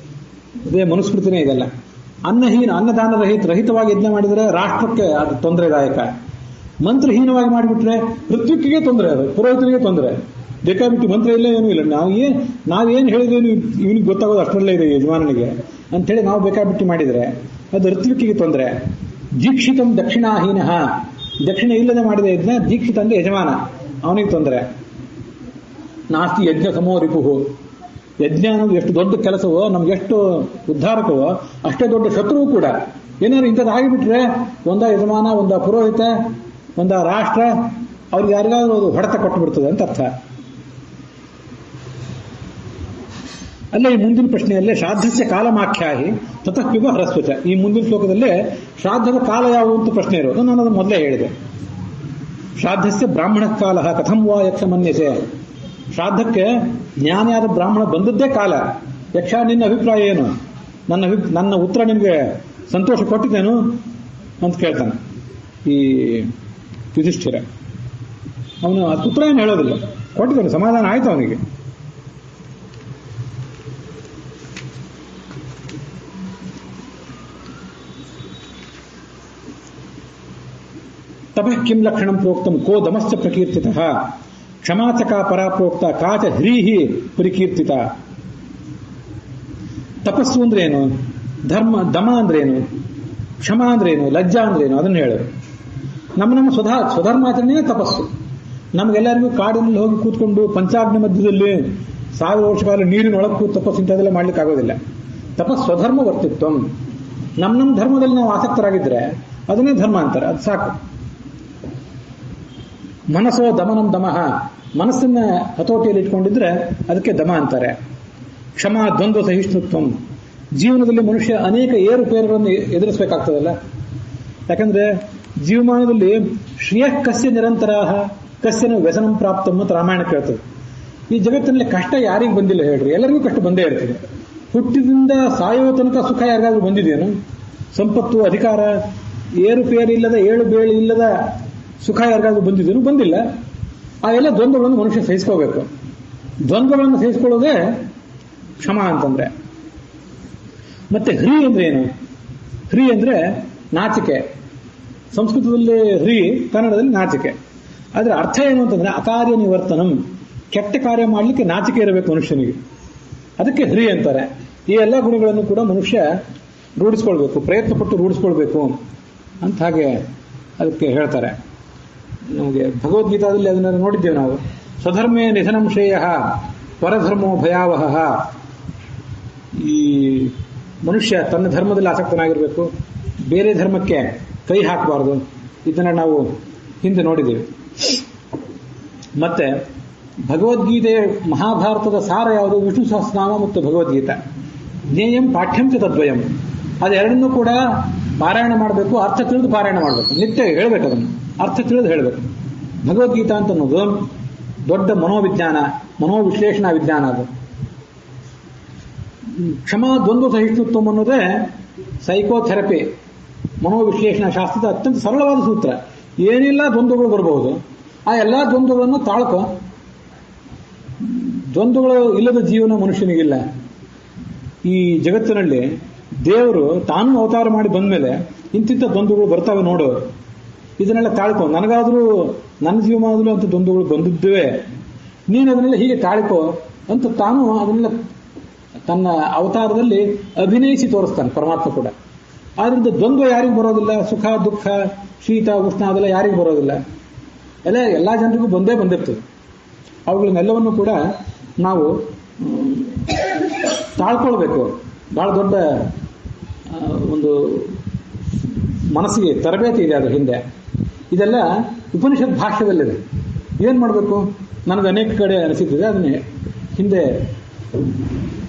ಇದೇ ಮನುಸ್ಮೃತಿನೇ ಇದೆಲ್ಲ. ಅನ್ನದಾನ ರಹಿತವಾಗಿ ಯಜ್ಞ ಮಾಡಿದರೆ ರಾಷ್ಟ್ರಕ್ಕೆ ಅದು ತೊಂದರೆದಾಯಕ. ಮಂತ್ರಹೀನವಾಗಿ ಮಾಡಿಬಿಟ್ರೆ ಋತ್ವಿಕ್ಕಿಗೆ ತೊಂದರೆ, ಅದು ಪುರೋಹಿತನಿಗೆ ತೊಂದರೆ. ಬೇಕಾಬಿಟ್ಟು ಮಂತ್ರ ಇಲ್ಲ, ಏನೂ ಇಲ್ಲ. ನಾವೇನು ಹೇಳಿದೇನು ಇವನಿಗೆ ಗೊತ್ತಾಗೋದು ಅಷ್ಟರಲ್ಲೇ ಇದೆ ಯಜಮಾನನಿಗೆ ಅಂಥೇಳಿ ನಾವು ಬೇಕಾಬಿಟ್ಟು ಮಾಡಿದರೆ ಅದು ಋತ್ವಿಕ್ಕಿಗೆ ತೊಂದರೆ. ದೀಕ್ಷಿತಂ ದಕ್ಷಿಣಾಹೀನ, ದಕ್ಷಿಣ ಇಲ್ಲದೆ ಮಾಡಿದ ಯಜ್ಞ ದೀಕ್ಷಿತ ಅಂದ್ರೆ ಯಜಮಾನ, ಅವನಿಗೆ ತೊಂದರೆ. ನಾಸ್ತಿ ಯಜ್ಞ ಸಮೋ ರಿಪುಹು. ಯಜ್ಞ ಅನ್ನೋದು ಎಷ್ಟು ದೊಡ್ಡ ಕೆಲಸವೋ, ನಮ್ಗೆ ಎಷ್ಟು ಉದ್ಧಾರಕವೋ ಅಷ್ಟೇ ದೊಡ್ಡ ಶತ್ರುವು ಕೂಡ. ಏನಾದ್ರು ಇಂಥದ್ದು ಆಗಿಬಿಟ್ರೆ ಒಂದ ಯಜಮಾನ, ಒಂದ ಪುರೋಹಿತ, ಒಂದ ರಾಷ್ಟ್ರ, ಅವ್ರಿಗೆ ಯಾರಿಗಾದ್ರೂ ಅದು ಹೊಡೆತ ಕೊಟ್ಟು ಬಿಡ್ತದೆ ಅಂತ ಅರ್ಥ. ಅಲ್ಲೇ ಈ ಮುಂದಿನ ಪ್ರಶ್ನೆಯಲ್ಲೇ ಶ್ರಾದ್ದಸ್ಯ ಕಾಲಮಾಖ್ಯಾಹಿ ತತಃ ಪಿಬ ಹ್ರಸ್ವಚ. ಈ ಮುಂದಿನ ಶ್ಲೋಕದಲ್ಲೇ ಶ್ರಾದ್ದದ ಕಾಲ ಯಾವುದು ಅಂತ ಪ್ರಶ್ನೆ ಇರೋದು. ನಾನು ಅದನ್ನು ಮೊದಲೇ ಹೇಳಿದೆ. ಶ್ರಾದ್ದಸ್ಯ ಬ್ರಾಹ್ಮಣ ಕಾಲ ಕಥಂ ವಾ ಯಕ್ಷ ಮನ್ಯಸೆ. ಶ್ರಾದ್ದಕ್ಕೆ ಜ್ಞಾನಿಯಾದ ಬ್ರಾಹ್ಮಣ ಬಂದದ್ದೇ ಕಾಲ. ಯಕ್ಷ ನಿನ್ನ ಅಭಿಪ್ರಾಯ ಏನು? ನನ್ನ ಉತ್ತರ ನಿಮಗೆ ಸಂತೋಷ ಕೊಟ್ಟಿದ್ದೇನು ಅಂತ ಕೇಳ್ತಾನೆ ಈ ಯುಧಿಷ್ಠಿರ. ಅವನು ಅದು ಉತ್ತರ ಏನು ಹೇಳೋದಿಲ್ಲ, ಕೊಟ್ಟಿದ್ದಾನೆ, ಸಮಾಧಾನ ಆಯ್ತು ಅವನಿಗೆ. ತಪಃ ಕಿಂ ಲಕ್ಷಣಂ ಪ್ರೋಕ್ತಂ ಕೋ ದಮಶ್ಚ ಪ್ರಕೀರ್ತಿತಃ ಕ್ಷಮಾಚ ಕಾ ಪರಾ ಪ್ರೋಕ್ತ ಕಾಚ ಹ್ರೀಹಿ ಪರಿಕೀರ್ತಿತ. ತಪಸ್ಸು ಅಂದ್ರೇನು, ದಮ ಅಂದ್ರೇನು, ಕ್ಷಮ ಅಂದ್ರೇನು, ಲಜ್ಜಾ ಅಂದ್ರೇನು, ಅದನ್ನು ಹೇಳೋರು. ನಮ್ಮ ಸ್ವಧರ್ಮಾಚರಣೆಯೇ ತಪಸ್ಸು. ನಮಗೆಲ್ಲರಿಗೂ ಕಾಡಿನಲ್ಲಿ ಹೋಗಿ ಕೂತ್ಕೊಂಡು ಪಂಚಾಗ್ನಿ ಮಧ್ಯದಲ್ಲಿ 1000 ವರ್ಷ ಕಾಲ ನೀರಿನೊಳಗೆ ಕೂತು ತಪಸ್ಸು ಇಂಥದ್ದೆಲ್ಲ ಮಾಡ್ಲಿಕ್ಕೆ ಆಗೋದಿಲ್ಲ. ತಪಸ್ಸು ಸ್ವಧರ್ಮ ವರ್ತಿತ್ವ. ನಮ್ಮ ಧರ್ಮದಲ್ಲಿ ನಾವು ಆಸಕ್ತರಾಗಿದ್ರೆ ಅದನ್ನೇ ಧರ್ಮ ಅಂತಾರೆ, ಅದು ಸಾಕು. ಮನಸ್ಸೋ ದಮನಂ ದಮಃ, ಮನಸ್ಸನ್ನ ಹತೋಟಿಯಲ್ಲಿ ಇಟ್ಕೊಂಡಿದ್ರೆ ಅದಕ್ಕೆ ದಮ ಅಂತಾರೆ. ಕ್ಷಮ ದ್ವಂದ್ವ ಸಹಿಷ್ಣುತ್ವಂ. ಜೀವನದಲ್ಲಿ ಮನುಷ್ಯ ಅನೇಕ ಏರುಪೇರುಗಳನ್ನು ಎದುರಿಸಬೇಕಾಗ್ತದಲ್ಲ. ಯಾಕಂದ್ರೆ ಜೀವಮಾನದಲ್ಲಿ ಶ್ರೇಯಃ ಕಸ್ಯ ನಿರಂತರಾಹ ಕಸ್ಯನ ವ್ಯಸನಂ ಪ್ರಾಪ್ತಂ ಅಂತ ರಾಮಾಯಣ ಕೇಳ್ತದೆ. ಈ ಜಗತ್ತಿನಲ್ಲಿ ಕಷ್ಟ ಯಾರಿಗೆ ಬಂದಿಲ್ಲ ಹೇಳ್ರಿ? ಎಲ್ಲರಿಗೂ ಕಷ್ಟ ಬಂದೇ ಇರ್ತದೆ. ಹುಟ್ಟಿದಿಂದ ಸಾಯುವ ತನಕ ಸುಖ ಯಾರಿಗಾದ್ರೂ ಬಂದಿದೆಯೇನು? ಸಂಪತ್ತು, ಅಧಿಕಾರ, ಏರುಪೇರಿಲ್ಲದ ಏಳು ಬೇಳು ಇಲ್ಲದ ಸುಖ ಯಾರಿಗಾದ್ರೂ ಬಂದಿದ್ದೇನು? ಬಂದಿಲ್ಲ. ಆ ಎಲ್ಲ ದ್ವಂದ್ವಗಳನ್ನು ಮನುಷ್ಯ ಸಹಿಸ್ಕೋಬೇಕು. ದ್ವಂದ್ವಗಳನ್ನು ಸಹಿಸ್ಕೊಳ್ಳೋದೇ ಕ್ಷಮ ಅಂತಂದ್ರೆ. ಮತ್ತೆ ಹ್ರೀ ಅಂದ್ರೆ ಏನು? ಹ್ರೀ ಅಂದ್ರೆ ನಾಚಿಕೆ. ಸಂಸ್ಕೃತದಲ್ಲಿ ಹ್ರೀ, ಕನ್ನಡದಲ್ಲಿ ನಾಚಿಕೆ. ಆದ್ರೆ ಅರ್ಥ ಏನು ಅಂತಂದ್ರೆ ಅಕಾರ್ಯ ನಿವರ್ತನಂ. ಕೆಟ್ಟ ಕಾರ್ಯ ಮಾಡಲಿಕ್ಕೆ ನಾಚಿಕೆ ಇರಬೇಕು ಮನುಷ್ಯನಿಗೆ, ಅದಕ್ಕೆ ಹ್ರೀ ಅಂತಾರೆ. ಈ ಎಲ್ಲ ಗುಣಗಳನ್ನು ಕೂಡ ಮನುಷ್ಯ ರೂಢಿಸ್ಕೊಳ್ಬೇಕು, ಪ್ರಯತ್ನ ಪಟ್ಟು ರೂಢಿಸ್ಕೊಳ್ಬೇಕು ಅಂತ ಹಾಗೆ ಅದಕ್ಕೆ ಹೇಳ್ತಾರೆ. ನಮಗೆ ಭಗವದ್ಗೀತಾದಲ್ಲಿ ಅದನ್ನ ನೋಡಿದ್ದೇವೆ ನಾವು. ಸ್ವಧರ್ಮೇ ನಿಧನಂ ಶ್ರೇಯ ಪರಧರ್ಮೋ ಭಯಾವಹ. ಈ ಮನುಷ್ಯ ತನ್ನ ಧರ್ಮದಲ್ಲಿ ಆಸಕ್ತನಾಗಿರಬೇಕು, ಬೇರೆ ಧರ್ಮಕ್ಕೆ ಕೈ ಹಾಕಬಾರದು. ಇದನ್ನು ನಾವು ಹಿಂದೆ ನೋಡಿದ್ದೇವೆ. ಮತ್ತೆ ಭಗವದ್ಗೀತೆ, ಮಹಾಭಾರತದ ಸಾರ ಯಾವುದು? ವಿಷ್ಣು ಸಹಸ್ರನಾಮ ಮತ್ತು ಭಗವದ್ಗೀತಾ. ಜ್ಞೇಯಂ ಪಾಠ್ಯಂ ಚ ತದ್ವಯಂ. ಅದೆರಡನ್ನೂ ಕೂಡ ಪಾರಾಯಣ ಮಾಡಬೇಕು, ಅರ್ಥ ತಿಳಿದು ಪಾರಾಯಣ ಮಾಡಬೇಕು. ನಿತ್ಯ ಹೇಳಬೇಕು, ಅದನ್ನು ಅರ್ಥ ತಿಳಿದು ಹೇಳಬೇಕು. ಭಗವದ್ಗೀತಾ ಅಂತ ಅನ್ನೋದು ದೊಡ್ಡ ಮನೋವಿಜ್ಞಾನ, ಮನೋವಿಶ್ಲೇಷಣಾ ವಿಜ್ಞಾನ. ಅದು ಕ್ಷಮಾ ದ್ವಂದ್ವ ಸಹಿಷ್ಣುತ್ವ ಅನ್ನೋದೇ ಸೈಕೋಥೆರಪಿ, ಮನೋವಿಶ್ಲೇಷಣಾ ಶಾಸ್ತ್ರದ ಅತ್ಯಂತ ಸರಳವಾದ ಸೂತ್ರ. ಏನೆಲ್ಲ ದ್ವಂದ್ವಗಳು ಬರಬಹುದು, ಆ ಎಲ್ಲ ದ್ವಂದ್ವಗಳನ್ನು ತಾಳ್ಕೊ. ದ್ವಂದ್ವಗಳು ಇಲ್ಲದ ಜೀವನ ಮನುಷ್ಯನಿಗಿಲ್ಲ. ಈ ಜಗತ್ತಿನಲ್ಲಿ ದೇವರು ತಾನು ಅವತಾರ ಮಾಡಿ ಬಂದ್ಮೇಲೆ ಇಂತಿಂಥ ದ್ವಂದ್ವಗಳು ಬರ್ತಾವೆ ನೋಡು, ಇದನ್ನೆಲ್ಲ ತಾಳ್ಕೊ. ನನಗಾದ್ರೂ ನನ್ನ ಜೀವಮಾನದಲ್ಲೂ ಅಂತ ದ್ವಂದ್ವಗಳು ಬಂದಿದ್ದೇವೆ, ನೀನು ಅದನ್ನೆಲ್ಲ ಹೀಗೆ ತಾಳ್ಕೊ ಅಂತ ತಾನು ಅದನ್ನೆಲ್ಲ ತನ್ನ ಅವತಾರದಲ್ಲಿ ಅಭಿನಯಿಸಿ ತೋರಿಸ್ತಾನೆ ಪರಮಾತ್ಮ ಕೂಡ. ಆದ್ರಿಂದ ದ್ವಂದ್ವ ಯಾರಿಗೂ ಬರೋದಿಲ್ಲ. ಸುಖ ದುಃಖ, ಶೀತ ಉಷ್ಣ ಅದೆಲ್ಲ ಯಾರಿಗೂ ಬರೋದಿಲ್ಲ. ಎಲ್ಲ ಜನರಿಗೂ ಬಂದಿರ್ತದೆ. ಅವುಗಳನ್ನೆಲ್ಲವನ್ನು ಕೂಡ ನಾವು ತಾಳ್ಕೊಳ್ಬೇಕು. ಬಹಳ ದೊಡ್ಡ ಒಂದು ಮನಸ್ಸಿಗೆ ತರಬೇತಿ ಇದೆ ಅದ್ರ ಹಿಂದೆ. ಇದೆಲ್ಲ ಉಪನಿಷತ್ ಭಾಷ್ಯದಲ್ಲಿದೆ. ಏನ್ ಮಾಡಬೇಕು? ನನಗೆ ಅನೇಕ ಕಡೆ ಅನಿಸಿದ್ದಿದೆ, ಅದನ್ನೇ ಹಿಂದೆ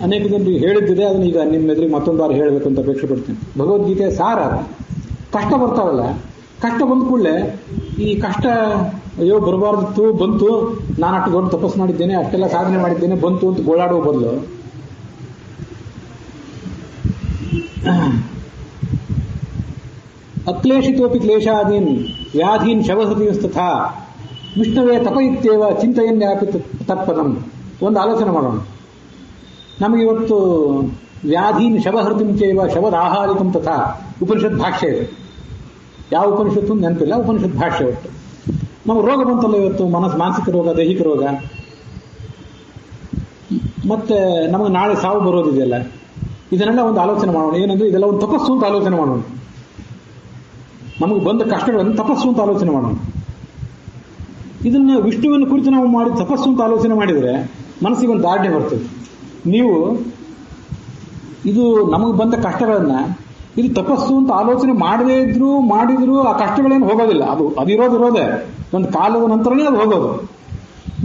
ಅನೇಕ ಜನರಿಗೆ ಹೇಳಿದ್ದಿದೆ. ಅದನ್ನ ಈಗ ನಿಮ್ಮ ಎದುರಿಗೆ ಮತ್ತೊಂದು ಬಾರಿ ಹೇಳಬೇಕು ಅಂತ ಅಪೇಕ್ಷೆ ಪಡ್ತೀನಿ. ಭಗವದ್ಗೀತೆ ಸಾರ. ಕಷ್ಟ ಬರ್ತಾವಲ್ಲ, ಕಷ್ಟ ಬಂದ ಕೂಡಲೇ ಈ ಕಷ್ಟ ಅಯ್ಯೋ ಬರಬಾರ್ದಿತ್ತು, ಬಂತು, ನಾನು ಅಷ್ಟು ದೊಡ್ಡ ತಪಸ್ಸು ಮಾಡಿದ್ದೇನೆ, ಅಷ್ಟೆಲ್ಲ ಸಾಧನೆ ಮಾಡಿದ್ದೇನೆ, ಬಂತು ಅಂತ ಗೋಳಾಡುವ ಬದಲು ಅಕ್ಲೇಶಿತೋಪಿ ಕ್ಲೇಶಾದೀನ್ ವ್ಯಾಧೀನ್ ಶವಹೃತಿಸ್ತಥಾ ವಿಷ್ಣುವೇ ತಪ ಇತ್ಯೇವ ಚಿಂತೆಯನ್ಯಾಪಿ ತತ್ಪದಂ. ಒಂದು ಆಲೋಚನೆ ಮಾಡೋಣ. ನಮಗಿವತ್ತು ವ್ಯಾಧೀನ್ ಶವಹೃತಿಂ ಚೈವ ಶವದಾಹಾರಿಕಂ ತಥಾ ಉಪನಿಷತ್ ಭಾಷ್ಯ ಇದೆ. ಯಾವ ಉಪನಿಷತ್ತು ನೆನಪಿಲ್ಲ, ಉಪನಿಷತ್ ಭಾಷ್ಯ ಒಟ್ಟು. ನಮಗೆ ರೋಗ ಬಂತಲ್ಲ ಇವತ್ತು, ಮಾನಸಿಕ ರೋಗ, ದೈಹಿಕ ರೋಗ. ಮತ್ತೆ ನಮಗೆ ನಾಳೆ ಸಾವು ಬರೋದಿದೆಯಲ್ಲ, ಇದನ್ನೆಲ್ಲ ಒಂದು ಆಲೋಚನೆ ಮಾಡೋಣ. ಏನಂದ್ರೆ ಇದೆಲ್ಲ ಒಂದು ತಪಸ್ಸು ಅಂತ ಆಲೋಚನೆ ಮಾಡೋಣ. ನಮಗೆ ಬಂದ ಕಷ್ಟಗಳನ್ನು ತಪಸ್ಸು ಅಂತ ಆಲೋಚನೆ ಮಾಡೋಣ. ಇದನ್ನ ವಿಷ್ಣುವಿನ ಕುರಿತು ನಾವು ಮಾಡಿ ತಪಸ್ಸು ಅಂತ ಆಲೋಚನೆ ಮಾಡಿದರೆ ಮನಸ್ಸಿಗೆ ಒಂದು ದಾರ್ಢ್ಯ ಬರ್ತದೆ. ನೀವು ಇದು ನಮಗೆ ಬಂದ ಕಷ್ಟಗಳನ್ನ ಇದು ತಪಸ್ಸು ಅಂತ ಆಲೋಚನೆ ಮಾಡದೇ ಮಾಡಿದ್ರು ಆ ಕಷ್ಟಗಳೇನು ಹೋಗೋದಿಲ್ಲ. ಅದು ಇರೋದೇ ಒಂದು ಕಾಲದ ನಂತರನೇ ಅದು ಹೋಗೋದು.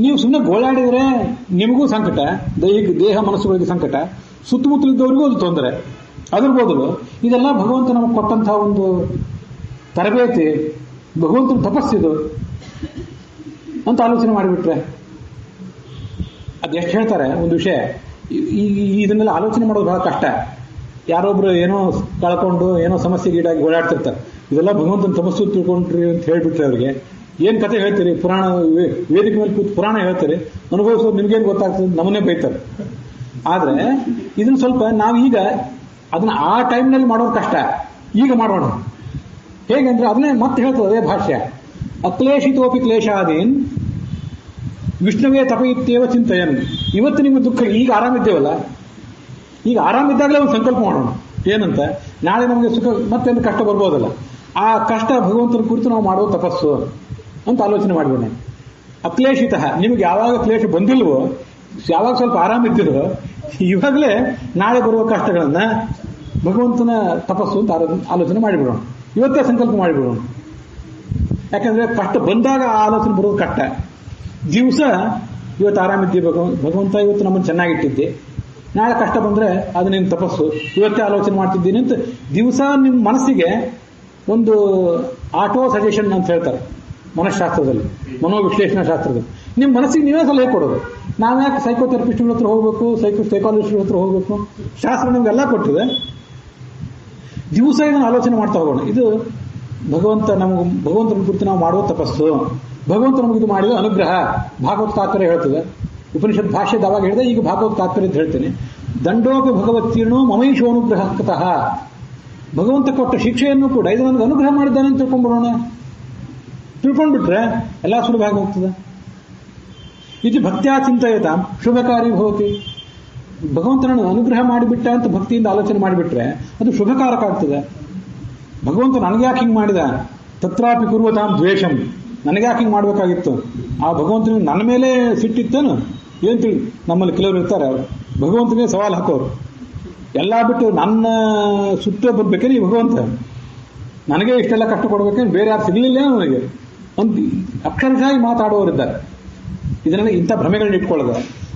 ನೀವು ಸುಮ್ಮನೆ ಗೋಳಾಡಿದ್ರೆ ನಿಮಗೂ ಸಂಕಟ, ದೇಹ ಮನಸ್ಸುಗಳಿಗೆ ಸಂಕಟ, ಸುತ್ತಮುತ್ತಲಿದ್ದವರಿಗೂ ಅದು ತೊಂದರೆ. ಅದ್ರ ಬದಲು ಇದೆಲ್ಲ ಭಗವಂತ ನಮಗೆ ಕೊಟ್ಟಂತಹ ಒಂದು ತರಬೇತಿ, ಭಗವಂತನ ತಪಸ್ಸಿದು ಅಂತ ಆಲೋಚನೆ ಮಾಡಿಬಿಟ್ರೆ ಅದೆಷ್ಟು ಹೇಳ್ತಾರೆ ಒಂದು ವಿಷಯ. ಇದನ್ನೆಲ್ಲ ಆಲೋಚನೆ ಮಾಡೋದು ಬಹಳ ಕಷ್ಟ. ಯಾರೊಬ್ರು ಏನೋ ಕಳ್ಕೊಂಡು ಏನೋ ಸಮಸ್ಯೆಗೀಡಾಗಿ ಓಡಾಡ್ತಿರ್ತಾರೆ. ಇದೆಲ್ಲ ಭಗವಂತನ ತಪಸ್ಸು ತಿಳ್ಕೊಂಡ್ರಿ ಅಂತ ಹೇಳ್ಬಿಟ್ರೆ ಅವ್ರಿಗೆ ಏನ್ ಕತೆ ಹೇಳ್ತೀರಿ, ಪುರಾಣ ವೇದಿಕೆ ಮೇಲೆ ಕೂತು ಪುರಾಣ ಹೇಳ್ತೀರಿ, ಅನುಭವಿಸೋದು ನಿಮ್ಗೇನು ಗೊತ್ತಾಗ್ತದೆ, ನಮ್ಮನ್ನೇ ಬೈತಾರೆ. ಆದ್ರೆ ಇದನ್ನ ಸ್ವಲ್ಪ ನಾವೀಗ ಅದನ್ನ ಆ ಟೈಮ್ನಲ್ಲಿ ಮಾಡೋದು ಕಷ್ಟ, ಈಗ ಮಾಡೋಣ. ಹೇಗೆಂದ್ರೆ ಅದನ್ನೇ ಮತ್ತೆ ಹೇಳ್ತದೆ ಅದೇ ಭಾಷ್ಯ. ಅಕ್ಲೇಶಿತೋಪಿ ಕ್ಲೇಶಾದೀನ್ ವಿಷ್ಣುವೇ ತಪಯಿತ್ತೇವ ಚಿಂತೆಯನ್. ಇವತ್ತು ನಿಮ್ಗೆ ದುಃಖ, ಈಗ ಆರಾಮಿದ್ದೇವಲ್ಲ, ಈಗ ಆರಾಮಿದ್ದಾಗಲೇ ಒಂದು ಸಂಕಲ್ಪ ಮಾಡೋಣ. ಏನಂತ, ನಾಳೆ ನಮಗೆ ಸುಖ ಮತ್ತೆ ಕಷ್ಟ ಬರ್ಬೋದಲ್ಲ, ಆ ಕಷ್ಟ ಭಗವಂತನ ಕುರಿತು ನಾವು ಮಾಡುವ ತಪಸ್ಸು ಅಂತ ಆಲೋಚನೆ ಮಾಡಿಬಿಡೋಣ. ಅಕ್ಲೇಶಿತ, ನಿಮಗೆ ಯಾವಾಗ ಕ್ಲೇಶ ಬಂದಿಲ್ವೋ, ಯಾವಾಗ ಸ್ವಲ್ಪ ಆರಾಮಿದ್ದಿರೋ, ಇವಾಗಲೇ ನಾಳೆ ಬರುವ ಕಷ್ಟಗಳನ್ನ ಭಗವಂತನ ತಪಸ್ಸು ಅಂತ ಆಲೋಚನೆ ಮಾಡಿಬಿಡೋಣ. ಇವತ್ತೇ ಸಂಕಲ್ಪ ಮಾಡಿಬಿಡೋಣ. ಯಾಕಂದ್ರೆ ಕಷ್ಟ ಬಂದಾಗ ಆ ಆಲೋಚನೆ ಬರೋದು ಕಷ್ಟ. ದಿವಸ ಇವತ್ತು ಆರಾಮಿದ್ದೆ ಭಗವಂತ, ಇವತ್ತು ನಮ್ಮನ್ನು ಚೆನ್ನಾಗಿಟ್ಟಿದ್ದೆ, ನಾಳೆ ಕಷ್ಟ ಬಂದ್ರೆ ಅದು ನಿನ್ನ ತಪಸ್ಸು, ಇವತ್ತೇ ಆಲೋಚನೆ ಮಾಡ್ತಿದ್ದೀನಿ ಅಂತ ದಿವಸ ನಿಮ್ಮ ಮನಸ್ಸಿಗೆ ಒಂದು ಆಟೋ ಸಜೆಷನ್ ಅಂತ ಹೇಳ್ತಾರೆ ಮನಃಶಾಸ್ತ್ರದಲ್ಲಿ, ಮನೋವಿಶ್ಲೇಷಣಾ ಶಾಸ್ತ್ರದಲ್ಲಿ. ನಿಮ್ಮ ಮನಸ್ಸಿಗೆ ನೀವೇ ಸಲಹೆ ಕೊಡೋದು. ನಾವ್ಯಾಕೆ ಸೈಕೋಥೆರಪಿಸ್ಟ್ಗಳ ಹತ್ರ ಹೋಗ್ಬೇಕು, ಸೈಕಾಲಜಿಸ್ಟ್ಗಳ ಹತ್ರ ಹೋಗ್ಬೇಕು, ಶಾಸ್ತ್ರ ನಮಗೆಲ್ಲ ಕೊಟ್ಟಿದೆ. ದಿವಸ ಇದನ್ನು ಆಲೋಚನೆ ಮಾಡ್ತಾ ಹೋಗೋಣ. ಇದು ಭಗವಂತನ ಕುರಿತು ನಾವು ಮಾಡುವ ತಪಸ್ಸು. ಭಗವಂತ ನಮಗಿದು ಮಾಡಿದ ಅನುಗ್ರಹ. ಭಾಗವತ ತಾತ್ಪರ್ಯ ಹೇಳ್ತದೆ, ಉಪನಿಷತ್ ಭಾಷ್ಯದ ಅವಾಗ ಹೇಳಿದೆ, ಈಗ ಭಾಗವತ ತಾತ್ಪರ್ಯ ಅಂತ ಹೇಳ್ತೇನೆ. ದಂಡೋಪಿ ಭಗವತ್ತೀರ್ಣೋ ಮಮೈಷು ಅನುಗ್ರಹಕತಃ. ಭಗವಂತ ಕೊಟ್ಟ ಶಿಕ್ಷೆಯನ್ನು ಕೂಡ ಇದು ನನಗೆ ಅನುಗ್ರಹ ಮಾಡಿದ್ದಾನೆ ಅಂತ ತಿಳ್ಕೊಂಡ್ಬಿಡೋಣ. ತಿಳ್ಕೊಂಡ್ಬಿಟ್ರೆ ಎಲ್ಲ ಸುಲಭ ಆಗಿ ಹೋಗ್ತದೆ. ಇದು ಭಕ್ತ್ಯಾ ಚಿಂತಯತ ಶುಭಕಾರಿ ಭವತಿ. ಭಗವಂತನನ್ನು ಅನುಗ್ರಹ ಮಾಡಿಬಿಟ್ಟ ಅಂತ ಭಕ್ತಿಯಿಂದ ಆಲೋಚನೆ ಮಾಡಿಬಿಟ್ರೆ ಅದು ಶುಭಕಾರಕ ಆಗ್ತದೆ. ಭಗವಂತ ನನಗ್ಯಾಕೆ ಹಿಂಗೆ ಮಾಡಿದ, ತತ್ರಾಪಿ ಕುರ್ವತಾಂ ದ್ವೇಷಂ, ನನಗ್ಯಾಕೆ ಹಿಂಗೆ ಮಾಡಬೇಕಾಗಿತ್ತು, ಆ ಭಗವಂತನಿಗೆ ನನ್ನ ಮೇಲೆ ಸಿಟ್ಟಿತ್ತೇನು ಏನ್ ತಿಳಿ. ನಮ್ಮಲ್ಲಿ ಕೆಲವರು ಇರ್ತಾರೆ, ಅವರು ಭಗವಂತನಿಗೆ ಸವಾಲು ಹಾಕೋರು. ಎಲ್ಲ ಬಿಟ್ಟು ನನ್ನ ಸುತ್ತ ಬರ್ಬೇಕೇನು ಈ ಭಗವಂತ, ನನಗೆ ಇಷ್ಟೆಲ್ಲ ಕಷ್ಟ ಕೊಡ್ಬೇಕೇನು, ಬೇರೆ ಯಾರು ಸಿಗಲಿಲ್ಲ ನನಗೆ ಅಂತ ಅಕ್ಷರಶಾಗಿ ಮಾತಾಡುವವರಿದ್ದಾರೆ. ಇದರಲ್ಲಿ ಇಂಥ ಭ್ರಮೆಗಳನ್ನ ಇಟ್ಕೊಳ್ಳೋದು.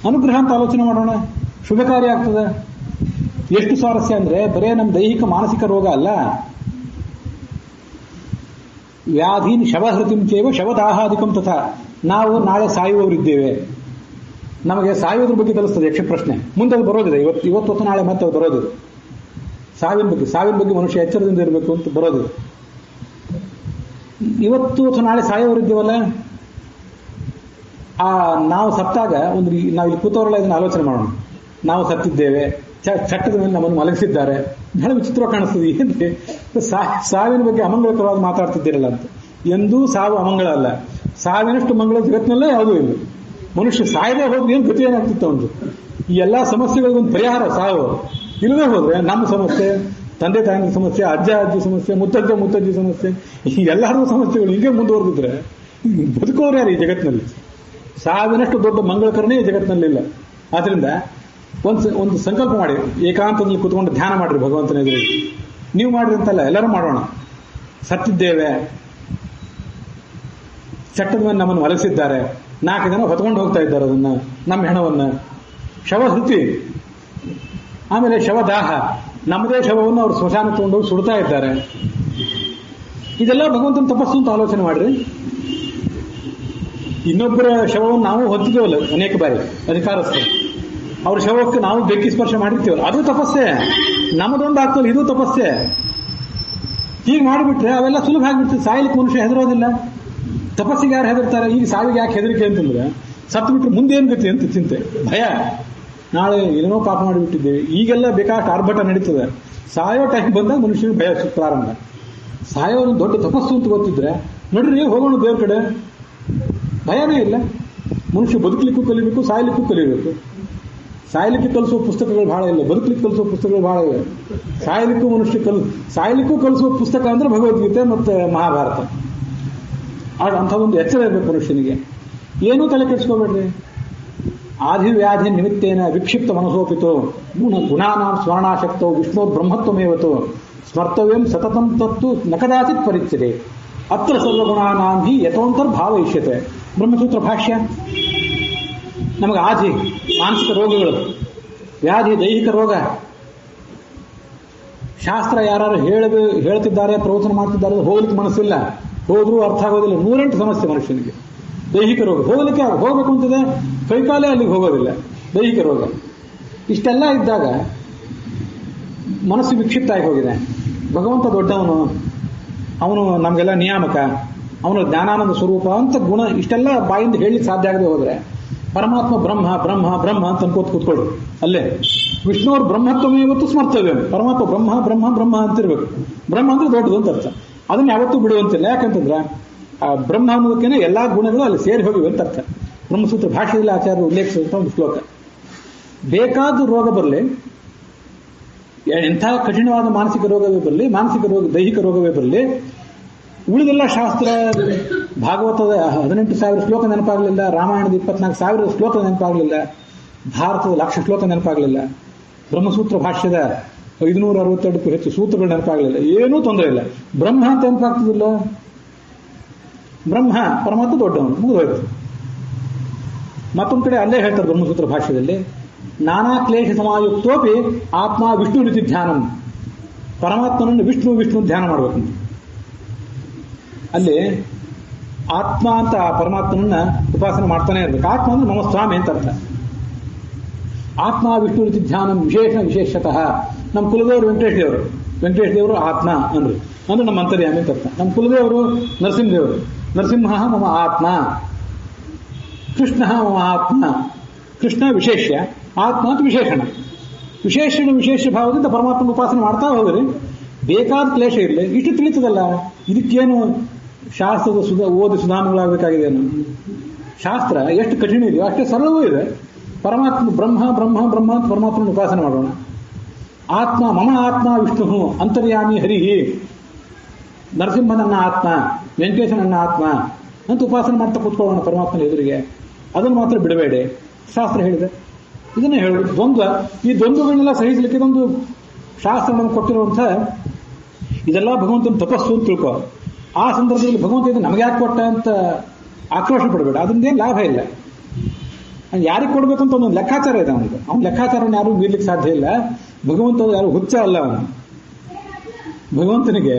ಅನುಗ್ರಹ ಅಂತ ಆಲೋಚನೆ ಮಾಡೋಣ, ಶುಭಕಾರಿ ಆಗ್ತದೆ. ಎಷ್ಟು ಸ್ವಾರಸ್ಯ ಅಂದ್ರೆ ಬರೇ ನಮ್ಮ ದೈಹಿಕ ಮಾನಸಿಕ ರೋಗ ಅಲ್ಲ, ವ್ಯಾಧೀನ್ ಶವಹೃತಿಂಚೇವ ಶವದಾಹಾದಿಕಂ ತಥಾ. ನಾವು ನಾಳೆ ಸಾಯುವವರಿದ್ದೇವೆ, ನಮಗೆ ಸಾಯುವುದ್ರ ಬಗ್ಗೆ ಕಲಿಸ್ತದೆ ಯಕ್ಷ ಪ್ರಶ್ನೆ. ಮುಂದೆ ಅದು ಬರೋದಿದೆ, ಇವತ್ತು ನಾಳೆ ಮತ್ತೆ ಅದು ಬರೋದು. ಸಾವಿನ ಬಗ್ಗೆ ಮನುಷ್ಯ ಎಚ್ಚರದಿಂದ ಇರಬೇಕು ಅಂತ ಬರೋದು. ಇವತ್ತು ಅಥವಾ ನಾಳೆ ಸಾಯೋವರಿದ್ದೇವಲ್ಲ, ನಾವು ಸತ್ತಾಗ ನಾವು ಇಲ್ಲಿ ಕೂತವರೆಲ್ಲ ಇದನ್ನು ಆಲೋಚನೆ ಮಾಡೋಣ. ನಾವು ಸತ್ತಿದ್ದೇವೆ, ಚಟ್ಟದ ಮೇಲೆ ನಮ್ಮನ್ನು ಮಲಗಿಸಿದ್ದಾರೆ, ಬಹಳ ವಿಚಿತ್ರ ಕಾಣಿಸ್ತದೆ. ಏನ್ರಿ ಸಾವಿನ ಬಗ್ಗೆ ಅಮಂಗಳಕರವಾಗಿ ಮಾತಾಡ್ತಿದ್ದೀರಲ್ಲ ಅಂತ. ಎಂದೂ ಸಾವು ಅಮಂಗಳ ಅಲ್ಲ. ಸಾವಿನಷ್ಟು ಮಂಗಳ ಜಗತ್ತಿನಲ್ಲೇ ಯಾವುದೂ ಇಲ್ಲ. ಮನುಷ್ಯ ಸಾಯದೇ ಹೋದ್ರೆ ಏನು ಗತಿ ಏನಾಗ್ತಿತ್ತು ಒಂದು. ಈ ಎಲ್ಲಾ ಸಮಸ್ಯೆಗಳಿಗೊಂದು ಪರಿಹಾರ ಸಾವು. ಇಲ್ಲದೆ ಹೋದ್ರೆ ನಮ್ಮ ಸಮಸ್ಯೆ, ತಂದೆ ತಾಯಿನ ಸಮಸ್ಯೆ, ಅಜ್ಜಿ ಸಮಸ್ಯೆ, ಮುತ್ತಜ್ಜಿ ಸಮಸ್ಯೆ, ಈ ಎಲ್ಲರಿಗೂ ಸಮಸ್ಯೆಗಳು ಹೀಗೆ ಮುಂದುವರೆದಿದ್ರೆ ಬದುಕೋರು ಯಾರು ಈ ಜಗತ್ತಿನಲ್ಲಿ? ಸಾವಿನಷ್ಟು ದೊಡ್ಡ ಮಂಗಳಕರನೇ ಈ ಜಗತ್ತಿನಲ್ಲಿಲ್ಲ. ಆದ್ರಿಂದ ಒಂದು ಸಂಕಲ್ಪ ಮಾಡಿ, ಏಕಾಂತದಲ್ಲಿ ಕೂತ್ಕೊಂಡು ಧ್ಯಾನ ಮಾಡ್ರಿ ಭಗವಂತನ ಎದುರಿಗೆ. ನೀವು ಮಾಡ್ರಿ ಅಂತಲ್ಲ, ಎಲ್ಲರೂ ಮಾಡೋಣ. ಸತ್ತಿದ್ದೇವೆ, ಚಟ್ಟದ ಮೇಲೆ ನಮ್ಮನ್ನು ಮಲಗಿಸಿದ್ದಾರೆ, 4 ಜನ ಹೊತ್ಕೊಂಡು ಹೋಗ್ತಾ ಇದ್ದಾರೆ ಅದನ್ನ, ನಮ್ಮ ಹೆಣವನ್ನ. ಶವಹೃತಿ, ಆಮೇಲೆ ಶವದಾಹ, ನಮ್ಮದೇ ಶವವನ್ನು ಅವರು ಸ್ಮಶಾನ ತಗೊಂಡೋಗಿ ಸುಡ್ತಾ ಇದ್ದಾರೆ. ಇದೆಲ್ಲ ಭಗವಂತನ ತಪಸ್ಸು ಅಂತ ಆಲೋಚನೆ ಮಾಡ್ರಿ. ಇನ್ನೊಬ್ಬರ ಶವವನ್ನು ನಾವು ಹೊತ್ತಿದ್ದೇವಲ್ಲ ಅನೇಕ ಬಾರಿ ಅಧಿಕಾರಸ್ಥರು, ಅವ್ರ ಶವಕ್ಕೆ ನಾವು ಬೆಂಕಿ ಸ್ಪರ್ಶ ಮಾಡಿರ್ತೀವಲ್ಲ, ಅದು ತಪಸ್ಸೆ. ನಮ್ಮದೊಂದು ಆಗ್ತಲ್ಲ, ಇದು ತಪಸ್ಸೆ. ಹೀಗೆ ಮಾಡಿಬಿಟ್ರೆ ಅವೆಲ್ಲ ಸುಲಭ ಆಗ್ಬಿಡ್ತದೆ. ಸಾಯಲಿಕ್ಕೆ ಮನುಷ್ಯ ಹೆದರೋದಿಲ್ಲ. ತಪಸ್ಸಿಗೆ ಯಾರು ಹೆದರ್ತಾರೆ? ಈಗ ಸಾವಿಗೆ ಯಾಕೆ ಹೆದರಿಕೆ ಅಂತಂದ್ರೆ, ಸತ್ತು ಬಿಟ್ರೆ ಮುಂದೆ ಏನು ಗತಿ ಅಂತ ಚಿಂತೆ, ಭಯ. ನಾಳೆ ಏನೇನೋ ಪಾಪ ಮಾಡಿಬಿಟ್ಟಿದ್ದೇವೆ, ಈಗೆಲ್ಲ ಬೇಕಾಷ್ಟು ಆರ್ಭಟ ನಡೀತದೆ. ಸಾಯೋ ಟೈಮ್ ಬಂದಾಗ ಮನುಷ್ಯನಿಗೆ ಭಯ ಪ್ರಾರಂಭ. ಸಾಯೋ ಒಂದು ದೊಡ್ಡ ತಪಸ್ಸು ಅಂತ ಗೊತ್ತಿದ್ರೆ ನೋಡ್ರಿ, ಹೋಗೋಣ ದೇವ್ರ ಕಡೆ, ಭಯನೇ ಇಲ್ಲ. ಮನುಷ್ಯ ಬದುಕಲಿಕ್ಕೂ ಕಲಿಬೇಕು, ಸಾಯಲಿಕ್ಕೂ ಕಲಿಬೇಕು. ಸಾಯಲಿಕ್ಕೆ ಕಲಿಸುವ ಪುಸ್ತಕಗಳು ಬಹಳ ಇಲ್ಲ, ಬದುಕಲಿಕ್ಕೆ ಕಲಿಸುವ ಪುಸ್ತಕಗಳು ಬಹಳ ಇವೆ. ಸಾಯಲಿಕ್ಕೂ ಕಲಿಸುವ ಪುಸ್ತಕ ಅಂದ್ರೆ ಭಗವದ್ಗೀತೆ ಮತ್ತೆ ಮಹಾಭಾರತ. ಅಂಥದ್ದೊಂದು ಎಚ್ಚರ ಇರಬೇಕು ಮನುಷ್ಯನಿಗೆ. ಏನೂ ತಲೆ ಕೆಡಿಸ್ಕೋಬೇಡ್ರಿ. ಆದಿವ್ಯಾಧಿ ನಿಮಿತ್ತೇನ ವಿಕ್ಷಿಪ್ತ ಮನಸೋಪಿತು ಗುಣಾನಾಂ ಸ್ಮರಣಾಶಕ್ತೋ ವಿಷ್ಣು ಬ್ರಹ್ಮತ್ವಮೇವತು ಸ್ಮರ್ತವ್ಯಂ ಸತತಂ ತತ್ತು ನಕದಾಚಿತ್ ಪರಿಚ್ಯತೆ ಅತ್ರ ಸರ್ವಗುಣಾನಾಂ ಹಿ ಯಥೋಂತರ್ಭಾವಯಿಷ್ಯತೆ. ಬ್ರಹ್ಮಸೂತ್ರ ಭಾಷ್ಯ. ನಮಗೆ ಆಧಿ ಮಾನಸಿಕ ರೋಗಗಳು, ವ್ಯಾಧಿ, ದೈಹಿಕ ರೋಗ. ಶಾಸ್ತ್ರ ಯಾರು ಹೇಳ್ತಿದ್ದಾರೆ, ಪ್ರವಚನ ಮಾಡ್ತಿದ್ದಾರೆ, ಹೋಗ್ಲಿಕ್ಕೆ ಮನಸ್ಸಿಲ್ಲ, ಹೋದ್ರೂ ಅರ್ಥ ಆಗೋದಿಲ್ಲ. 108 ಸಮಸ್ಯೆ ಮನುಷ್ಯನಿಗೆ. ದೈಹಿಕ ರೋಗ ಹೋಗ್ಬೇಕು ಅಂತಿದೆ, ಕೈಕಾಲೇ ಅಲ್ಲಿಗೆ ಹೋಗೋದಿಲ್ಲ. ದೈಹಿಕ ರೋಗ ಇಷ್ಟೆಲ್ಲ ಇದ್ದಾಗ ಮನಸ್ಸು ವಿಕ್ಷಿಪ್ತ ಆಗಿ ಹೋಗಿದೆ. ಭಗವಂತ ದೊಡ್ಡವನು, ಅವನು ನಮಗೆಲ್ಲ ನಿಯಾಮಕ, ಅವನು ಜ್ಞಾನಾನಂದ ಸ್ವರೂಪ ಅಂತ ಗುಣ ಇಷ್ಟೆಲ್ಲ ಬಾಯಿಂದ ಹೇಳಲಿಕ್ಕೆ ಸಾಧ್ಯ ಆಗದೆ ಹೋದ್ರೆ ಪರಮಾತ್ಮ ಬ್ರಹ್ಮ ಬ್ರಹ್ಮ ಬ್ರಹ್ಮ ಅಂತ ಅನ್ಕೋತ ಕೂತ್ಕೊಳ್ಳಿ. ಅಲ್ಲೇ ವಿಷ್ಣುವ್ರ ಬ್ರಹ್ಮತ್ವಮೇ ಇವತ್ತು ಸ್ಮರ್ತವ್ಯ. ಪರಮಾತ್ಮ ಬ್ರಹ್ಮ ಬ್ರಹ್ಮ ಬ್ರಹ್ಮ ಅಂತಿರ್ಬೇಕು. ಬ್ರಹ್ಮ ಅಂದ್ರೆ ದೊಡ್ಡದು ಅಂತ ಅರ್ಥ. ಅದನ್ನ ಯಾವತ್ತೂ ಬಿಡುವಂತಿಲ್ಲ. ಯಾಕಂತಂದ್ರೆ ಆ ಬ್ರಹ್ಮ ಅನ್ನೋದಕ್ಕೇನೆ ಎಲ್ಲಾ ಗುಣಗಳು ಅಲ್ಲಿ ಸೇರಿ ಹೋಗಿವೆ ಅಂತ ಅರ್ಥ. ಬ್ರಹ್ಮಸೂತ್ರ ಭಾಷೆಯಲ್ಲಿ ಆಚಾರ್ಯರು ಉಲ್ಲೇಖಿಸಿದಂತ ಒಂದು ಶ್ಲೋಕ. ಬೇಕಾದ ರೋಗ ಬರಲಿ, ಎಂಥ ಕಠಿಣವಾದ ಮಾನಸಿಕ ರೋಗವೇ ಬರಲಿ, ದೈಹಿಕ ರೋಗವೇ ಬರಲಿ, ಉಳಿದೆಲ್ಲ ಶಾಸ್ತ್ರ, ಭಾಗವತದ 18,000 ಶ್ಲೋಕ ನೆನಪಾಗಲಿಲ್ಲ, ರಾಮಾಯಣದ 24,000 ಶ್ಲೋಕ ನೆನಪಾಗಲಿಲ್ಲ, ಭಾರತದ 1,00,000 ಶ್ಲೋಕ ನೆನಪಾಗಲಿಲ್ಲ, ಬ್ರಹ್ಮಸೂತ್ರ ಭಾಷ್ಯದ 562ಕ್ಕೂ ಹೆಚ್ಚು ಸೂತ್ರಗಳು ನೆನಪಾಗಲಿಲ್ಲ, ಏನೂ ತೊಂದರೆ ಇಲ್ಲ. ಬ್ರಹ್ಮ ಅಂತ ನೆನಪಾಗ್ತದಿಲ್ಲ. ಬ್ರಹ್ಮ ಪರಮಾತ್ಮ ದೊಡ್ಡವನು, ಮುಗಿದೋಯ್ತು. ಮತ್ತೊಂದು ಕಡೆ ಅಲ್ಲೇ ಹೇಳ್ತಾರೆ ಬ್ರಹ್ಮಸೂತ್ರ ಭಾಷ್ಯದಲ್ಲಿ, ನಾನಾ ಕ್ಲೇಶ ಸಮಾಯುಕ್ತೋಪಿ ಆತ್ಮ ವಿಷ್ಣು ರೀತಿ ಧ್ಯಾನಂ. ಪರಮಾತ್ಮನನ್ನು ವಿಷ್ಣು ಧ್ಯಾನ ಮಾಡಬೇಕು. ಅಲ್ಲಿ ಆತ್ಮ ಅಂತ ಪರಮಾತ್ಮನನ್ನ ಉಪಾಸನೆ ಮಾಡ್ತಾನೆ ಇರ್ಬೇಕು. ಆತ್ಮ ಅಂದ್ರೆ ನಮ್ಮ ಸ್ವಾಮಿ ಅಂತ ಅರ್ಥ. ಆತ್ಮ ವಿಷ್ಣು ರೀತಿ ಧ್ಯಾನಂ ವಿಶೇಷತಃ. ನಮ್ಮ ಕುಲದೇವರು ವೆಂಕಟೇಶ್ ದೇವರು ಆತ್ಮ ಅಂದ್ರೆ ನಮ್ಮ ಅಂತರ್ಯಾಮಿ ಅಂತ ಅರ್ಥ. ನಮ್ಮ ಕುಲದೇವರು ನರಸಿಂಹದೇವರು, ನರಸಿಂಹ ಮಮ ಆತ್ಮ, ಕೃಷ್ಣ ಮಮ ಆತ್ಮ. ಕೃಷ್ಣ ವಿಶೇಷ್ಯ, ಆತ್ಮ ಅಂತ ವಿಶೇಷ ಭಾವದಿಂದ ಪರಮಾತ್ಮನ ಉಪಾಸನೆ ಮಾಡ್ತಾ ಹೋಗ್ರಿ. ಬೇಕಾದ ಕ್ಲೇಶ ಇರಲಿ. ಇಷ್ಟು ತಿಳಿತದಲ್ಲ, ಇದಕ್ಕೇನು ಶಾಸ್ತ್ರದ ಓದಿ ಸುಧಾರಣೆಗಳಾಗಬೇಕಾಗಿದೆ. ಶಾಸ್ತ್ರ ಎಷ್ಟು ಕಠಿಣ ಇದೆಯೋ ಅಷ್ಟೇ ಸರಳವೂ ಇದೆ. ಪರಮಾತ್ಮ ಬ್ರಹ್ಮ ಬ್ರಹ್ಮ ಬ್ರಹ್ಮ ಅಂತ ಪರಮಾತ್ಮನ ಉಪಾಸನೆ ಮಾಡೋಣ. ಆತ್ಮ ಮಮ ಆತ್ಮ ವಿಷ್ಣು ಅಂತರ್ಯಾಮಿ ಹರಿಹಿ, ನರಸಿಂಹ ನನ್ನ ಆತ್ಮ, ವೆಂಕಟೇಶ ನನ್ನ ಆತ್ಮ ಅಂತ ಉಪಾಸನೆ ಮಾಡ್ತಾ ಕೂತ್ಕೊಳ್ಳೋಣ ಪರಮಾತ್ಮನ ಎದುರಿಗೆ. ಅದನ್ನು ಮಾತ್ರ ಬಿಡಬೇಡಿ. ಶಾಸ್ತ್ರ ಹೇಳಿದೆ, ಇದನ್ನೇ ಹೇಳುದು. ಈ ದ್ವಂದ್ವಗಳನ್ನೆಲ್ಲ ಸಹಿಸಲಿಕ್ಕೆ ಇದೊಂದು ಶಾಸ್ತ್ರ ನಮ್ಗೆ ಕೊಟ್ಟಿರುವಂಥ, ಇದೆಲ್ಲ ಭಗವಂತನ ತಪಸ್ಸು ಅಂತ ತಿಳ್ಕೊ. ಆ ಸಂದರ್ಭದಲ್ಲಿ ಭಗವಂತ ಇದು ನಮಗೆ ಯಾಕೆ ಕೊಟ್ಟ ಅಂತ ಆಕ್ರೋಶ ಪಡಬೇಡ. ಅದರಿಂದೇನು ಲಾಭ ಇಲ್ಲ. ಯಾರಿಗೆ ಕೊಡಬೇಕು ಅಂತ ಒಂದೊಂದು ಲೆಕ್ಕಾಚಾರ ಇದೆ ಅವನಿಗೆ. ಅವನ ಲೆಕ್ಕಾಚಾರವನ್ನು ಯಾರು ಮೀರ್ಲಿಕ್ಕೆ ಸಾಧ್ಯ ಇಲ್ಲ. ಭಗವಂತ ಯಾರು ಹುಚ್ಚ ಅಲ್ಲ ಅವನು. ಭಗವಂತನಿಗೆ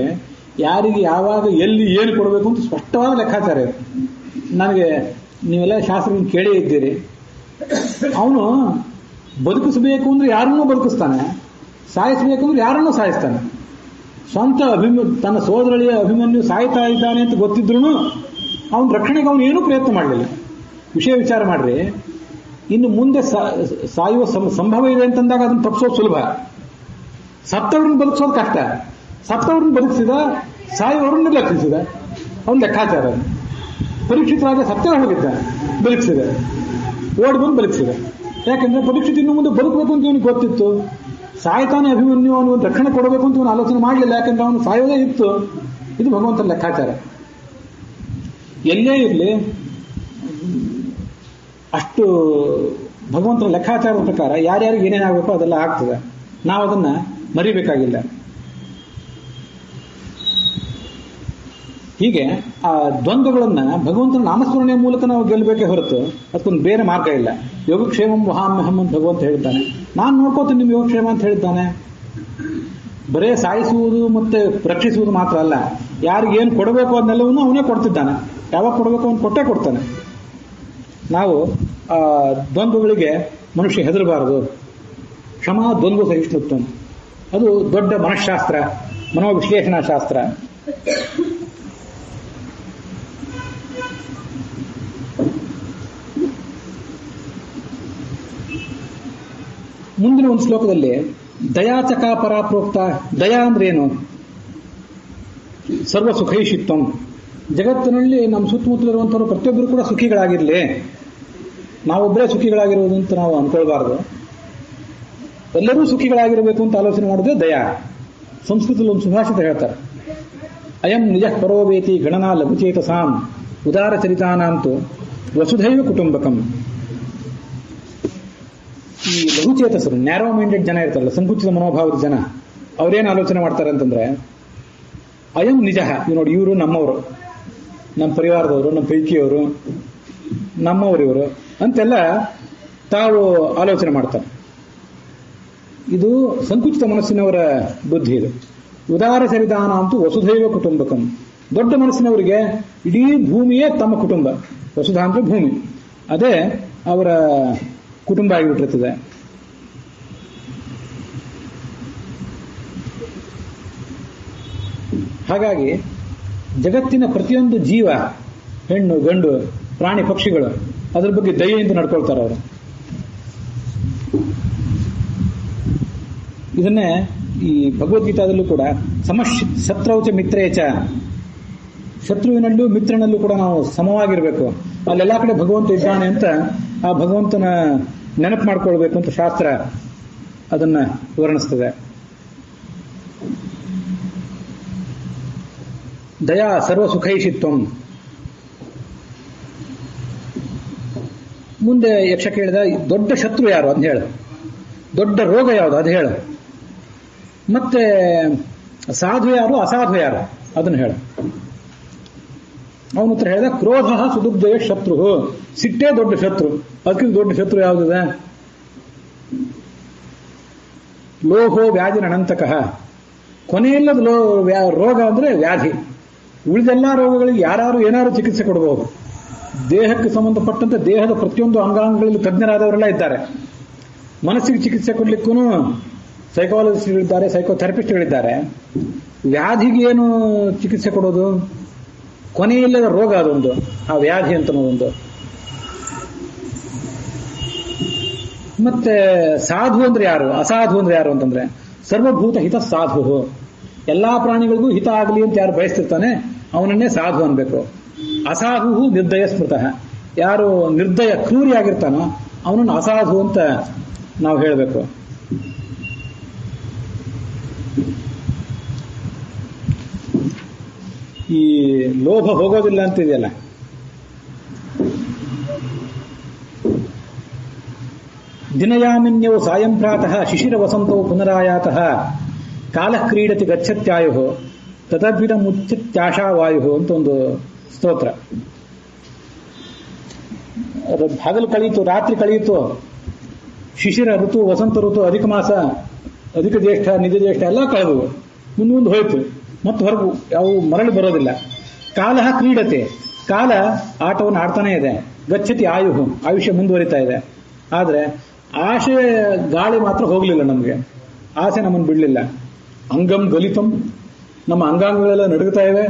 ಯಾರಿಗೆ ಯಾವಾಗ ಎಲ್ಲಿ ಏನು ಕೊಡಬೇಕು ಅಂತ ಸ್ಪಷ್ಟವಾದ ಲೆಕ್ಕಾಚಾರ ಇದೆ. ನನಗೆ ನೀವೆಲ್ಲ ಶಾಸ್ತ್ರವನ್ನು ಕೇಳೇ ಇದ್ದೀರಿ. ಅವನು ಬದುಕಿಸಬೇಕು ಅಂದ್ರೆ ಯಾರನ್ನೂ ಬದುಕಿಸ್ತಾನೆ, ಸಾಯಿಸಬೇಕು ಅಂದ್ರೆ ಯಾರನ್ನೂ ಸಾಯಿಸ್ತಾನೆ. ಸ್ವಂತ ತನ್ನ ಸೋದರಳಿಯ ಅಭಿಮನ್ಯು ಸಾಯ್ತಾ ಇದ್ದಾನೆ ಅಂತ ಗೊತ್ತಿದ್ರು ಅವನ ರಕ್ಷಣೆಗೆ ಅವನು ಏನೂ ಪ್ರಯತ್ನ ಮಾಡಲಿಲ್ಲ. ವಿಚಾರ ಮಾಡ್ರಿ, ಇನ್ನು ಮುಂದೆ ಸಾಯುವ ಸಂಭವ ಇದೆ ಅಂತಂದಾಗ ಅದನ್ನು ತಪ್ಪಿಸೋದು ಸುಲಭ. ಸತ್ತವ್ರನ್ನ ಬದುಕಿಸೋದು ಕಷ್ಟ. ಸತ್ತವ್ರನ್ನ ಬದುಕಿಸಿದ, ಸಾಯುವವ್ರನ್ನ ನಿರ್ಲಕ್ಷಿಸಿದ. ಅವನ ಲೆಕ್ಕಾಚಾರ. ಪರೀಕ್ಷಿತರಾಗ ಸತ್ಯ ಹೋಗಿದ್ದ, ಬದುಕಿಸಿದ, ಓಡಿ ಬಂದು ಬದುಕಿಸಿದ. ಯಾಕಂದ್ರೆ ಪರೀಕ್ಷಿತ ಇನ್ನು ಮುಂದೆ ಬದುಕಬೇಕು ಅಂತ ಇವನಿಗೆ ಗೊತ್ತಿತ್ತು. ಸಾಯ್ತಾನೆ ಅಭಿಮನ್ಯು, ಅವನು ರಕ್ಷಣೆ ಕೊಡಬೇಕು ಅಂತ ಇವನು ಆಲೋಚನೆ ಮಾಡಲಿಲ್ಲ. ಯಾಕಂದ್ರೆ ಅವನು ಸಾಯೋದೇ ಇತ್ತು. ಇದು ಭಗವಂತನ ಲೆಕ್ಕಾಚಾರ. ಎಲ್ಲೇ ಇರಲಿ, ಅಷ್ಟು ಭಗವಂತನ ಲೆಕ್ಕಾಚಾರದ ಪ್ರಕಾರ ಯಾರ್ಯಾರಿಗೆ ಏನೇನಾಗಬೇಕು ಅದೆಲ್ಲ ಆಗ್ತದೆ. ನಾವು ಅದನ್ನ ಮರಿಬೇಕಾಗಿಲ್ಲ. ಹೀಗೆ ಆ ದ್ವಂದ್ವಗಳನ್ನ ಭಗವಂತನ ನಾಮಸ್ಮರಣೆಯ ಮೂಲಕ ನಾವು ಗೆಲ್ಲಬೇಕೇ ಹೊರತು ಅದಕ್ಕೊಂದು ಬೇರೆ ಮಾರ್ಗ ಇಲ್ಲ. ಯೋಗಕ್ಷೇಮಂ ವಹಾಮ್ಯಹಂ ಅಂತ ಭಗವಂತ ಹೇಳ್ತಾನೆ. ನಾನು ನೋಡ್ಕೋತೀನಿ ನಿಮ್ಮ ಯೋಗಕ್ಷೇಮ ಅಂತ ಹೇಳ್ತಾನೆ. ಬರೇ ಸಾಯಿಸುವುದು ಮತ್ತೆ ರಕ್ಷಿಸುವುದು ಮಾತ್ರ ಅಲ್ಲ, ಯಾರಿಗೇನು ಕೊಡಬೇಕು ಅದನ್ನೆಲ್ಲವನ್ನೂ ಅವನೇ ಕೊಡ್ತಿದ್ದಾನೆ. ಯಾವಾಗ ಕೊಡಬೇಕು ಅವನು ಕೊಟ್ಟೇ ಕೊಡ್ತಾನೆ. ನಾವು ಆ ದ್ವಂದ್ವಗಳಿಗೆ ಮನುಷ್ಯ ಹೆದರಬಾರದು. ಕ್ಷಮಾ ದ್ವಂದ್ವ ಸಹಿಷ್ಣುತ್ವ, ಅದು ದೊಡ್ಡ ಮನಃಶಾಸ್ತ್ರ, ಮನೋವಿಶ್ಲೇಷಣಾ ಶಾಸ್ತ್ರ. ಮುಂದಿನ ಒಂದು ಶ್ಲೋಕದಲ್ಲಿ ದಯಾಚಕ ಪರಾಪ್ರೋಕ್ತ. ದಯಾ ಅಂದ್ರೆ ಏನು? ಸರ್ವ ಸುಖೈಷಿತ್ವಂ. ಜಗತ್ತಿನಲ್ಲಿ ನಮ್ಮ ಸುತ್ತಮುತ್ತಲಿರುವಂಥವ್ರು ಪ್ರತಿಯೊಬ್ಬರು ಕೂಡ ಸುಖಿಗಳಾಗಿರಲಿ, ನಾವೊಬ್ಬರೇ ಸುಖಿಗಳಾಗಿರುವುದು ಅಂತ ನಾವು ಅನ್ಕೊಳ್ಬಾರ್ದು. ಎಲ್ಲರೂ ಸುಖಿಗಳಾಗಿರಬೇಕು ಅಂತ ಆಲೋಚನೆ ಮಾಡಿದ್ರೆ ದಯಾ. ಸಂಸ್ಕೃತದಲ್ಲಿ ಒಂದು ಸುಭಾಷಿತ ಹೇಳ್ತಾರೆ, ಅಯಂ ನಿಜ ಪರೋವೇತಿ ಗಣನಾ ಲಘುಚೇತಸಾಂ ಉದಾರ ಚರಿತಾನಾಂತು ವಸುಧೈವ ಕುಟುಂಬಕಂ. ಈ ಲಘುಚೇತಸರು, ನ್ಯಾರೋ ಮೈಂಡೆಡ್ ಜನ ಇರ್ತಾರಲ್ಲ, ಸಂಕುಚಿತ ಮನೋಭಾವದ ಜನ, ಅವ್ರೇನು ಆಲೋಚನೆ ಮಾಡ್ತಾರೆ ಅಂತಂದ್ರೆ, ಅಯಂ ನಿಜ, ನೋಡಿ ಇವರು ನಮ್ಮವರು, ನಮ್ಮ ಪರಿವಾರದವರು, ನಮ್ಮ ಪೈಕಿಯವರು, ನಮ್ಮವರಿವರು ಅಂತೆಲ್ಲ ತಾವು ಆಲೋಚನೆ ಮಾಡ್ತಾರೆ. ಇದು ಸಂಕುಚಿತ ಮನಸ್ಸಿನವರ ಬುದ್ಧಿ. ಇದು ಉದಾರ ಸರಿದಾನ ಅಂತೂ ವಸುಧೈವ ಕುಟುಂಬಕಂ. ದೊಡ್ಡ ಮನಸ್ಸಿನವರಿಗೆ ಇಡೀ ಭೂಮಿಯೇ ತಮ್ಮ ಕುಟುಂಬ. ವಸುಧ ಅಂದ್ರೆ ಭೂಮಿ, ಅದೇ ಅವರ ಕುಟುಂಬ ಆಗಿಬಿಟ್ಟಿರ್ತದೆ. ಹಾಗಾಗಿ ಜಗತ್ತಿನ ಪ್ರತಿಯೊಂದು ಜೀವ, ಹೆಣ್ಣು ಗಂಡು, ಪ್ರಾಣಿ ಪಕ್ಷಿಗಳು, ಅದ್ರ ಬಗ್ಗೆ ದಯೆಯಿಂದ ನಡ್ಕೊಳ್ತಾರೆ ಅವರು. ಇದನ್ನೇ ಈ ಭಗವದ್ಗೀತಾದಲ್ಲೂ ಕೂಡ ಶತ್ರೌಚ ಮಿತ್ರೇಚ, ಶತ್ರುವಿನಲ್ಲೂ ಮಿತ್ರನಲ್ಲೂ ಕೂಡ ನಾವು ಸಮವಾಗಿರಬೇಕು. ಅಲ್ಲೆಲ್ಲ ಕಡೆ ಭಗವಂತ ಇದ್ದಾನೆ ಅಂತ ಆ ಭಗವಂತನ ನೆನಪು ಮಾಡ್ಕೊಳ್ಬೇಕು ಅಂತ ಶಾಸ್ತ್ರ ಅದನ್ನ ವರ್ಣಿಸ್ತದೆ. ದಯಾ ಸರ್ವ ಸುಖೈಷಿತ್ವಂ. ಮುಂದೆ ಯಕ್ಷ ಕೇಳಿದ, ದೊಡ್ಡ ಶತ್ರು ಯಾರು ಅಂತ ಹೇಳು, ದೊಡ್ಡ ರೋಗ ಯಾವುದು ಅದು ಹೇಳು, ಮತ್ತೆ ಸಾಧು ಯಾರು ಅಸಾಧು ಯಾರು ಅದನ್ನು ಹೇಳು. ಅವನ ಹತ್ರ ಹೇಳಿದ, ಕ್ರೋಧ ಸುದುಗ್ಧಯ ಶತ್ರು, ಸಿಟ್ಟೇ ದೊಡ್ಡ ಶತ್ರು. ಅದಕ್ಕಿಂತ ದೊಡ್ಡ ಶತ್ರು ಯಾವುದಿದೆ? ಲೋಹೋ ವ್ಯಾಧಿನಂತಕಃ, ಕೊನೆಯಿಲ್ಲದ ರೋಗ ಅಂದ್ರೆ ವ್ಯಾಧಿ. ಉಳಿದೆಲ್ಲ ರೋಗಗಳಿಗೆ ಯಾರು ಏನಾದ್ರು ಚಿಕಿತ್ಸೆ ಕೊಡಬಹುದು. ದೇಹಕ್ಕೆ ಸಂಬಂಧಪಟ್ಟಂತೆ ದೇಹದ ಪ್ರತಿಯೊಂದು ಅಂಗಾಂಗಗಳಲ್ಲಿ ತಜ್ಞರಾದವರೆಲ್ಲ ಇದ್ದಾರೆ. ಮನಸ್ಸಿಗೆ ಚಿಕಿತ್ಸೆ ಕೊಡ್ಲಿಕ್ಕೂ ಸೈಕಾಲಜಿಸ್ಟ್ಗಳಿದ್ದಾರೆ, ಸೈಕೋಥೆರಪಿಸ್ಟ್ಗಳಿದ್ದಾರೆ. ವ್ಯಾಧಿಗೆ ಏನು ಚಿಕಿತ್ಸೆ ಕೊಡೋದು? ಕೊನೆಯಿಲ್ಲದ ರೋಗ ಅದೊಂದು, ಆ ವ್ಯಾಧಿ ಅಂತ ಒಂದು. ಮತ್ತೆ ಸಾಧು ಅಂದ್ರೆ ಯಾರು, ಅಸಾಧು ಅಂದ್ರೆ ಯಾರು ಅಂತಂದ್ರೆ, ಸರ್ವಭೂತ ಹಿತ ಸಾಧು, ಎಲ್ಲಾ ಪ್ರಾಣಿಗಳಿಗೂ ಹಿತ ಆಗಲಿ ಅಂತ ಯಾರು ಬಯಸ್ತಿರ್ತಾನೆ ಅವನನ್ನೇ ಸಾಧು ಅನ್ಬೇಕು. ಅಸಾಧು ನಿರ್ದಯ ಸ್ಮೃತಃ, ಯಾರು ನಿರ್ದಯ ಕ್ರೂರಿಯಾಗಿರ್ತಾನೋ ಅವನನ್ನು ಅಸಾಧು ಅಂತ ನಾವು ಹೇಳಬೇಕು. ಈ ಲೋಭ ಹೋಗೋದಿಲ್ಲ ಅಂತಿದೆಯಲ್ಲ, ದಿನಯಾಮಿನ್ಯವು ಸಾಯಂ ಪ್ರಾತಃ ಶಿಶಿರ ವಸಂತವು ಪುನರಾಯಾತಃ ಕಾಲ ಕ್ರೀಡತಿ ಗಚ್ಚತ್ಯಾಯು ತದಭಿಡ ಮುಚ್ಚಿತ್ಯಾಶಾವಾಯು ಅಂತ ಒಂದು ಸ್ತೋತ್ರ. ಹಗಲು ಕಳೀತು, ರಾತ್ರಿ ಕಳೆಯಿತು, ಶಿಶಿರ ಋತು, ವಸಂತ ಋತು, ಅಧಿಕ ಮಾಸ, ಅಧಿಕ ಜ್ಯೇಷ್ಠ, ನಿಜ ಜ್ಯೇಷ್ಠ ಎಲ್ಲ ಕಳೆದವು, ಮುಂದೆ ಹೋಯ್ತು, ಮತ್ತೆ ಹೊರಗು ಯಾವ ಮರಳಿ ಬರೋದಿಲ್ಲ. ಕಾಲ ಕ್ರೀಡತೆ, ಕಾಲ ಆಟವನ್ನು ಆಡ್ತಾನೆ ಇದೆ. ಗಚ್ಚತಿ ಆಯು, ಆಯುಷ್ಯ ಮುಂದುವರಿತಾ ಇದೆ. ಆದ್ರೆ ಆಸೆ ಗಾಳಿ ಮಾತ್ರ ಹೋಗಲಿಲ್ಲ ನಮಗೆ, ಆಸೆ ನಮ್ಮನ್ನು ಬಿಡಲಿಲ್ಲ. ಅಂಗಂ ಗಲಿತಂ, ನಮ್ಮ ಅಂಗಾಂಗಗಳೆಲ್ಲ ನಡುಗುತ್ತಾ ಇವೆ.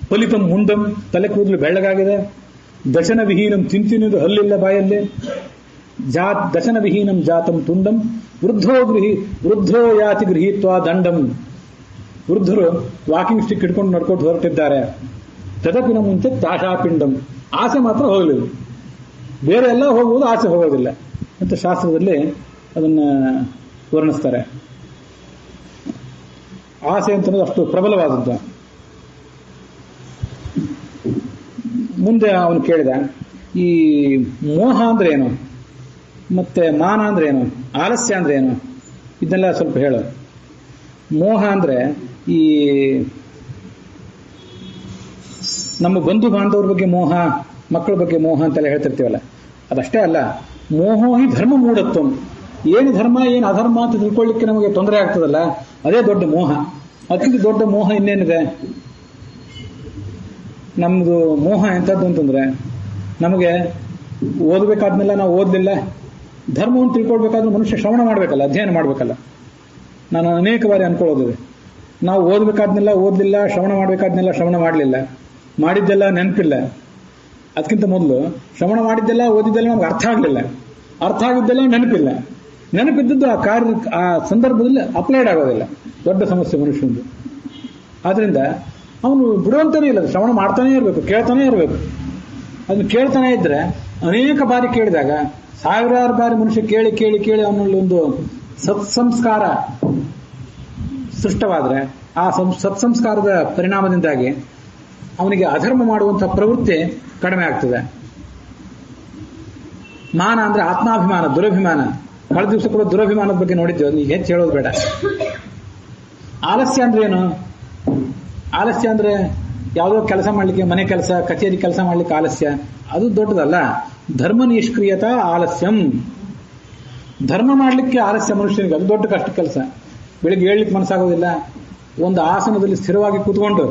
ಫಲಿತಂ ಮುಂಡಂ, ತಲೆ ಕೂದಲು ಬೆಳ್ಳಗಾಗಿದೆ. ದಶನ ವಿಹೀನಂ, ತಿಂತಿನಿದು ಹಲ್ಲಿಲ್ಲ ಬಾಯಲ್ಲಿ. ದಶನ ವಿಹೀನಂ ಜಾತಂ ತುಂಡಂ ವೃದ್ಧೋ ಯಾತಿ ಗೃಹೀತ್ವ ದಂಡಂ. ವೃದ್ಧರು ವಾಕಿಂಗ್ ಸ್ಟಿಕ್ ಹಿಡ್ಕೊಂಡು ನಡ್ಕೊಂಡು ಹೊರಟಿದ್ದಾರೆ. ತದಪಿನ ಮುಂಚೆ ತ್ಯಾಶಾಪಿಂಡಂ, ಆಸೆ ಮಾತ್ರ ಹೋಗಲಿಲ್ಲ. ಬೇರೆ ಎಲ್ಲ ಹೋಗುವುದು, ಆಸೆ ಹೋಗೋದಿಲ್ಲ ಅಂತ ಶಾಸ್ತ್ರದಲ್ಲಿ ಅದನ್ನ ವರ್ಣಿಸ್ತಾರೆ. ಆಸೆ ಅಂತಂದ್ರೆ ಅಷ್ಟು ಪ್ರಬಲವಾದದ್ದು. ಮುಂದೆ ಅವನು ಕೇಳಿದ, ಈ ಮೋಹ ಅಂದ್ರೆ ಏನು, ಮತ್ತೆ ಮಾನ ಅಂದ್ರೆ ಏನು, ಆಲಸ್ಯ ಅಂದ್ರೆ ಏನು, ಇದನ್ನೆಲ್ಲ ಸ್ವಲ್ಪ ಹೇಳು. ಮೋಹ ಅಂದ್ರೆ ಈ ನಮ್ಮ ಬಂಧು ಬಾಂಧವ್ರ ಬಗ್ಗೆ ಮೋಹ, ಮಕ್ಕಳ ಬಗ್ಗೆ ಮೋಹ ಅಂತೆಲ್ಲ ಹೇಳ್ತಿರ್ತೀವಲ್ಲ, ಅದಷ್ಟೇ ಅಲ್ಲ. ಮೋಹೋ ಹಿ ಧರ್ಮ ಮೂಢತ್ವಂ, ಏನು ಧರ್ಮ ಏನು ಅಧರ್ಮ ಅಂತ ತಿಳ್ಕೊಳ್ಳಿಕ್ಕೆ ನಮಗೆ ತೊಂದರೆ ಆಗ್ತದಲ್ಲ, ಅದೇ ದೊಡ್ಡ ಮೋಹ. ಅದಕ್ಕಿಂತ ದೊಡ್ಡ ಮೋಹ ಇನ್ನೇನಿದೆ? ನಮ್ದು ಮೋಹ ಎಂಥದ್ದು ಅಂತಂದ್ರೆ, ನಮಗೆ ಓದಬೇಕಾದ್ನೆಲ್ಲ ನಾವು ಓದಲಿಲ್ಲ. ಧರ್ಮವನ್ನು ತಿಳ್ಕೊಳ್ಬೇಕಾದ್ರೆ ಮನುಷ್ಯ ಶ್ರವಣ ಮಾಡಬೇಕಲ್ಲ, ಅಧ್ಯಯನ ಮಾಡಬೇಕಲ್ಲ. ನಾನು ಅನೇಕ ಬಾರಿ ಅನ್ಕೊಳ್ಳೋದಿದೆ, ನಾವು ಓದಬೇಕಾದ್ನೆಲ್ಲ ಓದಲಿಲ್ಲ, ಶ್ರವಣ ಮಾಡಬೇಕಾದ್ನೆಲ್ಲ ಶ್ರವಣ ಮಾಡಲಿಲ್ಲ, ಮಾಡಿದ್ದೆಲ್ಲ ನೆನಪಿಲ್ಲ. ಅದಕ್ಕಿಂತ ಮೊದಲು ಶ್ರವಣ ಮಾಡಿದ್ದೆಲ್ಲ ಓದಿದ್ದೆಲ್ಲ ನಮ್ಗೆ ಅರ್ಥ ಆಗಲಿಲ್ಲ, ಅರ್ಥ ಆಗಿದ್ದೆಲ್ಲ ನೆನಪಿಲ್ಲ, ನೆನಪಿದ್ದದ್ದು ಆ ಕಾರ್ಯ ಆ ಸಂದರ್ಭದಲ್ಲಿ ಅಪ್ಲೈಡ್ ಆಗೋದಿಲ್ಲ. ದೊಡ್ಡ ಸಮಸ್ಯೆ ಮನುಷ್ಯಂದು. ಆದ್ರಿಂದ ಅವನು ಬಿಡುವಂತಾನೇ ಇಲ್ಲ, ಶ್ರವಣ ಮಾಡ್ತಾನೆ ಇರಬೇಕು, ಕೇಳ್ತಾನೆ ಇರಬೇಕು. ಅದನ್ನು ಕೇಳ್ತಾನೆ ಇದ್ರೆ ಅನೇಕ ಬಾರಿ ಕೇಳಿದಾಗ, ಸಾವಿರಾರು ಬಾರಿ ಮನುಷ್ಯ ಕೇಳಿ ಕೇಳಿ ಕೇಳಿ ಅವನಲ್ಲಿ ಒಂದು ಸತ್ಸಂಸ್ಕಾರ ಸೃಷ್ಟವಾದ್ರೆ, ಆ ಸತ್ಸಂಸ್ಕಾರದ ಪರಿಣಾಮದಿಂದಾಗಿ ಅವನಿಗೆ ಅಧರ್ಮ ಮಾಡುವಂತಹ ಪ್ರವೃತ್ತಿ ಕಡಿಮೆ ಆಗ್ತದೆ. ಮಾನ ಅಂದ್ರೆ ಆತ್ಮಾಭಿಮಾನ, ದುರಭಿಮಾನ. ಕಳೆದ ದಿವಸ ಕೂಡ ದುರಭಿಮಾನದ ಬಗ್ಗೆ ನೋಡಿದ್ದೇವೆ, ಈಗ ಹೆಚ್ಚು ಹೇಳೋದು ಬೇಡ. ಆಲಸ್ಯ ಅಂದ್ರೆ ಏನು? ಆಲಸ್ಯ ಅಂದ್ರೆ ಯಾವುದೋ ಕೆಲಸ ಮಾಡ್ಲಿಕ್ಕೆ, ಮನೆ ಕೆಲಸ, ಕಚೇರಿ ಕೆಲಸ ಮಾಡ್ಲಿಕ್ಕೆ ಆಲಸ್ಯ, ಅದು ದೊಡ್ಡದಲ್ಲ. ಧರ್ಮ ನಿಷ್ಕ್ರಿಯತಾ ಆಲಸ್ಯಂ. ಧರ್ಮ ಮಾಡಲಿಕ್ಕೆ ಆಲಸ್ಯ ಮನುಷ್ಯನಿಗೆ ಅದು ದೊಡ್ಡ ಕಷ್ಟ ಕೆಲಸ. ಬೆಳಿಗ್ಗೆ ಏಳ್ಲಿಕ್ಕೆ ಮನಸ್ಸಾಗೋದಿಲ್ಲ. ಒಂದು ಆಸನದಲ್ಲಿ ಸ್ಥಿರವಾಗಿ ಕೂತ್ಕೊಂಡು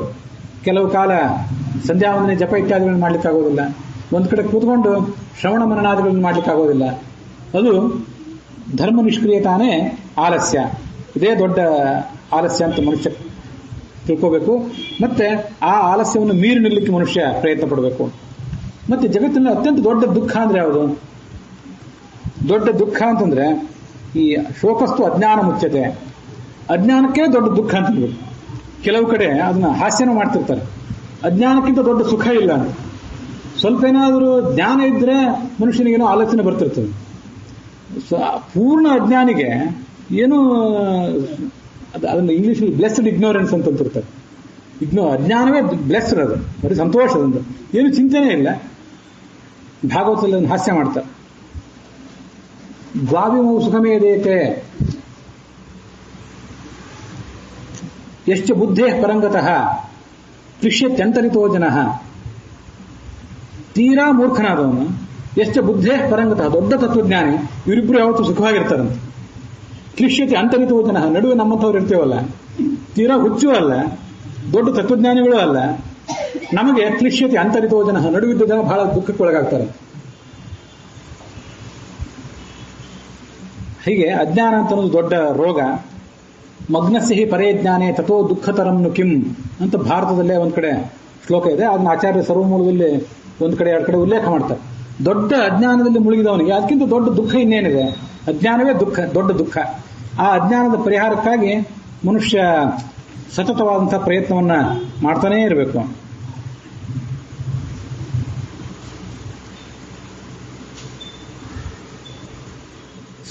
ಕೆಲವು ಕಾಲ ಸಂಧ್ಯಾವಂದನೆ ಜಪ ಇತ್ಯಾದಿಗಳನ್ನು ಮಾಡ್ಲಿಕ್ಕೆ ಆಗೋದಿಲ್ಲ. ಒಂದು ಕಡೆ ಕೂತ್ಕೊಂಡು ಶ್ರವಣ ಮನನಾದಿಗಳನ್ನು ಮಾಡ್ಲಿಕ್ಕೆ ಆಗೋದಿಲ್ಲ. ಅದು ಧರ್ಮ ನಿಷ್ಕ್ರಿಯತಾನೇ ಆಲಸ್ಯ. ಇದೇ ದೊಡ್ಡ ಆಲಸ್ಯ ಅಂತ ಮನುಷ್ಯ ತಿಳ್ಕೋಬೇಕು. ಮತ್ತೆ ಆ ಆಲಸ್ಯವನ್ನು ಮೀರಿ ನಿಲ್ಲಕ್ಕೆ ಮನುಷ್ಯ ಪ್ರಯತ್ನ ಪಡಬೇಕು. ಮತ್ತೆ ಜಗತ್ತಿನ ಅತ್ಯಂತ ದೊಡ್ಡ ದುಃಖ ಅಂದ್ರೆ ಯಾವುದು? ದೊಡ್ಡ ದುಃಖ ಅಂತಂದ್ರೆ ಈ ಶೋಕಸ್ತು ಅಜ್ಞಾನ ಮುಚ್ಚತೆ. ಅಜ್ಞಾನಕ್ಕೆ ದೊಡ್ಡ ದುಃಖ ಅಂತಂದ್ರು. ಕೆಲವು ಕಡೆ ಅದನ್ನ ಹಾಸ್ಯನ ಮಾಡ್ತಿರ್ತಾರೆ. ಅಜ್ಞಾನಕ್ಕಿಂತ ದೊಡ್ಡ ಸುಖ ಇಲ್ಲ ಅಂತ. ಸ್ವಲ್ಪ ಏನಾದರೂ ಜ್ಞಾನ ಇದ್ರೆ ಮನುಷ್ಯನಿಗೇನೋ ಆಲೋಚನೆ ಬರ್ತಿರ್ತದೆ. ಪೂರ್ಣ ಅಜ್ಞಾನಿಗೆ ಏನು ಅದನ್ನು ಇಂಗ್ಲಿಷ್ ಬ್ಲೆಸ್ಡ್ ಇಗ್ನೋರೆನ್ಸ್ ಅಂತ ಅಂತಿರ್ತಾರೆ. ಅಜ್ಞಾನವೇ ಬ್ಲೆಸ್ಡ್, ಅದು ಬರೀ ಸಂತೋಷದಂದು, ಏನು ಚಿಂತನೆ ಇಲ್ಲ. ಭಾಗವತದಲ್ಲಿ ಒಂದು ಹಾಸ್ಯ ಮಾಡ್ತಾರೆ. ದ್ವಾವಿಮೌ ಸುಖಮೇದೇತೆ ಯಶ್ಚ ಬುದ್ಧೇ ಪರಂಗತಃ ಕ್ಲಿಶ್ಯತ್ಯಂತರಿತೋ ಜನಃ. ತೀರಾ ಮೂರ್ಖನಾದವನು ಎಷ್ಟ ಬುದ್ಧೇ ಪರಂಗತಃ, ದೊಡ್ಡ ತತ್ವಜ್ಞಾನಿ, ಇವರಿಬ್ಬರು ಯಾವತ್ತೂ ಸುಖವಾಗಿರ್ತಾರಂತೆ. ಕ್ಲಿಶ್ಯತೆ ಅಂತರಿತೋ ಜನಃ, ನಡುವೆ ನಮ್ಮಂಥವ್ರು ಇರ್ತೇವಲ್ಲ, ತೀರಾ ಹುಚ್ಚು ಅಲ್ಲ, ದೊಡ್ಡ ತತ್ವಜ್ಞಾನಿಗಳು ಅಲ್ಲ, ನಮಗೆ ಕ್ಲಿಶ್ಯತೆ ಅಂತರಿತೋ ಜನಃ, ನಡುವಿದ್ದ ಜನ ಬಹಳ ದುಃಖಕ್ಕೆ ಒಳಗಾಗ್ತಾರೆ. ಹೀಗೆ ಅಜ್ಞಾನ ಅಂತ ಅನ್ನೋದು ದೊಡ್ಡ ರೋಗ. ಮಗ್ನಸ್ಯ ಹಿ ಪರೇ ಜ್ಞಾನೇ ತಥೋ ದುಃಖತರಂ ಕಿಂ ಅಂತ ಭಾರತದಲ್ಲೇ ಒಂದ್ ಕಡೆ ಶ್ಲೋಕ ಇದೆ. ಅದನ್ನ ಆಚಾರ್ಯ ಸರ್ವಮೂಲದಲ್ಲಿ ಒಂದ್ ಕಡೆ ಎರಡು ಕಡೆ ಉಲ್ಲೇಖ ಮಾಡ್ತಾರೆ. ದೊಡ್ಡ ಅಜ್ಞಾನದಲ್ಲಿ ಮುಳುಗಿದವನಿಗೆ ಅದಕ್ಕಿಂತ ದೊಡ್ಡ ದುಃಖ ಇನ್ನೇನಿದೆ? ಅಜ್ಞಾನವೇ ದುಃಖ, ದೊಡ್ಡ ದುಃಖ. ಆ ಅಜ್ಞಾನದ ಪರಿಹಾರಕ್ಕಾಗಿ ಮನುಷ್ಯ ಸತತವಾದಂತಹ ಪ್ರಯತ್ನವನ್ನ ಮಾಡ್ತಾನೇ ಇರಬೇಕು.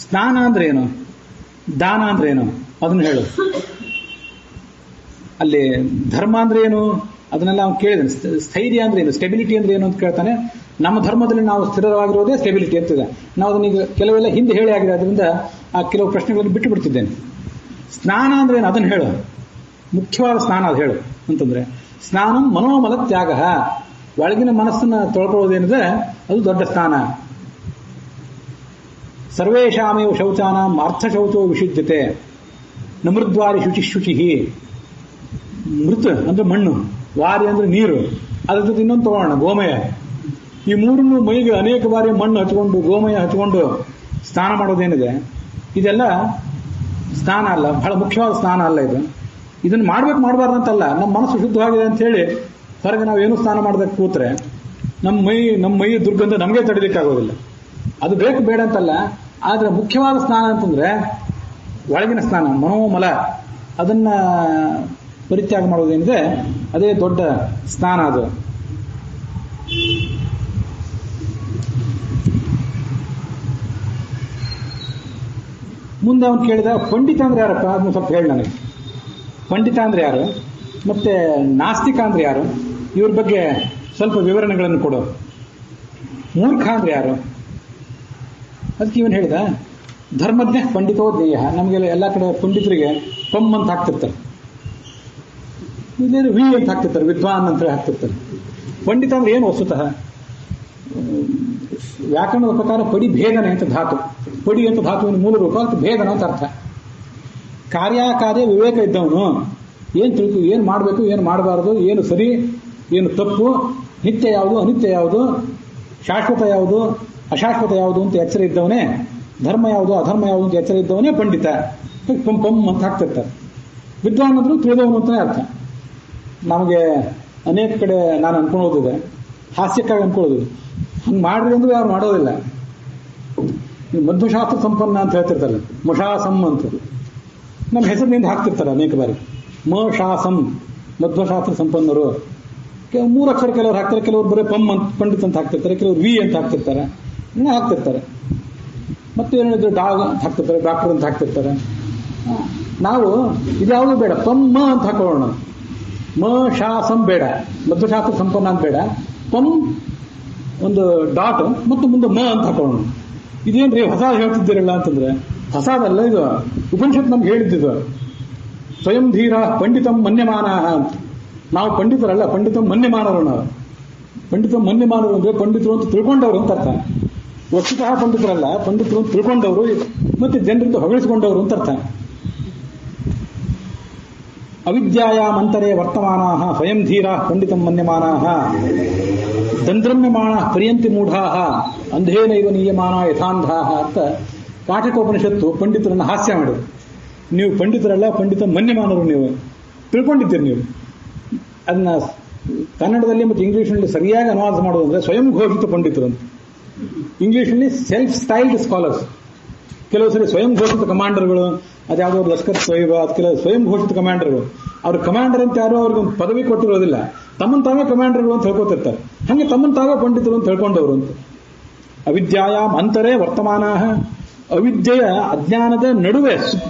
ಸ್ನಾನ ಅಂದ್ರೆ ಏನು, ದಾನ ಅಂದ್ರೆ ಏನು ಅದನ್ನ ಹೇಳು. ಅಲ್ಲಿ ಧರ್ಮ ಅಂದ್ರೆ ಏನು ಅದನ್ನೆಲ್ಲ ಅವ್ನು ಕೇಳಿದಾನೆ. ಸ್ಥೈರ್ಯ ಅಂದ್ರೆ ಏನು, ಸ್ಟೆಬಿಲಿಟಿ ಅಂದ್ರೆ ಏನು ಅಂತ ಕೇಳ್ತಾನೆ. ನಮ್ಮ ಧರ್ಮದಲ್ಲಿ ನಾವು ಸ್ಥಿರವಾಗಿರೋದೇ ಸ್ಟೆಬಿಲಿಟಿ ಅಂತಿದೆ. ನಾವು ಅದನ್ನೀಗ ಕೆಲವೆಲ್ಲ ಹಿಂದೆ ಹೇಳಿ ಆಗಿದೆ, ಅದರಿಂದ ಆ ಕೆಲವು ಪ್ರಶ್ನೆಗಳನ್ನು ಬಿಟ್ಟು ಬಿಡ್ತಿದ್ದೇನೆ. ಸ್ನಾನ ಅಂದ್ರೆ ಏನು ಅದನ್ನು ಹೇಳು, ಮುಖ್ಯವಾದ ಸ್ನಾನ ಅದು ಹೇಳು ಅಂತಂದ್ರೆ. ಸ್ನಾನಂ ಮನೋಮಲ ತ್ಯಾಗ, ಒಳಗಿನ ಮನಸ್ಸನ್ನ ತೊಳ್ಕೊಳ್ಳೋದೇನಿದೆ ಅದು ದೊಡ್ಡ ಸ್ನಾನ. ಸರ್ವೇಷಾಮೇವ ಶೌಚಾನಾಂ ಅರ್ಥ ಶೌಚೋ ವಿಷಿಜ್ಯತೆ ನಮೃದ್ವಾರಿ ಶುಚಿ. ಮೃತ್ ಅಂದ್ರೆ ಮಣ್ಣು, ವಾರಿ ಅಂದ್ರೆ ನೀರು, ಅದ್ರ ಜೊತೆ ಇನ್ನೊಂದು ತಗೋಣ ಗೋಮಯ. ಈ ಮೂರನ್ನು ಮೈಗೆ ಅನೇಕ ಬಾರಿ ಮಣ್ಣು ಹಚ್ಕೊಂಡು ಗೋಮಯ ಹಚ್ಕೊಂಡು ಸ್ನಾನ ಮಾಡೋದೇನಿದೆ ಇದೆಲ್ಲ ಸ್ನಾನ ಅಲ್ಲ, ಬಹಳ ಮುಖ್ಯವಾದ ಸ್ನಾನ ಅಲ್ಲ ಇದು. ಇದನ್ನು ಮಾಡಬಾರ್ದು ಅಂತಲ್ಲ, ನಮ್ಮ ಮನಸ್ಸು ಶುದ್ಧವಾಗಿದೆ ಅಂತ ಹೇಳಿ ಹೊರಗೆ ನಾವು ಏನು ಸ್ನಾನ ಮಾಡೋದಕ್ಕೆ ಕೂತ್ರೆ ನಮ್ಮ ಮೈ ದುರ್ಗಂಧ ನಮಗೆ ತಡಿಲಿಕ್ಕಾಗೋದಿಲ್ಲ. ಅದು ಬೇಕು ಬೇಡ ಅಂತಲ್ಲ, ಆದ್ರೆ ಮುಖ್ಯವಾದ ಸ್ನಾನ ಅಂತಂದ್ರೆ ಒಳಗಿನ ಸ್ನಾನ, ಮನೋಮಲ, ಅದನ್ನ ಪರಿತ್ಯಾಗ ಮಾಡೋದೇನಿದೆ ಅದೇ ದೊಡ್ಡ ಸ್ನಾನ. ಅದು ಮುಂದೆ ಅವನು ಕೇಳಿದ, ಪಂಡಿತ ಅಂದ್ರೆ ಯಾರಪ್ಪ ಅದನ್ನ ಸ್ವಲ್ಪ ಹೇಳಿ ನನಗೆ. ಪಂಡಿತ ಅಂದ್ರೆ ಯಾರು, ಮತ್ತೆ ನಾಸ್ತಿಕ ಅಂದ್ರೆ ಯಾರು, ಇವ್ರ ಬಗ್ಗೆ ಸ್ವಲ್ಪ ವಿವರಣೆಗಳನ್ನು ಕೊಡು. ಮೂರ್ಖ ಅಂದ್ರೆ ಯಾರು? ಅದಕ್ಕೆ ಇವನು ಹೇಳಿದ, ಧರ್ಮಜ್ಞ ಪಂಡಿತೋ ಧ್ಯೇಯ. ನಮಗೆಲ್ಲ ಎಲ್ಲ ಕಡೆ ಪಂಡಿತರಿಗೆ ಪಮ್ ಅಂತ ಹಾಕ್ತಿರ್ತಾರೆ, ಇಲ್ಲೇನು ವಿ ಅಂತ ಹಾಕ್ತಿರ್ತಾರೆ, ವಿದ್ವಾನ್ ಅಂತ ಹಾಕ್ತಿರ್ತಾರೆ. ಪಂಡಿತ ಅಂದ್ರೆ ಏನು? ವಸ್ತುತಃ ವ್ಯಾಕರಣದ ಪ್ರಕಾರ ಪಡಿ ಭೇದನೆ ಅಂತ ಧಾತು. ಪಡಿ ಅಂತ ಧಾತುವಿನ ಮೂಲ ರೂಪ, ಅದಕ್ಕೆ ಭೇದನ ಅಂತ ಅರ್ಥ. ಕಾರ್ಯಕಾರ್ಯ ವಿವೇಕ ಇದ್ದವನು ಏನು ಮಾಡಬೇಕು, ಏನು ಮಾಡಬಾರದು, ಏನು ಸರಿ, ಏನು ತಪ್ಪು, ನಿತ್ಯ ಯಾವುದು, ಅನಿತ್ಯ ಯಾವುದು, ಶಾಶ್ವತ ಯಾವುದು, ಅಶಾಶ್ವತ ಯಾವುದು ಅಂತ ಎಚ್ಚರ ಇದ್ದವನೇ, ಧರ್ಮ ಯಾವುದು, ಅಧರ್ಮ ಯಾವುದು ಅಂತ ಎಚ್ಚರ ಇದ್ದವನೇ ಪಂಡಿತ. ಪಂ ಪಂ ಅಂತ ಹಾಕ್ತಿರ್ತಾರೆ. ವಿದ್ವಾನ್ ಅಂದ್ರೂ ತಿಳಿದವನು ಅಂತಾನೆ ಅರ್ಥ. ನಮಗೆ ಅನೇಕ ಕಡೆ ನಾನು ಅನ್ಕೊಳ್ಳೋದಿದೆ, ಹಾಸ್ಯಕ್ಕಾಗಿ ಅನ್ಕೊಳ್ಳೋದಿದೆ, ಹಂಗೆ ಮಾಡ್ರಿ ಅಂದ್ರೂ ಯಾರು ಮಾಡೋದಿಲ್ಲ. ಮಧ್ವಶಾಸ್ತ್ರ ಸಂಪನ್ನ ಅಂತ ಹೇಳ್ತಿರ್ತಾರೆ, ಮಶಾಸಂ ಅಂತ ನಮ್ಮ ಹೆಸರಿನಿಂದ ಹಾಕ್ತಿರ್ತಾರೆ ಅನೇಕ ಬಾರಿ. ಮಶಾಸಂ, ಮಧ್ವಶಾಸ್ತ್ರ ಸಂಪನ್ನರು. ಮೂರು ಅಕ್ಷರ ಕೆಲವರು ಹಾಕ್ತಾರೆ, ಕೆಲವರು ಬರೀ ಪಂ ಅಂತ ಪಂಡಿತ್ ಅಂತ ಹಾಕ್ತಿರ್ತಾರೆ, ಕೆಲವರು ವಿ ಅಂತ ಹಾಕ್ತಿರ್ತಾರೆ, ಹಾಕ್ತಿರ್ತಾರೆ. ಮತ್ತೆ ಏನಿದ್ರು ಡಾಗ್ ಅಂತ ಹಾಕ್ತಿರ್ತಾರೆ, ಡಾಕ್ಟರ್ ಅಂತ ಹಾಕ್ತಿರ್ತಾರೆ. ನಾವು ಇದ್ಯಾವುದು ಬೇಡ, ಪಮ್ಮ ಅಂತ ಹಾಕೊಳ್ಳೋಣ. ಮ ಶಾಸಂ ಬೇಡ, ಮಧ್ವಶಾಸ್ತ್ರ ಸಂಪನ್ನ ಅಂತ ಬೇಡ, ಪಂ ಒಂದು ಡಾಟ್ ಮತ್ತು ಮುಂದೆ ಮ ಅಂತ ಹಾಕೊಳ್ಳೋಣ. ಇದೇನ್ರಿ ಹೊಸಾದ್ ಹೇಳ್ತಿದ್ದೀರಲ್ಲ ಅಂತಂದ್ರೆ, ಹೊಸಾದಲ್ಲ ಇದು, ಉಪನಿಷತ್ ನಮ್ಗೆ ಹೇಳಿದ್ದು. ಸ್ವಯಂ ಧೀರ ಪಂಡಿತಂ ಮನ್ಯಮಾನ ಅಂತ. ನಾವು ಪಂಡಿತರಲ್ಲ, ಪಂಡಿತಂ ಮನ್ಯಮಾನರು ನಾವು. ಪಂಡಿತ ಮನ್ಯಮಾನರು ಅಂದ್ರೆ ಪಂಡಿತರು ಅಂತ ತಿಳ್ಕೊಂಡವರು ಅಂತ ಅರ್ಥ. ವಸ್ತುತಃ ಪಂಡಿತರಲ್ಲ, ಪಂಡಿತರು ಅಂತ ತಿಳ್ಕೊಂಡವರು ಮತ್ತೆ ಜನರಿಂದ ಹೊಗಳಿಸಿಕೊಂಡವರು ಅಂತ ಅರ್ಥ. ಅವಿದ್ಯಾಯಾಮ್ ಅಂತರೇ ವರ್ತಮಾನಾಃ ಸ್ವಯಂ ಧೀರಾಃ ಪಂಡಿತಂ ಮನ್ಯಮಾನಾಃ ದಂದ್ರಮ್ಯಮಾಣಾಃ ಪ್ರಿಯಂತಿ ಮೂಢಾಃ ಅಂಧೇನೈವ ನೀಯಮಾನಾ ಯಥಾಂಧಾಃ ಅಂತ ಕಾಠಕೋಪನಿಷತ್ತು ಪಂಡಿತರನ್ನು ಹಾಸ್ಯ ಮಾಡಿದ್ರು. ನೀವು ಪಂಡಿತರಲ್ಲ, ಪಂಡಿತ ಮನ್ಯಮಾನರು, ನೀವು ತಿಳ್ಕೊಂಡಿದ್ದೀರಿ. ನೀವು ಅದನ್ನ ಕನ್ನಡದಲ್ಲಿ ಮತ್ತು ಇಂಗ್ಲಿಷ್ನಲ್ಲಿ ಸರಿಯಾಗಿ ಅನುವಾದ ಮಾಡೋದು ಅಂದ್ರೆ ಸ್ವಯಂ ಘೋಷಿತ ಪಂಡಿತರು ಅಂತ. ಇಂಗ್ಲಿಷ್ನಲ್ಲಿ ಸೆಲ್ಫ್ ಸ್ಟೈಲ್ಡ್ ಸ್ಕಾಲರ್ಸ್, ಕೆಲವು ಸರಿ ಸ್ವಯಂ ಘೋಷಿತ ಕಮಾಂಡರ್ಗಳು, ಅದ್ಯಾವುದೋ ಲಷ್ಕರ್ ಸ್ವೈಬ, ಅದು ಕೆಲವು ಸ್ವಯಂ ಘೋಷಿತ ಕಮಾಂಡರ್ಗಳು. ಅವ್ರ ಕಮಾಂಡರ್ ಅಂತ ಯಾರು ಅವ್ರಿಗೊಂದು ಪದವಿ ಕೊಟ್ಟಿರೋದಿಲ್ಲ, ತಮ್ಮನ್ನು ತಾವೇ ಕಮಾಂಡರ್ಗಳು ಅಂತ ಹೇಳ್ಕೊತಿರ್ತಾರೆ. ಹಾಗೆ ತಮ್ಮನ್ನು ತಾವೇ ಪಂಡಿತರು ಅಂತ ಹೇಳ್ಕೊಂಡವರು ಅಂತ. ಅವಿದ್ಯಾಯಾಮ್ ಅಂತರೇ ವರ್ತಮಾನಾಃ, ಅವಿದ್ಯೆಯ ಅಜ್ಞಾನದ ನಡುವೆ,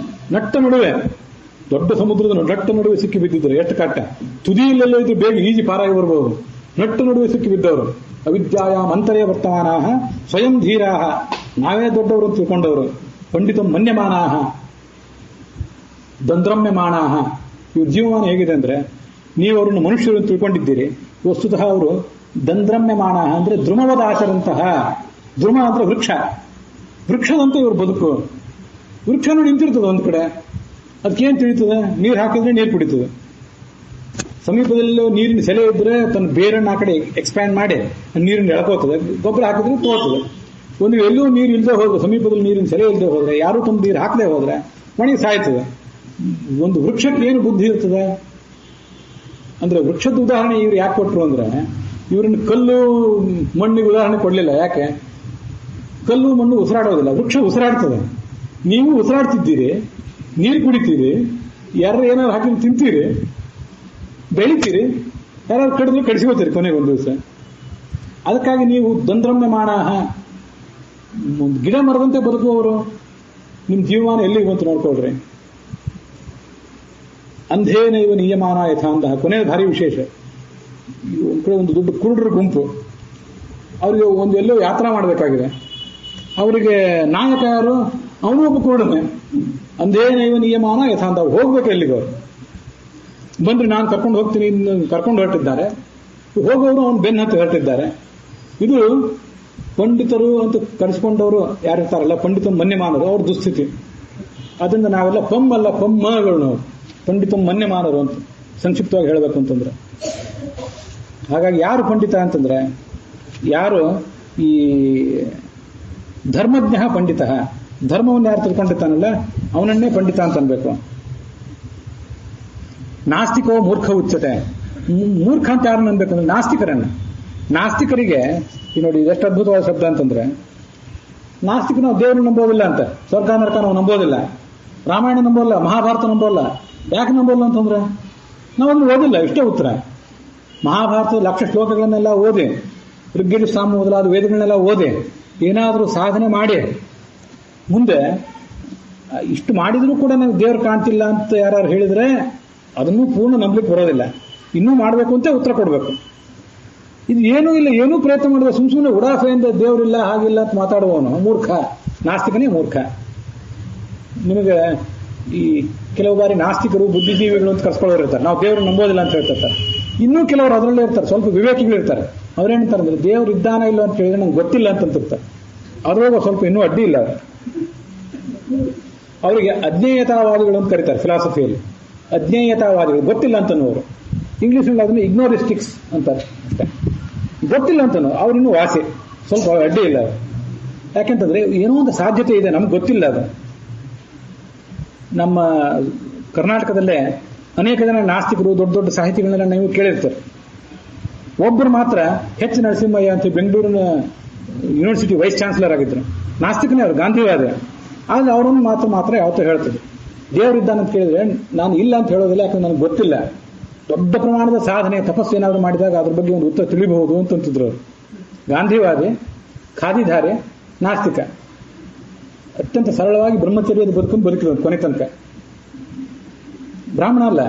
ನಟ್ಟ ನಡುವೆ, ದೊಡ್ಡ ಸಮುದ್ರದ ನಟ್ಟ ನಡುವೆ ಸಿಕ್ಕಿ ಬಿದ್ದಿದ್ರು. ಎಷ್ಟು ಕಟ್ಟ, ತುದಿಯಲ್ಲೆಲ್ಲೋ ಇದು ಬೇಗ ಈಜಿ ಪಾರಾಗಿ ಬರ್ಬೋದು. ನಟ್ಟ ನಡುವೆ ಸಿಕ್ಕಿ ಬಿದ್ದವರು. ಅವಿದ್ಯಾಯಾಮ್ ಅಂತರೇ ವರ್ತಮಾನಾಃ ಸ್ವಯಂ ಧೀರಾಃ, ನಾವೇ ದೊಡ್ಡವರು ಅಂತ ತಿಳ್ಕೊಂಡವರು. ಪಂಡಿತಂ ಮನ್ಯಮಾನಾಃ ದಂದ್ರಮ್ಯಮಾನಾಃ, ಇವ್ರ ಜೀವಮಾನ ಹೇಗಿದೆ ಅಂದ್ರೆ, ನೀವು ಅವರನ್ನು ಮನುಷ್ಯರು ಅಂತ ತಿಳ್ಕೊಂಡಿದ್ದೀರಿ, ವಸ್ತುತಃ ಅವರು ದಂದ್ರಮ್ಯಮಾನಾಃ ಅಂದ್ರೆ ದ್ರುಮವದಾಚರಂತಹ. ದ್ರುಮ ಅಂದ್ರೆ ವೃಕ್ಷ, ವೃಕ್ಷದಂತೆ ಇವ್ರ ಬದುಕು. ವೃಕ್ಷನೂ ನಿಂತಿರ್ತದೆ ಒಂದ್ ಕಡೆ, ಅದಕ್ಕೇನು ತಿಳಿತದೆ? ನೀರು ಹಾಕಿದ್ರೆ ನೀರು ಕುಡಿತದೆ. ಸಮೀಪದಲ್ಲೂ ನೀರಿನ ಸೆಲೆ ಇದ್ರೆ ತನ್ನ ಬೇರನ್ನು ಆ ಕಡೆ ಎಕ್ಸ್ಪ್ಯಾಂಡ್ ಮಾಡಿ ನೀರನ್ನು ಎಳ್ಕೋತದೆ. ಗೊಬ್ಬರ ಹಾಕಿದ್ರೆ ತೋರ್ತದೆ. ಒಂದು ಎಲ್ಲೂ ನೀರು ಇಲ್ಲದೆ ಹೋದ್ರೆ, ಸಮೀಪದಲ್ಲಿ ನೀರಿನ ಸೆಲೆ ಇಲ್ಲದೆ ಹೋದ್ರೆ, ಯಾರು ತುಂಬ ನೀರು ಹಾಕದೆ ಹೋದ್ರೆ ಒಣಗಿ ಸಾಯ್ತದೆ. ಒಂದು ವೃಕ್ಷಕ್ಕೆ ಏನು ಬುದ್ಧಿ ಇರ್ತದೆ ಅಂದ್ರೆ, ವೃಕ್ಷದ ಉದಾಹರಣೆ ಇವ್ರು ಯಾಕೆ ಕೊಟ್ಟರು ಅಂದ್ರೆ, ಇವ್ರನ್ನ ಕಲ್ಲು ಮಣ್ಣಿಗೆ ಉದಾಹರಣೆ ಕೊಡ್ಲಿಲ್ಲ. ಯಾಕೆ? ಕಲ್ಲು ಮಣ್ಣು ಉಸಿರಾಡೋದಿಲ್ಲ, ವೃಕ್ಷ ಉಸಿರಾಡ್ತದೆ. ನೀವು ಉಸಿರಾಡ್ತಿದ್ದೀರಿ, ನೀರು ಕುಡಿತೀರಿ, ಯಾರು ಏನಾದ್ರು ಹಾಕಿ ತಿಂತೀರಿ, ಬೆಳಿತೀರಿ, ಯಾರಾದ್ರು ಕಡಿದ್ರೆ ಕಡಿಸ್ಕೋತೀರಿ ಕೊನೆಗೆ ಒಂದು ದಿವಸ. ಅದಕ್ಕಾಗಿ ನೀವು ದಂದ್ರಮ್ಯಮಾನಾಃ, ಗಿಡ ಮರದಂತೆ ಬದುಕುವವರು. ನಿಮ್ಮ ಜೀವಮಾನ ಎಲ್ಲಿಗೆ ಬಂತು ನೋಡ್ಕೊಳ್ರಿ. ಅಂಧೇನೈವ ನಿಯಮಾನ ಯಥಾಂಧ. ಕೊನೆಯ ಭಾರಿ ವಿಶೇಷ. ಒಂದ್ ಕಡೆ ಒಂದು ದೊಡ್ಡ ಕುರುಡರ ಗುಂಪು, ಅವರಿಗೆ ಒಂದು ಎಲ್ಲೋ ಯಾತ್ರಾ ಮಾಡಬೇಕಾಗಿದೆ. ಅವರಿಗೆ ನಾಯಕ ಯಾರು? ಅವನು ಒಬ್ಬ ಕುರುಡನೆ. ಅಂಧೇನೈವ ನಿಯಮಾನ ಯಥಾಂಧ. ಹೋಗ್ಬೇಕು ಎಲ್ಲಿಗೆ ಅವರು ಬಂದ್ರೆ, ನಾನು ಕರ್ಕೊಂಡು ಹೋಗ್ತೀನಿ, ಕರ್ಕೊಂಡು ಹೊರಟಿದ್ದಾರೆ. ಹೋಗೋರು ಅವನು ಬೆನ್ನ ಹತ್ತಿ ಹೊರಟಿದ್ದಾರೆ. ಇದು ಪಂಡಿತರು ಅಂತ ಕರೆಸ್ಕೊಂಡವರು ಯಾರಿರ್ತಾರಲ್ಲ, ಪಂಡಿತ ಮನ್ಯಮಾನರು, ಅವ್ರ ದುಸ್ಥಿತಿ. ಅದರಿಂದ ನಾವೆಲ್ಲ ಪಮ್ಮಲ್ಲ, ಪಮ್ಮಗಳು ನಾವು, ಪಂಡಿತ ಮನ್ಯಮಾನರು ಅಂತ ಸಂಕ್ಷಿಪ್ತವಾಗಿ ಹೇಳಬೇಕು ಅಂತಂದ್ರೆ. ಹಾಗಾಗಿ ಯಾರು ಪಂಡಿತ ಅಂತಂದ್ರೆ, ಯಾರು ಈ ಧರ್ಮಜ್ಞ ಪಂಡಿತ, ಧರ್ಮವನ್ನು ಯಾರು ತಿಳ್ಕೊಂಡಿರ್ತಾನಲ್ಲ ಅವನನ್ನೇ ಪಂಡಿತ ಅಂತ ಅನ್ಬೇಕು. ನಾಸ್ತಿಕೋ ಮೂರ್ಖ ಉಚ್ಯತೆ. ಮೂರ್ಖ ಅಂತ ಯಾರನ್ನ ಅನ್ಬೇಕಂದ್ರೆ ನಾಸ್ತಿಕರನ್ನ. ನಾಸ್ತಿಕರಿಗೆ ನೋಡಿ ಎಷ್ಟು ಅದ್ಭುತವಾದ ಶಬ್ದ ಅಂತಂದ್ರೆ, ನಾಸ್ತಿಕ ನಾವು ದೇವ್ರನ್ನ ನಂಬೋದಿಲ್ಲ ಅಂತ, ಸ್ವರ್ಗ ನರಕ ನಾವು ನಂಬೋದಿಲ್ಲ, ರಾಮಾಯಣ ನಂಬೋಲ್ಲ, ಮಹಾಭಾರತ ನಂಬೋಲ್ಲ. ಯಾಕೆ ನಂಬೋಲ್ಲ ಅಂತಂದ್ರೆ ನಾವೊಂದು ಓದಿಲ್ಲ, ಇಷ್ಟೇ ಉತ್ತರ. ಮಹಾಭಾರತದ ಲಕ್ಷ ಶ್ಲೋಕಗಳನ್ನೆಲ್ಲ ಓದಿ, ಋಗ್ವೇದ ಸಾಮ ಮೊದಲಾದ ವೇದಗಳನ್ನೆಲ್ಲ ಓದಿ, ಏನಾದರೂ ಸಾಧನೆ ಮಾಡಿ ಮುಂದೆ ಇಷ್ಟು ಮಾಡಿದ್ರೂ ಕೂಡ ನನಗೆ ದೇವ್ರು ಕಾಣ್ತಿಲ್ಲ ಅಂತ ಯಾರು ಹೇಳಿದ್ರೆ ಅದನ್ನು ಪೂರ್ಣ ನಂಬಲಿಕ್ಕೆ ಬರೋದಿಲ್ಲ. ಇನ್ನೂ ಮಾಡಬೇಕು ಅಂತ ಉತ್ತರ ಕೊಡಬೇಕು. ಇದು ಏನೂ ಇಲ್ಲ, ಏನೂ ಪ್ರಯತ್ನ ಮಾಡಿದ್ರೆ ಸುಮ್ಮನೆ ಉಡಾಫೆಯಿಂದ ದೇವರಿಲ್ಲ ಹಾಗಿಲ್ಲ ಅಂತ ಮಾತಾಡುವವನು ಮೂರ್ಖ, ನಾಸ್ತಿಕನೇ ಮೂರ್ಖ. ನಿಮಗೆ ಈ ಕೆಲವು ಬಾರಿ ನಾಸ್ತಿಕರು ಬುದ್ಧಿಜೀವಿಗಳು ಅಂತ ಕರ್ಸ್ಕೊಳ್ಳೋರು ಇರ್ತಾರೆ, ನಾವು ದೇವರು ನಂಬೋದಿಲ್ಲ ಅಂತ ಹೇಳ್ತಿರ್ತಾರೆ. ಇನ್ನೂ ಕೆಲವರು ಅದರಲ್ಲೇ ಇರ್ತಾರೆ, ಸ್ವಲ್ಪ ವಿವೇಕಿಗಳು ಇರ್ತಾರೆ. ಅವ್ರೇನಂತಾರೆ ಅಂದ್ರೆ, ದೇವ್ರು ಇದ್ದಾನ ಇಲ್ಲ ಅಂತ ಹೇಳಿದ್ರೆ ನಂಗೆ ಗೊತ್ತಿಲ್ಲ ಅಂತಂತಿರ್ತಾರೆ. ಅದ್ರೊಳಗೆ ಸ್ವಲ್ಪ ಇನ್ನೂ ಅಡ್ಡಿ ಇಲ್ಲ. ಅವರಿಗೆ ಅಜ್ಞೇಯತಾವಾದಿಗಳು ಅಂತ ಕರೀತಾರೆ ಫಿಲಾಸಫಿಯಲ್ಲಿ. ಅಜ್ಞೇಯತಾವಾದಿಗಳು, ಗೊತ್ತಿಲ್ಲ ಅಂತನೋರು. ಇಂಗ್ಲಿಷ್ನಲ್ಲಿ ಅದನ್ನು ಇಗ್ನೋರಿಸ್ಟಿಕ್ಸ್ ಅಂತಾರೆ ಅಷ್ಟೇ. ಗೊತ್ತಿಲ್ಲ ಅಂತನೋ ಅವ್ರಿನ್ನೂ ವಾಸಿ, ಸ್ವಲ್ಪ ಅಡ್ಡಿ ಇಲ್ಲ. ಯಾಕೆಂತಂದ್ರೆ ಏನೋ ಒಂದು ಸಾಧ್ಯತೆ ಇದೆ, ನಮ್ಗೆ ಗೊತ್ತಿಲ್ಲ ಅದು. ನಮ್ಮ ಕರ್ನಾಟಕದಲ್ಲೇ ಅನೇಕ ಜನ ನಾಸ್ತಿಕರು, ದೊಡ್ಡ ದೊಡ್ಡ ಸಾಹಿತಿಗಳನ್ನೆಲ್ಲ ನೀವು ಕೇಳಿರ್ತಾರೆ. ಒಬ್ಬರು ಮಾತ್ರ ಎಚ್ ನರಸಿಂಹಯ್ಯ ಅಂತ ಬೆಂಗಳೂರಿನ ಯೂನಿವರ್ಸಿಟಿ ವೈಸ್ ಚಾನ್ಸಲರ್ ಆಗಿದ್ರು. ನಾಸ್ತಿಕನೇ ಅವರು, ಗಾಂಧಿವಾದಿ. ಆದ್ರೆ ಅವರನ್ನು ಮಾತ್ರ ಯಾವತ್ತೂ ಹೇಳ್ತದೆ, ದೇವರಿದ್ದಾನಂತ ಕೇಳಿದ್ರೆ ನಾನು ಇಲ್ಲ ಅಂತ ಹೇಳೋದಿಲ್ಲ, ಯಾಕಂದ್ರೆ ನನಗೆ ಗೊತ್ತಿಲ್ಲ. ದೊಡ್ಡ ಪ್ರಮಾಣದ ಸಾಧನೆ, ತಪಸ್ಸು ಏನಾದರೂ ಮಾಡಿದಾಗ ಅದ್ರ ಬಗ್ಗೆ ಒಂದು ಉತ್ತರ ತಿಳಿಬಹುದು ಅಂತಂತಿದ್ರು ಅವರು. ಗಾಂಧಿವಾದಿ, ಖಾದಿಧಾರಿ, ನಾಸ್ತಿಕ. ಅತ್ಯಂತ ಸರಳವಾಗಿ ಬ್ರಹ್ಮಚರ್ಯದ ಬದುಕನ್ನು ಬದುಕಿದ್ರು ಕೊನೆ ತನಕ. ಬ್ರಾಹ್ಮಣ ಅಲ್ಲ,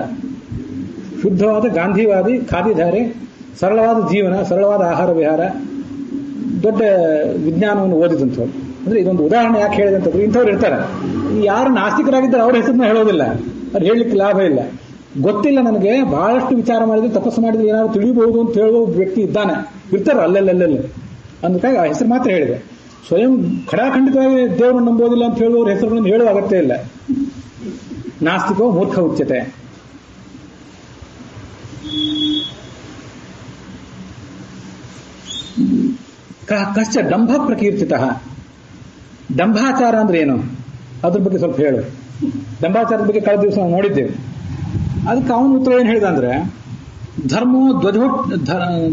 ಶುದ್ಧವಾದ ಗಾಂಧಿವಾದಿ, ಖಾದಿಧಾರಿ, ಸರಳವಾದ ಜೀವನ, ಸರಳವಾದ ಆಹಾರ ವಿಹಾರ, ದೊಡ್ಡ ವಿಜ್ಞಾನವನ್ನು ಓದಿದಂಥವ್ರು. ಅಂದ್ರೆ ಇದೊಂದು ಉದಾಹರಣೆ ಯಾಕೆ ಹೇಳಿದೆ ಅಂತಂದ್ರೆ, ಇಂಥವ್ರು ಇರ್ತಾರೆ. ಯಾರು ನಾಸ್ತಿಕರಾಗಿದ್ದಾರೆ ಅವ್ರ ಹೆಸರನ್ನ ಹೇಳೋದಿಲ್ಲ, ಅವ್ರು ಹೇಳಲಿಕ್ಕೆ ಲಾಭ ಇಲ್ಲ. ಗೊತ್ತಿಲ್ಲ ನನಗೆ, ಬಹಳಷ್ಟು ವಿಚಾರ ಮಾಡಿದ್ರೆ ತಪಸ್ಸು ಮಾಡಿದ್ರೆ ಏನಾದ್ರು ತಿಳಿಯಬಹುದು ಅಂತ ಹೇಳುವ ವ್ಯಕ್ತಿ ಇದ್ದಾನೆ, ಇರ್ತಾರೆ ಅಲ್ಲೆಲ್ಲೆಲ್ಲೆಲ್ಲ ಅಂದಕ್ಕಾಗಿ ಆ ಹೆಸರು ಮಾತ್ರ ಹೇಳಿದೆ. ಸ್ವಯಂ ಖಡಾಖಂಡಿತವಾಗಿ ದೇವರನ್ನು ನಂಬೋದಿಲ್ಲ ಅಂತ ಹೇಳುವವ್ರ ಹೆಸರುಗಳನ್ನು ಹೇಳುವ ಅಗತ್ಯ ಇಲ್ಲ. ನಾಸ್ತಿಕೋ ಮೂರ್ಖ ಉಚ್ಯತೆ. ಕಶ್ಚ ಡಂಭ ಪ್ರಕೀರ್ತಿತ. ಡಂಭಾಚಾರ ಅಂದ್ರೆ ಏನು, ಅದ್ರ ಬಗ್ಗೆ ಸ್ವಲ್ಪ ಹೇಳು. ಡಂಭಾಚಾರದ ಬಗ್ಗೆ ಕಳೆದ ದಿವಸ ನಾವು ನೋಡಿದ್ದೇವೆ. ಅದಕ್ಕೆ ಅವನ ಉತ್ತರ ಏನು ಹೇಳಿದ ಅಂದ್ರೆ,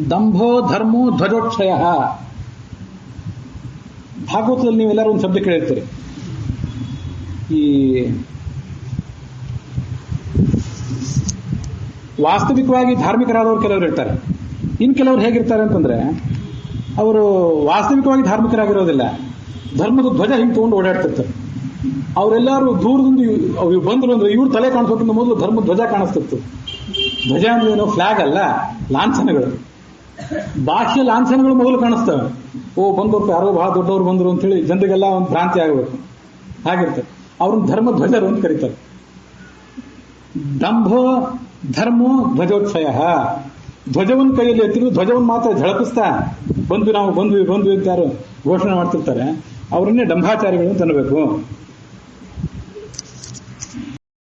ದಂಭೋ ಧರ್ಮೋ ಧ್ವಜೋಕ್ಷಯ. ಭಾಗವತದಲ್ಲಿ ನೀವೆಲ್ಲರೂ ಒಂದು ಶಬ್ದ ಕೇಳಿರ್ತೀರಿ. ಈ ವಾಸ್ತವಿಕವಾಗಿ ಧಾರ್ಮಿಕರಾದವರು ಕೆಲವರು ಇರ್ತಾರೆ. ಇನ್ನು ಕೆಲವರು ಹೇಗಿರ್ತಾರೆ ಅಂತಂದ್ರೆ, ಅವರು ವಾಸ್ತವಿಕವಾಗಿ ಧಾರ್ಮಿಕರಾಗಿರೋದಿಲ್ಲ, ಧರ್ಮದ ಧ್ವಜ ಹಿಂಗೆ ತಗೊಂಡು ಓಡಾಡ್ತಿರ್ತಾರೆ. ಅವರೆಲ್ಲರೂ ದೂರದಿಂದ ಬಂದ್ರು ಅಂದ್ರೆ ಇವ್ರ ತಲೆ ಕಾಣಿಸೋಕ್ಕಿಂತ ಮೊದಲು ಧರ್ಮದ ಧ್ವಜ ಕಾಣಿಸ್ತಿತ್ತು. ಧ್ವಜ ಅಂದ್ರೆ ಏನೋ ಫ್ಲಾಗ್ ಅಲ್ಲ, ಲಾಂಛನಗಳು, ಬಾಹ್ಯ ಲಾಂಛನಗಳು ಮೊದಲು ಕಾಣಿಸ್ತವೆ. ಬಂದವ್ರು ಯಾರೋ ಬಹಳ ದೊಡ್ಡವ್ರು ಬಂದರು ಅಂತೇಳಿ ಜನರಿಗೆಲ್ಲ ಒಂದು ಭ್ರಾಂತಿ ಆಗಬೇಕು. ಹಾಗಿರ್ತಾರೆ. ಅವ್ರನ್ನ ಧರ್ಮ ಧ್ವಜರು ಅಂತ ಕರೀತಾರೆ. ದಂಭೋ ಧರ್ಮೋ ಧ್ವಜೋತ್ಸಯ. ಧ್ವಜವನ್ನು ಕೈಯಲ್ಲಿ ಎತ್ತಿದ್ರು, ಧ್ವಜವನ್ನು ಮಾತ್ರ ಝಳಪಿಸ್ತಾ ನಾವು ಬಂದ್ವಿ ಅಂತ ಯಾರು ಘೋಷಣೆ ಮಾಡ್ತಿರ್ತಾರೆ, ಅವರನ್ನೇ ಡಂಭಾಚಾರಿಗಳು ಅಂತ ಅನ್ನಬೇಕು.